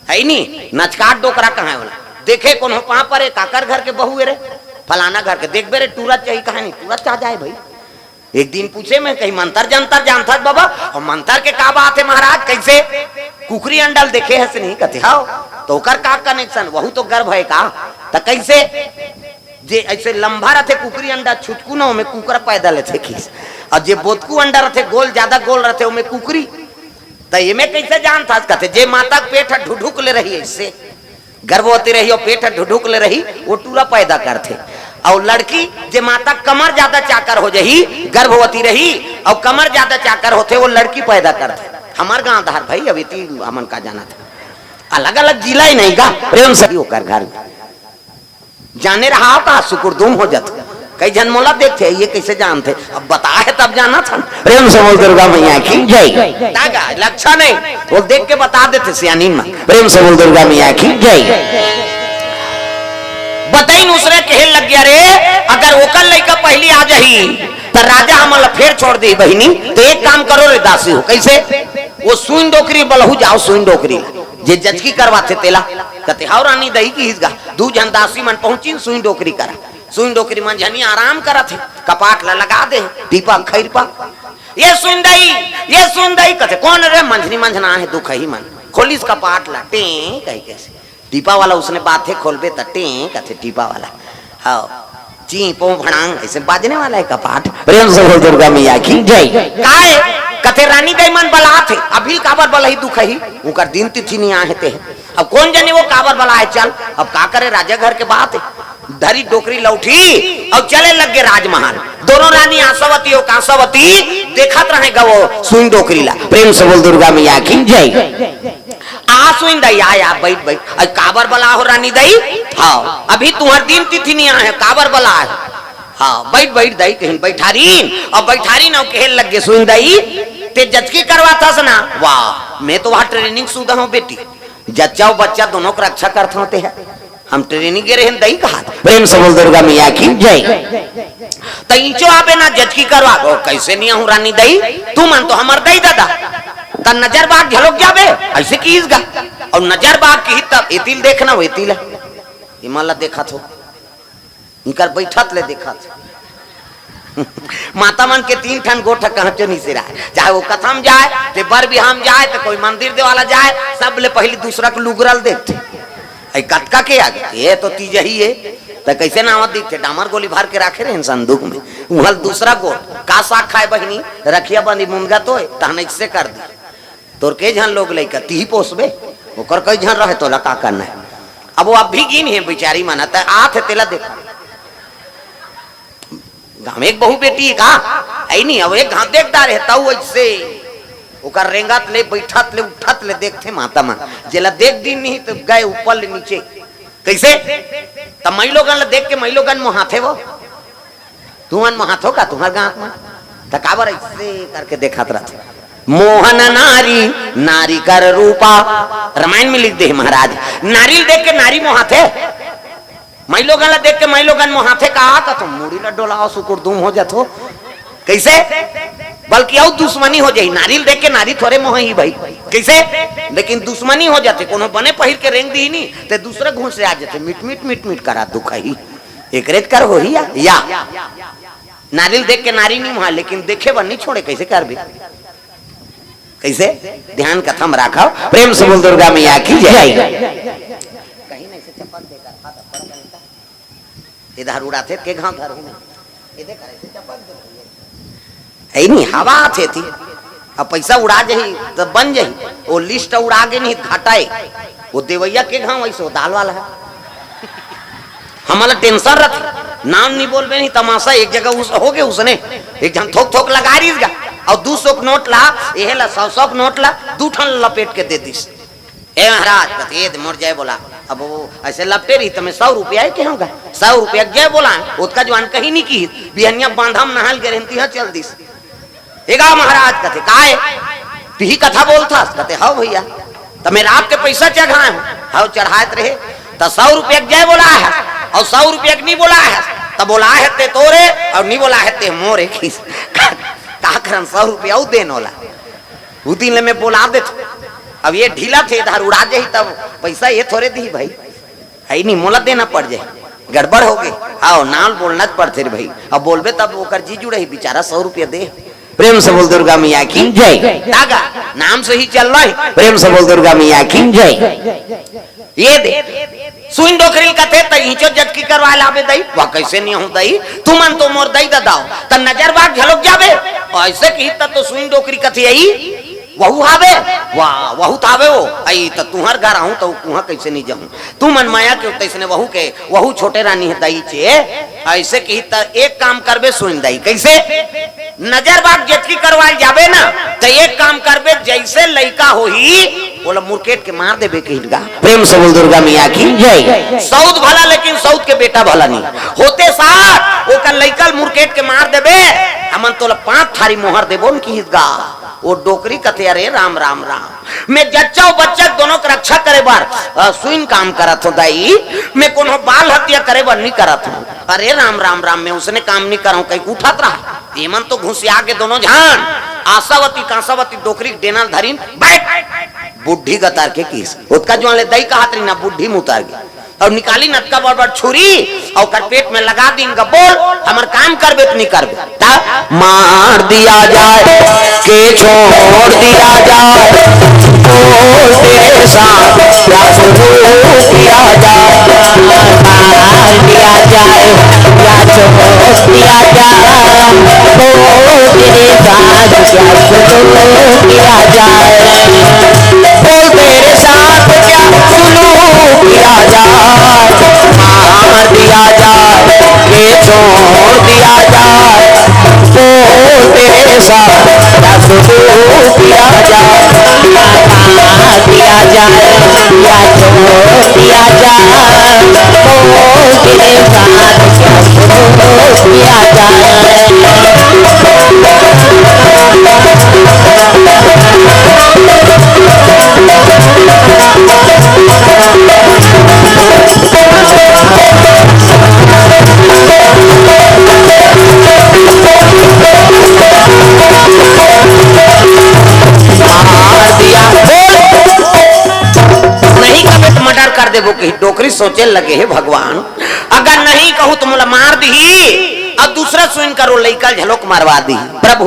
Speaker 1: है नहीं नचकाट डोकरा कहाँ है वाला देखे कौन हो वहां पर काकर घर के बहू रे फलाना घर के देख बेरे टूरत चाहिए कहा नहीं टूरत चाह जाए भाई एक दिन पूछे मैं कहीं मंतर जंतर जानता बाबा और मंतर के का बात है महाराज कैसे कुकरी अंडल देखे है से नहीं कहते हाँ तो कर का कनेक्शन वहू तो गर्भ है का तो कैसे जे ऐसे लंबा रहते कुकरी अंडा छुटकू ना में कुकर पैदा लेते खीस और जे बोतकू अंडा रहते गोल ज्यादा गोल रहते में कुकरी तो ये में कैसे जानता कहते जे माता पेट ढुढुक ले रही इससे गर्भवती रही और पेट ढुढुक ले रही वो टूरा पैदा करते और लड़की जे माता कमर ज्यादा चाकर हो जाही गर्भवती रही और कमर ज्यादा चाकर होते वो लड़की पैदा करते हमार गांव धार भाई अभी अमन का जाना था अलग अलग जिला ही नहीं का प्रेम से होकर घर जाने रहा का सुकुरदुम हो जाते कई जन मोला देखते ये कैसे जानते अब बताए तब जाना था प्रेम से बोल दुर्गा मैया की जय लक्षण नहीं वो देख के बता देते सियानी में प्रेम से बोल दुर्गा मैया की जय बताई दूसरे कहने लग गया रे अगर ओकर लड़का पहली आ जाही तो राजा हमल फिर छोड़ दी बहिनी तो एक काम करो रे दासी हो कैसे वो सुइन डोकरी बलहू जाओ सुइन डोकरी जे जजकी करवाते तेला कहते हाउ रानी दही की हिजगा दू जन दासी मन पहुंची सुइन डोकरी करा सुइन डोकरी मन जनी आराम करा थे कपाट ला लगा दे दीपा खैरपा ये सुन दई कहते कौन रे मंझनी मंझना है दुख ही मन खोलिस का पाट ला टे कही कैसे टीपा वाला उसने बात है खोलबे त टे कथे टीपा वाला हाँ ची पो भड़ांग ऐसे बाजने वाला है कपाट।
Speaker 2: प्रेम से बोल दुर्गा मैया की जय।
Speaker 1: काहे कथे रानी गई मन बला थे अभी काबर बला ही दुख ही उनकर दिन तिथि नहीं आए थे अब कौन जाने वो काबर बला है चल अब का करे राजा घर के बात है धरी डोकरी लौठी और चले लग गए राजमहल दोनों रानी आशावती और कांसावती देखत रहेगा वो सुई डोकरी ला।
Speaker 2: प्रेम से बोल दुर्गा मैया की जय।
Speaker 1: आ सुई दई आया बैठ बैठ अरे काबर बला हो रानी दई हाँ अभी तुम्हार दिन तिथि नहीं आए काबर बला है हाँ बैठ बैठ दई कहीं बैठारीन और बैठारीन और कहे लग गए सुई दई ते जचकी करवाता सना वाह मैं तो वहां ट्रेनिंग सुधा हूँ बेटी जच्चा और बच्चा दोनों को रक्षा करते होते हैं हम ट्रेनिंग गे रहे दई कहा
Speaker 2: प्रेम से बोल दुर्गा मैया की जय।
Speaker 1: तईचो आबे ना जचकी करवा ओ कैसे नहीं हूँ रानी दई तू मन तो हमार दई दादा त नजर बाग झलक जाबे ऐसे कीस गा और नजर बाग की तब एतिल देखना वो एतिल हिमालय देखा थो इनकर बैठत ले देखा थो माता मन के 3 ठन गोठा कहाँ चो नहीं से रहा चाहे वो कथम जाए ते बर बिहाम जाए तो कोई मंदिर दे वाला जाए सब ले पहले दूसरा को लुगरल देखते कटका के आगे ये तो तीज ही है तो कैसे ना आवत दिखते डामर गोली भर के रखे रहे संदूक में वहां दूसरा गोट का साग खाए बहनी रखिया बंदी मुनगा तो तहन इससे कर दी तोर के झन लोग लइका ती पोसबे ओकर कई झन रहे तो लका करना है अब वो अब भी गिन है बेचारी मानता आठ तेला देखा गांव एक बहु बेटी का आई नहीं अब एक गांव देखता रहता हूँ ऐसे ओकर रेंगत ले बैठत ले उठत ले देखते माता मान जेला देख दिन नहीं तो गए ऊपर ले नीचे कैसे तब मई लोगन देख के मई लोगन मोहाथे वो तुमन मोहाथो का तुम्हार गांव में तकाबर ऐसे करके देखत रहते मोहन नारी नारी कर रूपा रामायण में लिख दे महाराज नारी देख के नारी मोहाथे मई लोगन देख के मई लोगन मोहाथे कहा का तुम मुड़ी ल डोलाओ सुकुर दुम हो जातो कैसे बल्कि और दुश्मनी हो जाए नारियल देख के नारी थोड़े मोह ही भाई कैसे लेकिन दुश्मनी हो जाते कोनो बने पहिर के रेंग दी नहीं ते दूसरे घूस से आ जाते मिट मिट मिट मिट करा दुख ही एक रेत कर हो ही या नारियल देख के नारी नहीं मोह लेकिन देखे बन नहीं छोड़े कैसे कर भी कैसे ध्यान कथम रखा।
Speaker 2: प्रेम से बोल दुर्गा मैया की जय।
Speaker 1: कहीं नहीं से चप्पल देकर इधर उड़ाते के घाव घर में इधर करे से चप्पल ऐ नहीं हवा थे थी अब पैसा उड़ा जाही तो बन जाही वो लिस्ट उड़ा के नहीं घटाए वो देवैया के घाव ऐसे दाल वाला है हमारा टेंशन रख नाम नहीं बोल नहीं तमाशा एक जगह उस हो गए उसने एक जन थोक थोक लगा रही और 200 नोट ला ये ला 100 नोट ला 2 ठन लपेट के दे दिस ए महाराज ये मर जाए बोला अब वो ऐसे लपटे रही तो मैं 100 रुपया के होगा 100 रुपया जय बोला उसका जवान कहीं नहीं की बिहनिया बांधम नहाल गारंटी है चल दिस एगा महाराज कहते काहे तुही कथा बोलता कहते हाँ भैया तो मैं रात के पैसा चढ़ाए हूँ हाँ चढ़ाए रहे तो 100 रुपया जय बोला है और 100 रुपया नहीं बोला है तो बोला है ते तोरे और नहीं बोला है ते मोरे खीस का करन 100 रुपया देन वाला वो दिन में बोला दे अब ये ढीला थे इधर उड़ा जाही तब पैसा ये थोड़े दी भाई है नहीं मोला देना पड़ जाए गड़बड़ हो गई आओ नाल बोलना पड़ते रे भाई अब बोलबे तब ओकर जी जुड़े बेचारा 100 रुपया दे।
Speaker 2: प्रेम से बोल दुर्गा मैया की जय।
Speaker 1: दागा नाम से ही चल रहा है
Speaker 2: प्रेम से बोल दुर्गा मैया की जय।
Speaker 1: ये दे सुइन डोकरी कथे त हिचो जटकी करवा लाबे दई वा कैसे नहीं हूं दई तू मन तो मोर दई ददाओ त नजर बाग झलक जाबे ऐसे की तो सुइन डोकरी कथे आई वहू हावे वाह वहू थावे वो आई त तुहर घर आऊं तो वहां कैसे नहीं जाऊं तू मन माया के तैसने वहू के वहू छोटे रानी है दई चे ऐसे की त एक काम करबे सुइन दई कैसे नजर बाग जटकी करवाल जाबे ना तो एक काम करबे जैसे लइका होही बोला मुरकेट के मार देबे कहिलगा।
Speaker 2: प्रेम से बोल दुर्गा मैया की जय।
Speaker 1: सऊद भला लेकिन सऊद के बेटा भला नहीं होते साथ ओकर लइका मुरकेट के मार देबे हमन तो 5 थारी मोहर देबो न कहिलगा वो डोकरी कथे अरे राम राम राम मैं जच्चा बच्चा दोनों की रक्षा करे बार सुइन काम करत हो दाई मैं कोनो बाल हत्या करे बार नहीं करत हूं अरे राम राम राम मैं उसने काम नहीं करूं कहीं उठत रहा एमन तो घुसिया के दोनों जान आशावती कांसावती डोकरी डेनल धरीन बैठ बुढ़ी गतार के किस उसका जो ले दई कहत रही ना बुढ़ी मुतार गई और निकाली नटका बड़ बड़ छुरी और कर पेट में लगा दींगा। बोल हमार काम करबे तो नहीं करबे।
Speaker 3: मार दिया जाए के छोड़ दिया जाए, बोल तेरे साथ क्या शुरू किया जाए।
Speaker 2: मार दिया जाए या छोड़ दिया जाए, बोल तेरे साथ क्या शुरू किया जाए।
Speaker 3: बोल तेरे साथ क्या शुरू किया जाए। मार दिया जाए के छोड़ दिया जाए, बोल तेरे साथ क्या शुरू किया जाए।
Speaker 2: मार दिया जाए या छोड़ दिया जाए, बोल तेरे साथ क्या शुरू किया जाए।
Speaker 1: नहीं कबे तो मर्डर कर देबो कही डोकरी सोचे लगे है भगवान। अगर नहीं कहूँ तो मोला मार दी और दूसरा सुन करो लइका झलोक मारवा दी। प्रभु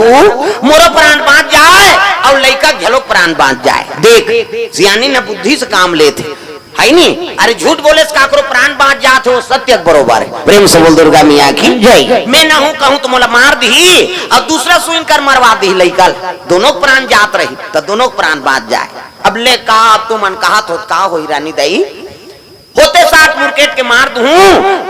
Speaker 1: मोरो प्राण बाँच जाए और लइका झलोक प्राण बाँच जाए। देख सियानी ने बुद्धि से काम लेते है नी। अरे झूठ बोले से काकरो प्राण बाँच जात हो सत्य बरोबर है। प्रेम से बोल दुर्गा मियाँ की जय। मैं ना हूँ कहूँ तो मोला मार दी और दूसरा सुन कर मरवा दी लइका। दोनों प्राण जात रही तो दोनों प्राण बाँच जाए। अब ले कहा अब तू मन कहा तो का हो रानी दई होते 60 मुर्केट के मार दूं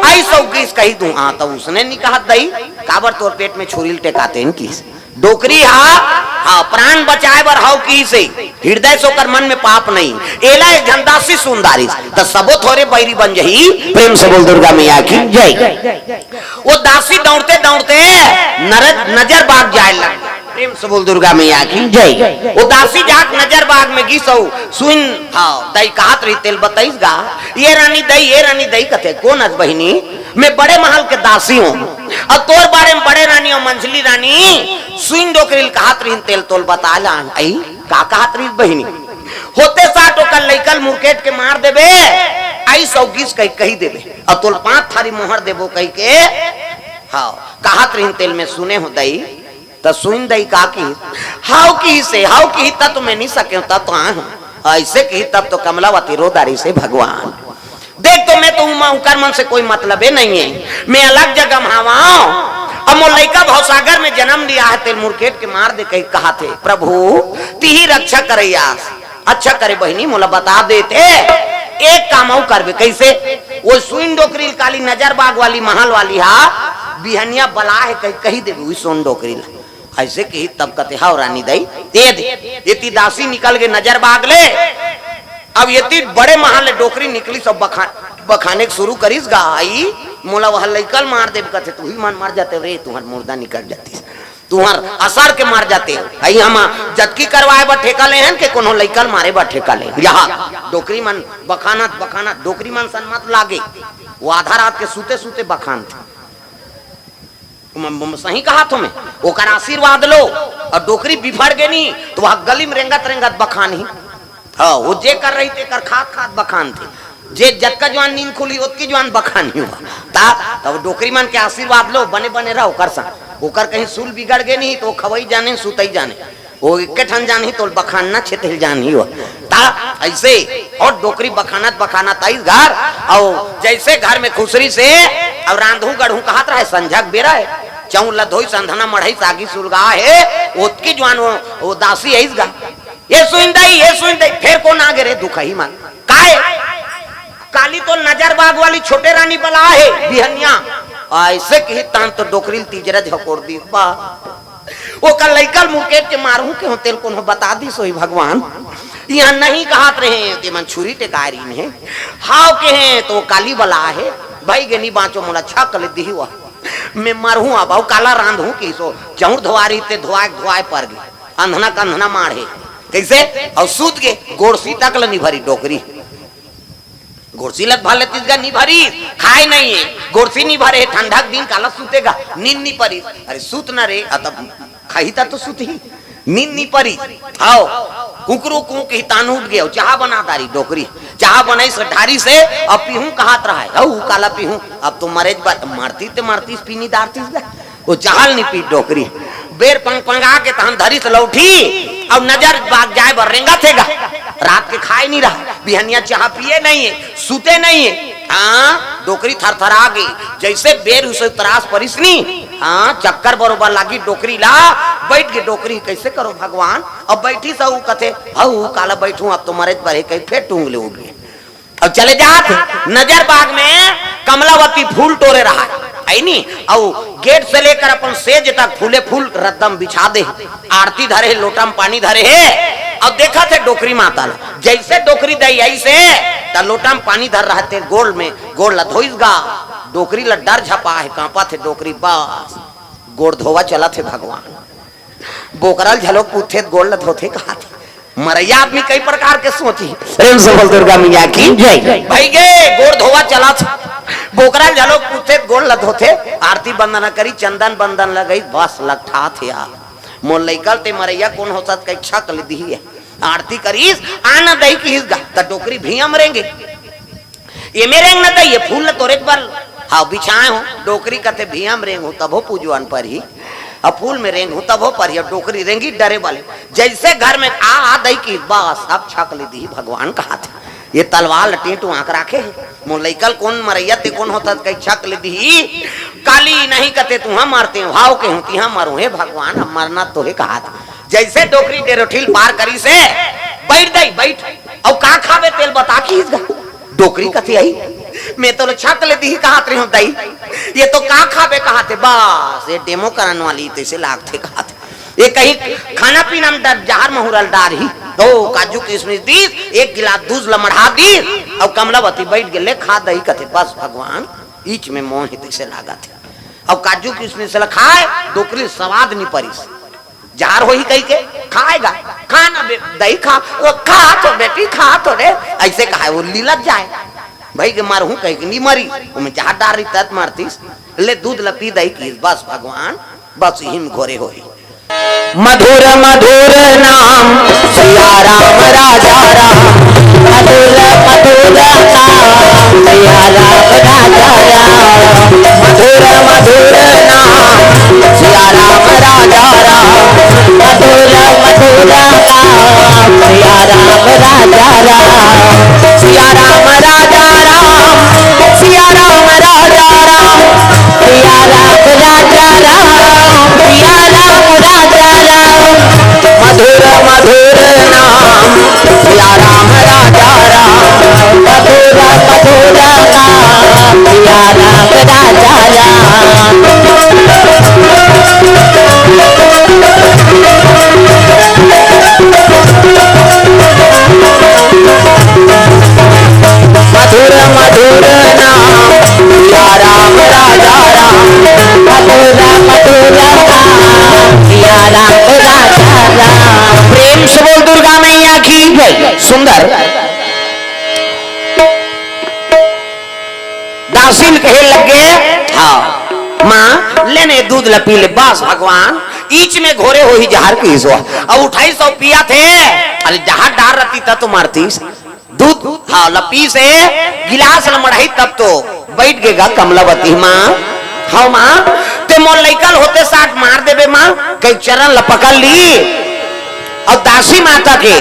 Speaker 1: आई 120 कही दूं। हाँ तो उसने नहीं कहा दई काबर तोर पेट में छुरी टेकाते हैं किस डोकरी हा प्राण बचाए बर हाउ की से हृदय सोकर मन में पाप नहीं एला एक झंडासी सुंदारी तो सबो थोड़े बैरी बन जही। प्रेम से बोल दुर्गा मैया की जय। वो दासी दौड़ते दौड़ते नजर बाग जाए लग। प्रेम से बोल दुर्गा मैया की जय। वो दासी जाक नजर बाग में घिसौ सुन दई कहत रही तेल बताइस गा ये रानी दई कथे कौन अज बहिनी मैं बड़े महल के दासी हूँ और तोर बारे में बड़े रानी और मंझली रानी सुन डोकरिल कहत रही तेल तोल बता जान आई का कहत रही बहिनी होते 60 ओकर लइकल मुर्केट के मार देबे आई 120 कही देबे और तोल 5 थारी मोहर देबो कही के हाँ कहत रही तेल में सुने हो दई तो सुन दई का की हाउ की तब तो मैं नहीं सके तब तो ऐसे की तब तो कमलावती रोदारी से भगवान देख तो मैं तो उकर मन से कोई मतलब है नहीं है। मैं अलग जगह भावाओ अब मोर लइका भवसागर में जन्म लिया है तेल मुर्केट के मार दे कही कहा थे प्रभु तिही रक्षा करैया अच्छा करे बहिनी मोला बता देते एक काम करबे कैसे वो सुइन डोकरी काली नजर बाग वाली महल वाली हा बिहनिया बला है कही देबे वही सोन डोकरी ऐसे कही तब कते हाउ रानी दई दे दे ये दासी निकल के नजर बाग ले। अब ये बड़े महल डोकरी निकली सब बखाने शुरू करीस गा आई मोला वह लइकल मार दे कथे तू ही मन मार जाते रे तुम्हार मुर्दा निकल जाती तुम्हार असर के मार जाते आई हम जतकी करवाए बा ठेका ले हैं के कोनो लइकल मारे बा ठेका ले यहाँ डोकरी मन बखाना डोकरी मन सन मत लागे वो आधा रात के सूते सूते बखान थे सही कहा तुम्हें ओकर आशीर्वाद लो और डोकरी बिफड़ गए नहीं तो वह गली में रेंगत बखानी हाँ वो जे कर रही थे कर खात बखान थे जे जतका जवान नींद खुली उतकी जवान बखानी हुआ तब डोकरी मन के आशीर्वाद लो बने रहो कर सा ओकर कहीं सूल बिगड़ गए नहीं तो खवई जाने सुतई जाने वो इक्के ठन जानी तो बखाना छेतिल जानी हुआ ता ऐसे और डोकरी बखाना ताइस घर और जैसे घर में खुसरी से अब रांधू गढ़ू कहत रहे संझक बेरा है चौ लधोई संधना मढ़ई सागी सुलगा है ओतकी जवान वो दासी है गा ये सुन दई फिर कौन आगे रे दुखही मन काहे काली तो नजर बाग वाली छोटे रानी बला है बिहनिया ऐसे कही तान तो डोकरी तीजरा झकोड़ दी बा वो कल लइकल मुकेट के मारू के तेल को बता दी सोई भगवान यहाँ नहीं कहत रहे कि मन छुरी टेकारी है हाव के हैं तो काली बला है भाई गे नहीं बाँचो मोला छा कल दी हुआ मैं मरहूँ अब काला रांधू की सो चौर धोआरी ते धोआए पर गई अंधना कंधना मारे कैसे और सूत के गोड़सी तक नहीं भरी डोकरी गोरसी लग भले तीसगा नहीं भरी खाए नहीं है गोरसी नहीं भरे ठंडा दिन काला सूतेगा नींद नहीं परी अरे सूत ना रे तब खाई था तो सूत ही नींद नहीं परी आओ कुकरू कू की तान उठ गया चाह बना तारी डोकरी चाह बनाई से ढारी से अब पीहू कहात रहा है काला पीहू अब तो मरे मारती पीनी दारती वो चाहल नहीं पी डोकरी बेर पंग पंगा के तहन धरी से लौठी अब नजर बाग जाए बर रेंगा थेगा रात के खाए नहीं रहा बिहनिया चाह पिए नहीं है सूते नहीं है हाँ डोकरी थरथरा गई जैसे बेर उसे त्रास परिसनी हाँ चक्कर बरोबर लागी डोकरी ला बैठ के डोकरी कैसे करो भगवान अब बैठी सा कथे काला बैठू अब तो मरे पर कहीं फेर टूंगले उगे अब चले जाते नजर बाग में कमलावती फूल टोरे रहा है नहीं और गेट से लेकर अपन सेज तक फूले फूल रद्दम बिछा दे आरती धरे लोटा में पानी धरे है और देखा थे डोकरी माता जैसे डोकरी दई ऐसे लोटा में पानी धर रहा थे गोल में गोल ला धोइसगा डोकरी ला डर झपा है कांपा थे डोकरी बस गोड़ धोवा चला थे भगवान बोकरल झलो पूछे गोड़ ला धोथे कहा थे मरैया आदमी कई प्रकार के सोची प्रेम से बोल दुर्गा मैया की जय भाई गे गोड़ धोवा चला था बोकरल झलो पूछे गोड़ ला धोथे आरती बंदना करी चंदन बंदन लगई बस लगठा थे यार मोल लइकल ते मरैया कौन हो सत कई छक ले दी है आरती करीस आना दई की त टोकरी भीम रेंगे ये मेरे न दई ये फूल तोरे पर हाँ बिछाए हो डोकरी कते भीम रेंग हो तब हो पूजवान पर ही अब फूल में रेंग हो तब हो पर ही डोकरी रेंगी डरे वाले जैसे घर में आ दई की बस अब छक ले दी भगवान कहा था ये तलवार टेटू आंख राखे मोल लइकल कौन मरैया ते कौन होता कई छक ले दी काली नहीं कते तू हम मारते भाव के होती हम मरू हे भगवान हम मरना तो है कहा था जैसे डोकरी डेरोठील पार करी से बैठ दई बैठ और का खावे तेल बता की डोकरी कथी आई मैं तो छक ले दी कहा थे दई ये तो का खावे कहा थे बस ये डेमो करने वाली तैसे लागते कहा थे ये कहीं खाना पीना में जहर महुरल डार ही दो काजू किशमिश दी एक गिलास दूध लमढ़ा दी और कमलावती बैठ गए खा दही कथे बस भगवान ईच में मोह ही से लागा थे और काजू किशमिश खाए डोकरी स्वाद नहीं परी जार हो ही कही के खाएगा खाना दही खा तो बेटी खा तो रे ऐसे कहा वो लीलत जाए भाई के मारू कही कि नहीं मरी मैं जहाँ डार रही तत मारती ले दूध लपी दही की बस भगवान बस हिम घोरे हो
Speaker 3: मधुर मधुर नाम सिया राम राजा राम मधुर मधुर नाम सिया राम राजा राम मधुर मधुर नाम सिया राम राजा राम मधुर मधुर नाम सिया राम राजा राम सिया राम राजा राम सिया राम राजा राम सिया राम राजा राम सिया राम राजा राम मधुर मधुर नाम सिया राम राजा राम मधुर मधुर नाम सिया राम राजा राम मधुर मधुर नाम सिया राम राजा राम मधुर मधुर नाम सिया राम राजा राम प्रेम से बोल दुर्गा मैया की जय सुंदर दासीन कहे लगे हाँ माँ लेने दूध लपी ले बस भगवान ईच में घोरे हो ही जहर की सो अब 250 पिया थे अरे जहर डार रती था तो मारती दूध हाँ लपी से गिलास लमड़ाई तब तो बैठ गएगा कमलावती माँ हाँ माँ ते मोल लइकल होते साथ मार देवे माँ कई चरण लपकल ली और दासी माता के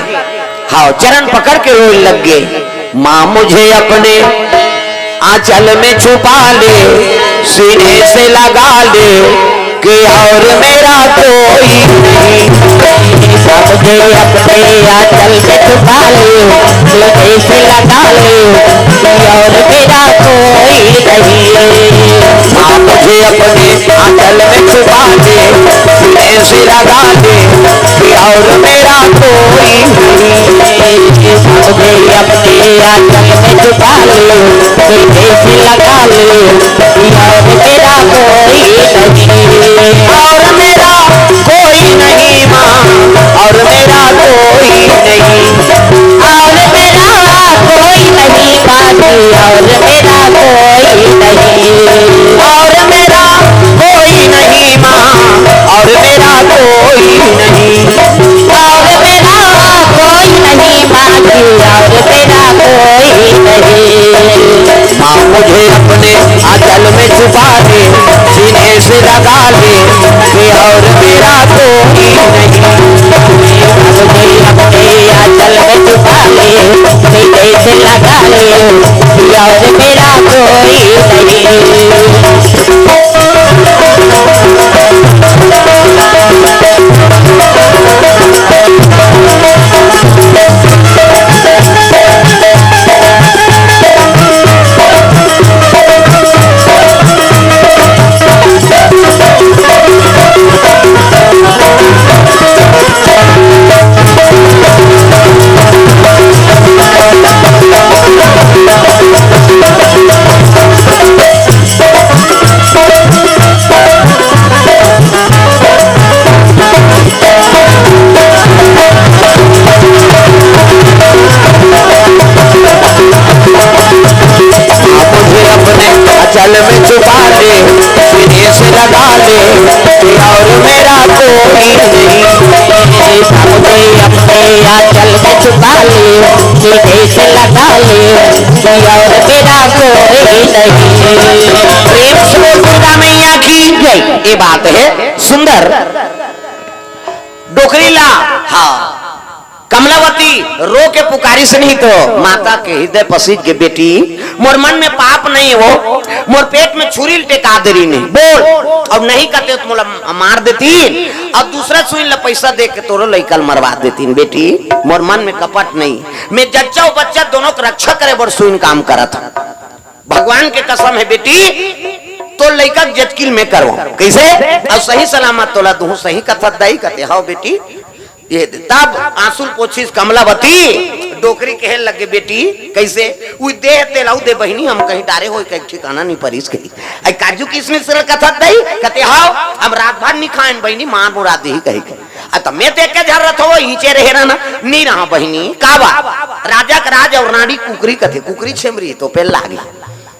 Speaker 3: हाँ चरण पकड़ के रोने लग गए माँ मुझे अपने आंचल में छुपा ले सीने से लगा ले कि और मेरा कोई नहीं मुझे अपने आंचल में छुपा ले सीने से लगा ले कि और मेरा कोई नहीं माँ मुझे अपने आंचल में छुपा ले सीने से लगा ले कि और मेरा कोई नहीं मुझे अपने आंचल में छुपा ले सीने से लगा ले और मेरा कोई नहीं और मेरा कोई नहीं माँ और मेरा कोई नहीं और मेरा कोई नहीं बाकी और मेरा कोई नहीं और मेरा कोई नहीं माँ और मेरा कोई नहीं लगा ले कि और मेरा कोई नहीं।
Speaker 2: मुझे अपने आंचल में छुपा ले, सीने से लगा ले कि और मेरा कोई नहीं।
Speaker 3: चल में छुपा ले, सीने से लगा ले कि और मेरा कोई नहीं।
Speaker 2: मुझे अपने आंचल में छुपा ले, सीने से लगा ले कि और मेरा कोई नहीं।
Speaker 3: प्रेम से बोल दुर्गा मैया की जय। ये बात है सुंदर डोकरीला। हाँ कमलावती रो के पुकारी से नहीं तो माता के हृदय पसीज के बेटी मोर मन में पाप नहीं हो, मोर पेट में छुरी टेका दे रही नहीं बोल। अब नहीं करते तो मोला मार देती, अब दूसरा सुई ला पैसा दे के तोरो लइकल मरवा देती बेटी। मोर मन में कपट नहीं, मैं जच्चा और बच्चा दोनों की रक्षा करे बड़ सुई काम करा था। भगवान के कसम है बेटी तो लइका जचकिल में करो कैसे अब सही सलामत तोला दूं सही कथा दई कहते हाँ बेटी। ये तब आंसू पोछिस कमलावती डोकरी कहे लगे बेटी कैसे उ दे तेलाऊ दे बहिनी हम कहीं डारे हो कहीं ठिकाना नहीं परिस कही आई काजू किसमिस से कथा दई कहते हाँ हम रात भर नहीं खाएं बहिनी मां मुरा दी कही तो मैं देख के झर रहा नीचे रहे ना नहीं रहा बहिनी काबा राजा का राज और रानी कुकरी कथे कुकरी छेमरी तो पे लागी।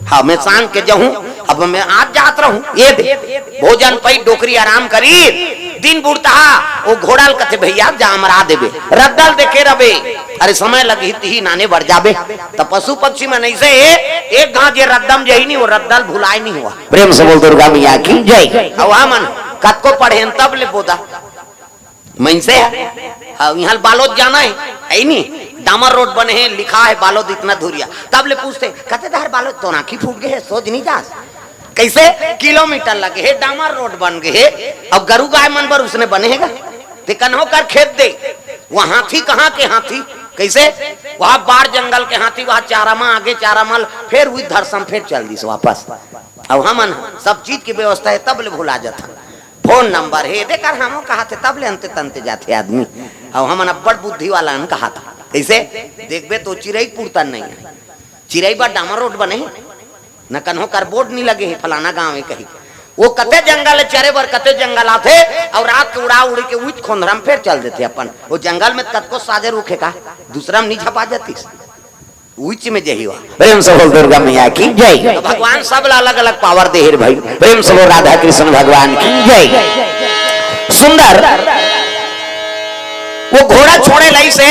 Speaker 3: हाँ मैं शान के जाऊं अब मैं आज जात रहूं ये दे भोजन पई डोकरी आराम करी दिन बुढ़ता वो घोड़ाल कथे भैया जा मरा देबे रद्दल देखे रबे अरे समय लगी ही नाने बढ़ जाबे तो पशु पक्षी में नहीं से एक गांव जे रद्दम जही नहीं वो रद्दल भुलाए नहीं हुआ। प्रेम से बोल दुर्गा मैया की जय। अब मन कत को पढ़े तब ले बोदा मन से यहाँ बालोद जाना है नहीं डामर रोड बने हैं लिखा है बालोद इतना धुरिया तब ले पूछते कहते दार बालोद तो नाखी फूट गए है सोच नहीं जा कैसे किलोमीटर लगे है डामर रोड बन गए अब गरु गाय मन पर उसने बनेगा तिकन होकर खेत दे वहाँ हाथी कहाँ के हाथी कैसे वहाँ बार जंगल के हाथी वहाँ चारामा आगे चारामल फिर हुई धरसम फिर चल दी वापस। अब हम सब चीज की व्यवस्था है तब ले भुला जाता फोन नंबर है देकर हम कहा थे तब ले अंते तंते जाते आदमी। अब हम बड़ बुद्धि वाला कहा था कैसे देखबे तो चिड़ई पुरतन नहीं है चिड़ई बा डामर रोड बने न कन्हो कर बोर्ड नहीं लगे है फलाना गांव है कहीं वो कते जंगल चरे बर कते जंगल आते और रात के उड़ा उड़ी के उठ खोंधरम फिर चल देते अपन वो जंगल में कत को साजे रूखे का दूसरा में नहीं छपा जाती उच्च में जही हुआ। प्रेम से बोल दुर्गा मैया की जय। भगवान सब अलग अलग पावर दे भाई प्रेम से बोल राधा कृष्ण भगवान की जय। सुंदर वो घोड़ा छोड़े लाई से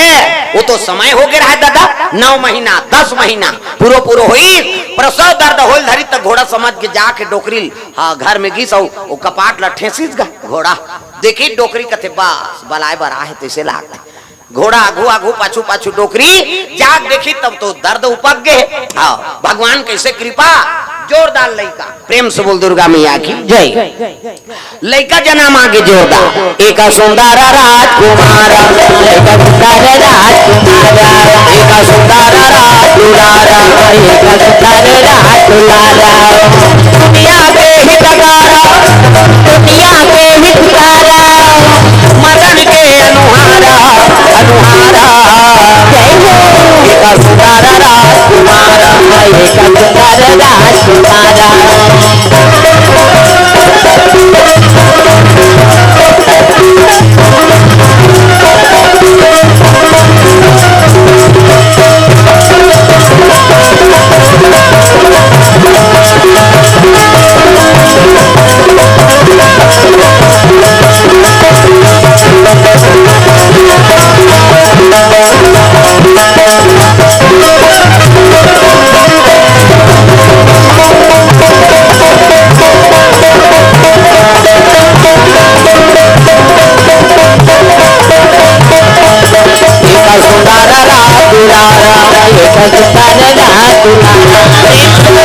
Speaker 3: वो तो समय हो गया है दादा 9 महीना 10 महीना पूरो पूरो हुई प्रसव दर्द होल धरी तक घोड़ा समझ के जाके डोकरी हाँ घर में घिस वो कपाट लठे सीज गा घोड़ा देखी डोकरी कथे बस बलाए बरा है तैसे लाग घोड़ा आगू आगू पाछू पाछू डोकरी जाग देखी तब तो दर्द उपक गए। हाँ भगवान कैसे कृपा जोरदार लइका प्रेम से बोल दुर्गा मैया की जय। लइका जना मांगे जोरदार एक सुंदर राजकुमार एक सुंदर राजकुमार एक सुंदर राजकुमार एक सुंदर राजकुमार दुनिया के हितकारा दुनिया के हितकारा मदन के अनुहारा अनुहारा जय हो एक सुंदर राजकुमार एक सुंदर राजकुमार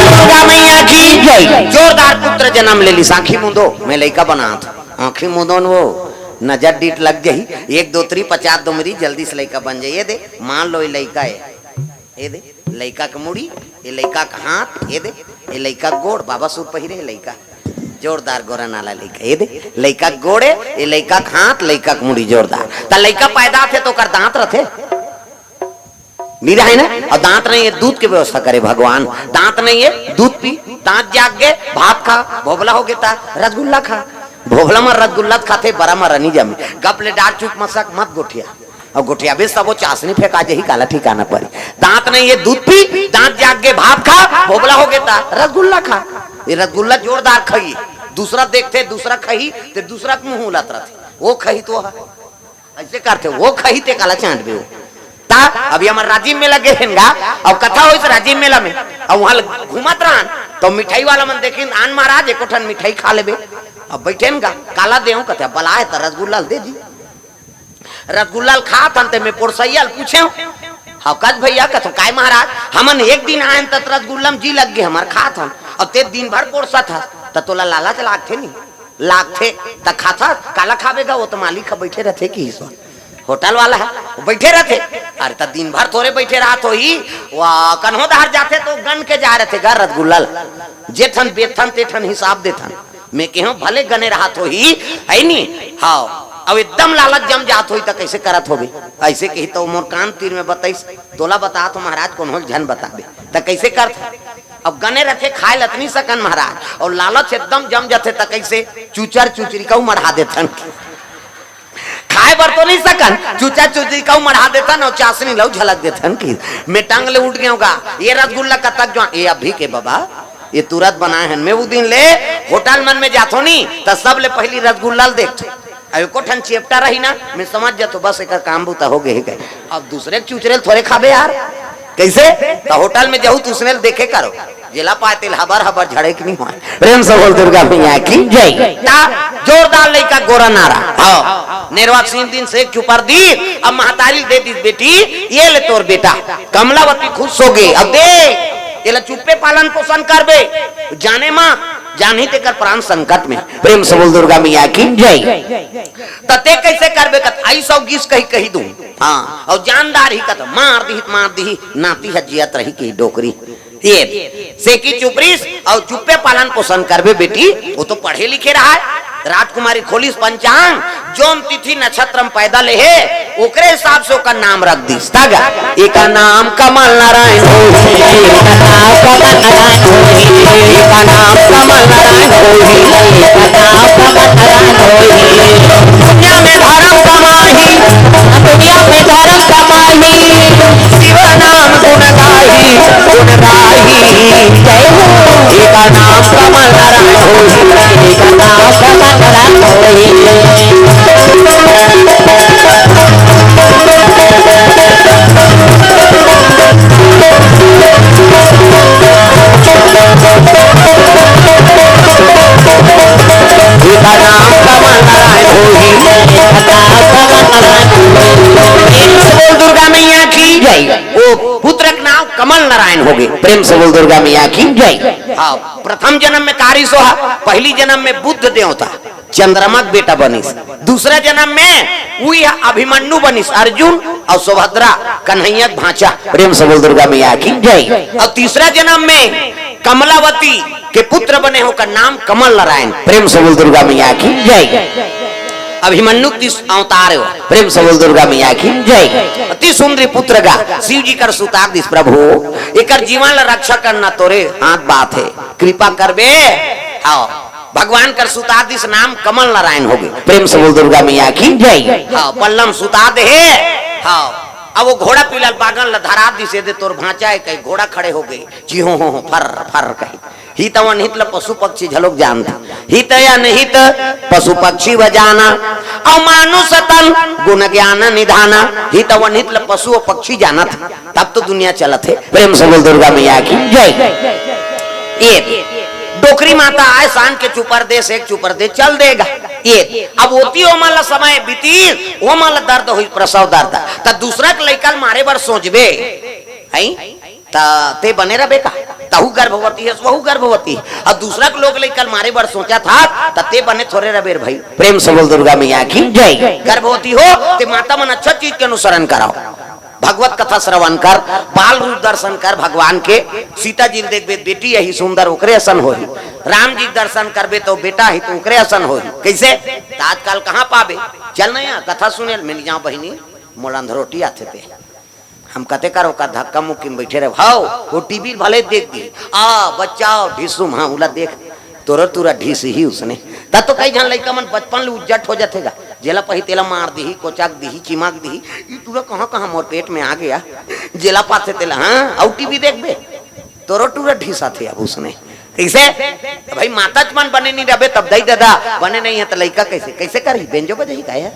Speaker 1: दुर्गा मैया की जय। जोरदार पुत्र जन्म ले ली साखी मुंदो मैं लड़का बना था आंखी मुंदोन वो नजर डीट लग गई 1 2 3 50 दुमरी जल्दी से लड़का बन जाए। ये दे मान लो ये लड़का है ये दे लड़का का मुड़ी ये लड़का का हाथ ये दे ये लड़का गोड़ बाबा सूट पहिरे लड़का जोरदार गोरा नाला लड़का ये दे लड़का गोड़े ये लड़का का हाथ लड़का का मुड़ी जोरदार ता लड़का पैदा थे तो कर दांत रथे मीरा है ना और दांत नहीं है दूध की व्यवस्था करे भगवान दांत नहीं है दूध पी दांत जाग गए भात खा भोगला हो गया रसगुल्ला खा भोगला में रसगुल्ला खाते बड़ा में रनी जमी गपले डाल चुप मसक मत गोठिया और गोठिया भी सब वो चाशनी फेंका जे ही काला ठिकाना पड़ी दांत नहीं है दूध पी दांत जाग गए भात खा भोगला हो गया रसगुल्ला खा ये रसगुल्ला जोरदार खाई दूसरा देखते दूसरा खाई तो दूसरा मुंह उलत रहे वो खाई तो ऐसे करते वो खाई ते काला चांद भी अभी हमारे राजीव मेला गए और कथा हुई राजीव मेला में और वहां घूमत रहन तो मिठाई वाला मन देखी आन महाराज एक ठन मिठाई खा लेबे अब बैठे काला दे कहते बलाए तो रसगुल्ला दे जी रसगुल्ला खा थन मैं पोरसैया पूछे हकत भैया कथो काय महाराज हमन एक दिन आए तत रसगुल्ला जी लग गए हमार खा थन और ते दिन भर पोरसा था त तोला लालच लागथे नहीं लागथे त खाता काला खावेगा वो तो मालिक बैठे रहते कि होटल वाला है वो बैठे रहते अरे तो दिन भर थोड़े बैठे रहा तो ही वाह कन्हो दहार जाते तो गन के जा रहे थे घर रसगुल्ला जेठन बेठन तेठन हिसाब देठन मैं कहूँ भले गने रहा तो ही है नहीं हाँ अब एकदम लालच जम जात हो तो कैसे करत होगी ऐसे कही तो मोर कान तीर में बताइस तोला बता तो महाराज कौन हो झन बता दे तो कैसे कर अब गने रखे खाए लतनी सकन महाराज और लालच एकदम जम जाते तो कैसे चूचर चूचरी का मढ़ा देथन खाए बर तो नहीं सकन चूचा चूचरी का मढ़ा देथन और चाशनी लव झलक देथन की मैं टांग ले उठ गया होगा ये रसगुल्ला का तक जो ये अभी के बाबा ये तुरंत बनाए हैं मैं वो दिन ले होटल मन में जातो नहीं तो सब ले पहली रसगुल्ला देखते अब को ठन चेपटा रही ना मैं समझ जातो बस एक काम बुता हो गए अब दूसरे चूचरेल थोड़े खाबे यार कैसे तो होटल में जाऊँ तुसने देखे करो जिला पाते हबर हबर झड़े की नहीं हुआ प्रेम से बोल दुर्गा मैया की जय जोरदार लड़का गोरा नारा हाँ निर्वाक सिंह दिन से चुपर दी अब महतारी दे दी बेटी ये ले तोर बेटा कमलावती खुश हो गई अब दे ये चुप्पे पालन पोषण करबे जाने माँ जानी ते कर प्राण संकट में प्रेम से बोल दुर्गा मैया की जय तते कैसे करबे कत आई सौ गीस कही कही दूं हाँ और जानदार ही कत मार दी नाती हजियत रही की डोकरी ये से की चुपरीस और चुप्पे पालन पोषण करबे बेटी वो तो पढ़े लिखे रहा है राजकुमारी खोलिस पंचांग जोन तिथि नक्षत्रम पैदा ले है ओकरे हिसाब से ओका नाम रख दी तागा एक नाम कमल नारायण होई एक नाम कमल नारायण होई दुनिया में धर्म कमाही दुनिया में धर्म कमाही शिव नाम गुण गाही जय हो एक नाम कमल नारायण होई एक नाम कमल नारायण होई दुर्गा मैया की जय वो पुत्र का नाम कमल नारायण हो गए प्रेम से बोल दुर्गा मैया की जय हाँ प्रथम जन्म में कारिसो पहली जन्म में बुद्ध देवता चंद्रमा बेटा बनिस दूसरा जन्म में वही अभिमन्यु बनिस अर्जुन और सुभद्रा कन्हैया भांचा प्रेम से बोल दुर्गा मैया की जय और तीसरा जन्म में कमलावती के पुत्र बने होकर नाम कमल नारायण प्रेम से बोल दुर्गा मैया की जय अभिमन्यु अवतार हो प्रेम से बोल दुर्गा मैया की जय अति सुंदरी पुत्र का शिव जी कर सुतार दिस प्रभु एक जीवन रक्षा करना तोरे हाथ बात है कृपा करबे हाँ भगवान कर सुतार दिस नाम कमल नारायण हो गए प्रेम से बोल दुर्गा मैया की जय हाँ पल्लम सुता दे हाँ अब वो घोड़ा पिलल बागन धरा दिसे दे तोर भांचा है कहीं घोड़ा खड़े हो गए जी हो फर फर कहीं हित व निहित पशु पक्षी झलोक जानता हित या निहित पशु पक्षी बजाना और मानुष तन गुण ज्ञान निधाना हित व निहित पशु और पक्षी जाना था तब तो दुनिया चलत है प्रेम से बोल दुर्गा मैया की जय ये डोकरी माता आए शान के चुपर दे से एक चुपर दे चल देगा ये अब होती ओ माला समय बीती ओ माला दर्द हुई प्रसव दर्द त दूसरा के लइका मारे बार सोचबे हैं ते बने रहे का तहु गर्भवती है वहु गर्भवती और दूसरा के लोग लेकर मारे बार सोचा था तते बने थोड़े रबेर भाई। प्रेम से बोल दुर्गा मैया की जय। गर्भवती हो ते माता मन अच्छा चीज के अनुसरण कराओ, भगवत कथा श्रवण कर, बाल रूप दर्शन कर भगवान के। सीता जी देखबे बेटी यही सुंदर ओकरे असन होई, राम जी दर्शन करबे तो बेटा ही तो ओकरे असन होई। कैसे आजकल कहाँ पाबे, चल नहीं कथा सुने मिल जाओ बहिनी मोलंध रोटी आते थे हम कते करो का धक्का मुक्की में बैठे रहे भाव वो टीवी भले देख दी आ बच्चाओ ढीसुम हाँ उला देख तोरा तुरा ढीस ही उसने तब तो कई जन लड़का मन बचपन ले उज्जट हो जातेगा जेला पही तेला मार दी कोचाक दी चिमाक दी तुरा कहाँ कहाँ मोर पेट में आ गया जेला पाते तेला हाँ और टीवी देख बे तोरा तुरा ढीसा थे अब उसने। कैसे भाई माता मन बने नहीं रहे तब दई दादा बने नहीं है तो लड़का कैसे कैसे करी बेंजो बजे ही का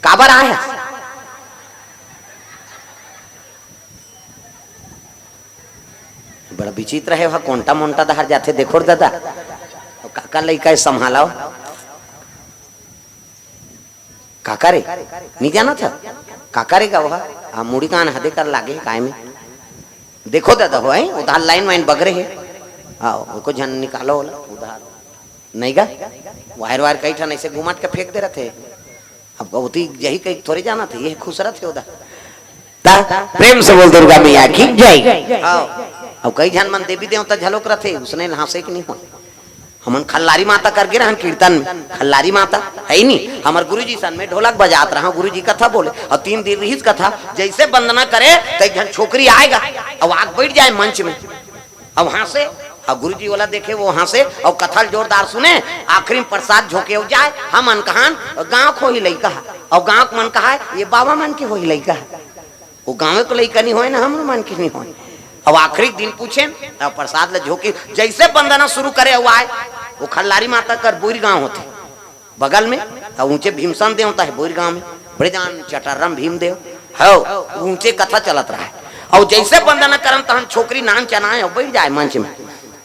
Speaker 1: काबर आया बड़ा विचित्र है वहाँ कोंटा मोंटा दहार जाते देखो दादा काका लड़का संभालाओ काका रे नहीं जाना था काका रे का वहाँ मुड़ी कान हदे कर लागे काय में देखो दादा हो उधार लाइन वाइन बगरे है आओ उनको झन निकालो उधार नहीं गा वायर वायर कई ठन ऐसे घुमाट के फेंक दे रहे थे अब बहुत ही यही कहीं थोड़े जाना थे ये खुश रहे उधर। प्रेम से बोल दुर्गा मैया की जय। अब कई जन मन देवी देवता झलोक रहे उसने नहासे कि नहीं हो हमन खल्लारी माता करके रहन कीर्तन में खल्लारी माता है नहीं हमारे गुरुजी सन में ढोलक बजात रहा गुरुजी कथा बोले और 3 दिन रही कथा जैसे वंदना करे कई जन छोकरी आएगा और आग बैठ जाए मंच में अब वहां से और गुरुजी वाला देखे वो वहां से और कथा जोरदार सुने आखिरी में प्रसाद झोंके हो जाए हम मन कहान गाँव को ही लड़का और गाँव मन कहा ये बाबा मन के हो ही लड़का वो गाँव को लड़का नहीं हो ना हम मन के नहीं हो। अब आखिरी दिन पूछे प्रसाद ले झोंके जैसे वंदना शुरू करे हुआ है वो खल्लारी माता कर बोरी गांव होते बगल में और ऊंचे भीमसन देव होता है बोरी गांव में बड़े जान चटरम भीम देव है ऊंचे कथा चलत रहा है और जैसे वंदना करम तहन छोकरी नान चनाए और बैठ जाए मंच में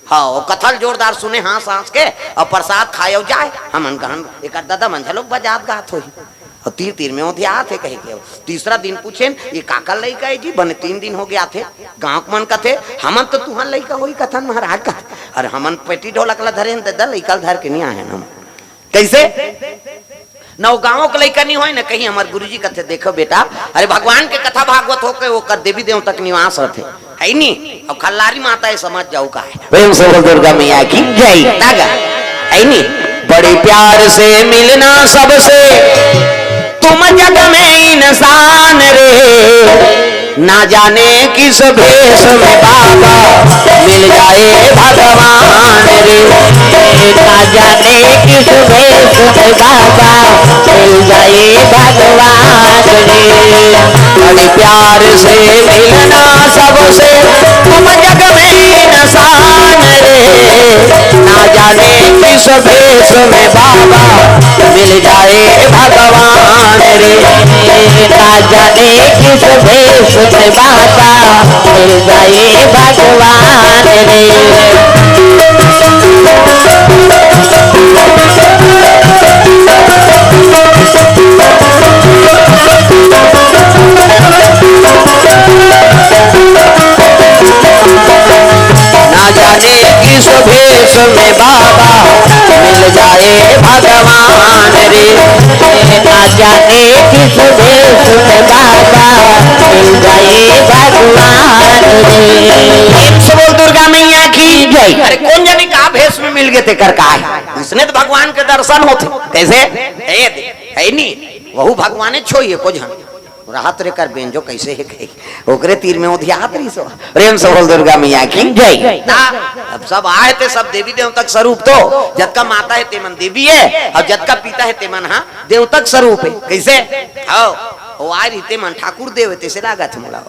Speaker 1: हाँ और कथा जोरदार सुने हाँ सांस के और प्रसाद खाए जाए हम कहन एक दादा मंझा लोग बजात गात हो और तीर तीर में ध्या थे कहे के तीसरा दिन पूछे ये काका लड़का है जी बने 3 दिन हो गया थे गाँव मन का थे हमन तो तुहन लड़का वही कथन महाराज का अरे हमन पेटी ढोलक ला धरे लड़का धर के नहीं आए हम कैसे न गाँव का लड़का नहीं हो न कहीं हमारे गुरुजी कथे देखो बेटा अरे भगवान के कथा भागवत होके वो देवी देव तक निवास रहते है नहीं अब खल्लारी माता है समझ जाऊ का है। प्रेम से दुर्गा मैया की जय। है नहीं बड़े प्यार से मिलना सबसे तुम जग में इंसान रे ना जाने किस भेष में बाबा मिल जाए भगवान रे
Speaker 2: ना जाने किस भेष में बाबा मिल जाए भगवान रे
Speaker 3: बड़े प्यार से मिलना सबसे तुम जग में इंसान रे ना जाने किस भेष में बाबा मिल जाए भगवान रे
Speaker 2: ना जाने किस भेष में बाबा मिल जाए भगवान रे।
Speaker 3: ना जाने किस भेष में बाबा मिल जाए भगवान रे
Speaker 2: ना जाने किस भेष में बाबा मिल जाए भगवान रे।
Speaker 1: बोल दुर्गा मैया की जय। अरे कौन जाने का भेष में मिल गए थे कर का उसने तो भगवान के दर्शन होते कैसे है नहीं वहु भगवान छोइए को जन राहत रे कर बेंजो कैसे है कहे ओकरे तीर में ध्यात रही सो। प्रेम से बोल दुर्गा मैया की जय। अब सब आए थे सब देवी देवतक स्वरूप तो जत का माता है तेमन देवी है और जत का पिता है तेमन हाँ देवतक स्वरूप है कैसे आओ वो आए रही तेमन ठाकुर देव तेसे लागत मोला।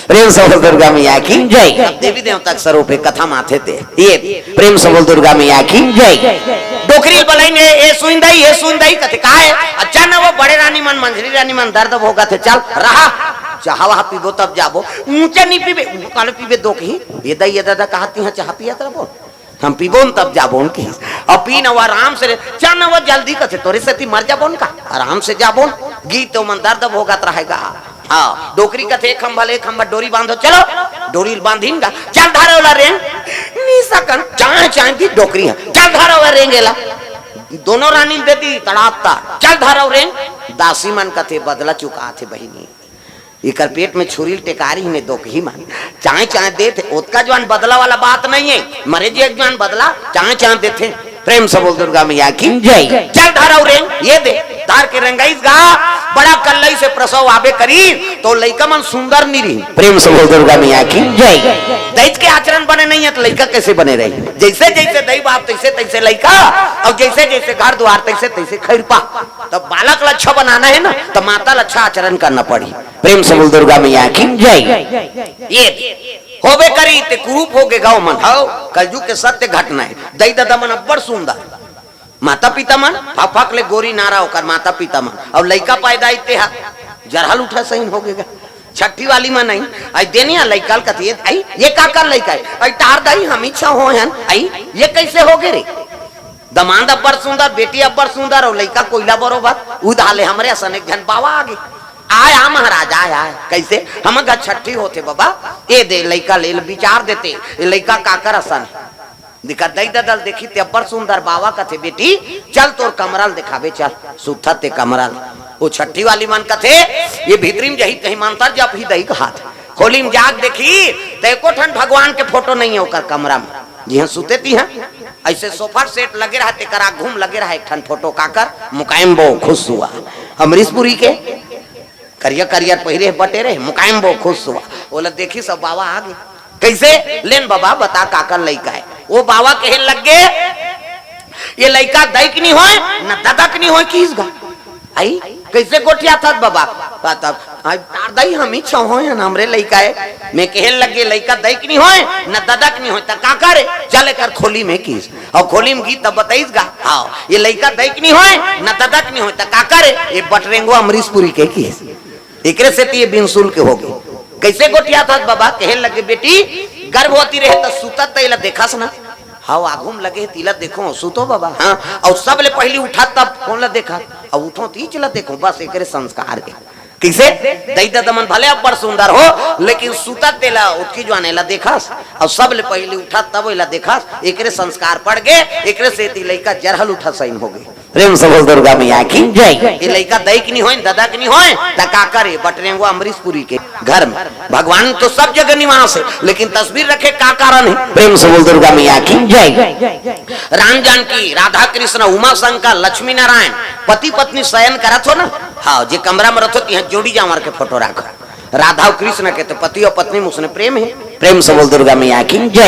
Speaker 1: प्रेम से बोल दुर्गा मैया की जय। देवी देवता स्वरूप है कथा माथे थे ये प्रेम से बोल दुर्गा मैया की जय। डोकरी बलाई ने ये सुंदई कथे का है अच्छा ना वो बड़े रानी मन मंझली रानी मन दर्द होगा थे चल रहा चाह वहा पीबो तब जाबो ऊंचे नहीं पीबे काले पीबे दो कहीं ये दई ये दादा कहती है चाह पिया तरह बोल हम पीबो तब जाबो उनकी और पी न आराम से चाह न वो जल्दी कथे तोरे से मर जाबो उनका आराम से जाबो गीत तो मन दर्द होगा रहेगा हाँ डोकरी कथे एक खंभा डोरी बांधो चलो डोरी बांधीगा चल धारा वाला रेंग नी सकन चाहे चाहे की डोकरी है चल धारा वाला रेंगेला दोनों रानी देती तड़ापता चल धारा रेंग दासी मन कथे बदला चुका थे बहिनी इकर पेट में छुरी टेकारी ने दो ही मान चाहे चाहे देते उसका जवान बदला वाला बात नहीं है मरे जी एक जवान बदला चाहे चाहे देते प्रेम से बोल दुर्गा मैया की
Speaker 2: जय
Speaker 1: चल धारा रेंग ये दे तार के रंगाइस गा बड़ा कल्लई से प्रसव आवे करी तो लइका मन सुंदर नहीं रही प्रेम से बोल दुर्गा मैया की
Speaker 2: जय
Speaker 1: दैत के आचरण बने नहीं है तो लइका कैसे बने रही जैसे जैसे दई बाप तैसे तैसे लइका और जैसे जैसे घर द्वार तैसे तैसे खैरपा तो बालक लच्छा बनाना है ना तो माता लच्छा आचरण करना पड़ी प्रेम से बोल दुर्गा मैया की
Speaker 2: जय
Speaker 1: ये होबे करी ते कुरूप हो के गाँव मन हाओ कलयुग के सत्य घटना है दई दादा मन अब्बड़ सुंदर माता पिता मन फक ले गोरी नारा होकर माता पिता मन और लइका पैदा इते हा जरहल उठा सही हो गएगा छठी वाली में नहीं आई देनी है लइका कथी आई ये का कर लइका आई तार दई हम इच्छा हो हन आई ये कैसे हो गए रे दमाद अब्बड़ सुंदर बेटी अब्बड़ सुंदर और लइका कोयला बरोबर उधाले हमरे असन एक जन बाबा आगे आया महाराज आया कैसे हम छठी होते बाबा ये दे लइका ले विचार देते लइका काकर असन दिखा दई ददल देखी ते अब्बड़ सुंदर बाबा कथे बेटी चल तोर कमरल दिखावे चल सुथा ते कमरल वो छठी वाली मन कथे ये भीतरी में जही कहीं मानता जब ही दही का हाथ खोली में जाग देखी ते को ठन भगवान के फोटो नहीं है ओकर कमरा में जी हाँ सुते ती हैं ऐसे सोफा सेट लगे रहा ते करा घूम लगे रहा एक ठन फोटो काकर मुकायम बो खुश हुआ अमरीशपुरी के करिया करिया पहिरे बटे रहे मुकायम बो खुश हुआ बोला देखी सब बाबा आ गए कैसे लेन बाबा बता काकर लइका है वो बाबा कहे लग गए ये लइका दैक नहीं होए न ददक नहीं होए किस गा आई कैसे गोठिया था बाबा तब तार दई हम ही होए हमरे लइका है मैं कहे लग गए लइका दैक नहीं होए न ददक नहीं होए त का करे चले कर खोली में किस और खोली में गीत तब बताइस गा हां ये लइका दैक नहीं होए न ददक नहीं होए त का करे ये बटरेंगो अमरीशपुरी के किस एकरे से ये बिनसुल के हो गए कैसे गोटिया था बाबा कहे लगे बेटी गर्भवती रहे तो सुतत तैला देखा ना हाँ आगुम लगे तिला देखो सुतो बाबा हाँ और सब ले पहली उठा तब कौन ला देखा और उठो तीच ला देखो बस एक संस्कार के कैसे दई दमन भले अब्बड़ सुंदर हो लेकिन सुतत तेला उठकी जो आने देखा और सब ले पहली उठा तब ला देखा एक संस्कार पड़ गए एक से लइका जरहल उठा सही हो गई प्रेम से बोल दुर्गा मैया की जय ये लइका दैक नहीं होए दादा की नहीं होए त का करे बटरेंगो अमरीशपुरी के घर में भगवान तो सब जगह निवास है लेकिन तस्वीर रखे का कारण है प्रेम से बोल दुर्गा मैया की जय राम जानकी राधा कृष्ण उमा शंकर लक्ष्मी नारायण पति पत्नी शयन करत हो ना हाँ जे कमरा में रखो यहाँ जोड़ी जावर के फोटो रखो राधा और कृष्ण के तो पति और पत्नी में उसने प्रेम है प्रेम से बोल दुर्गा मैया की जय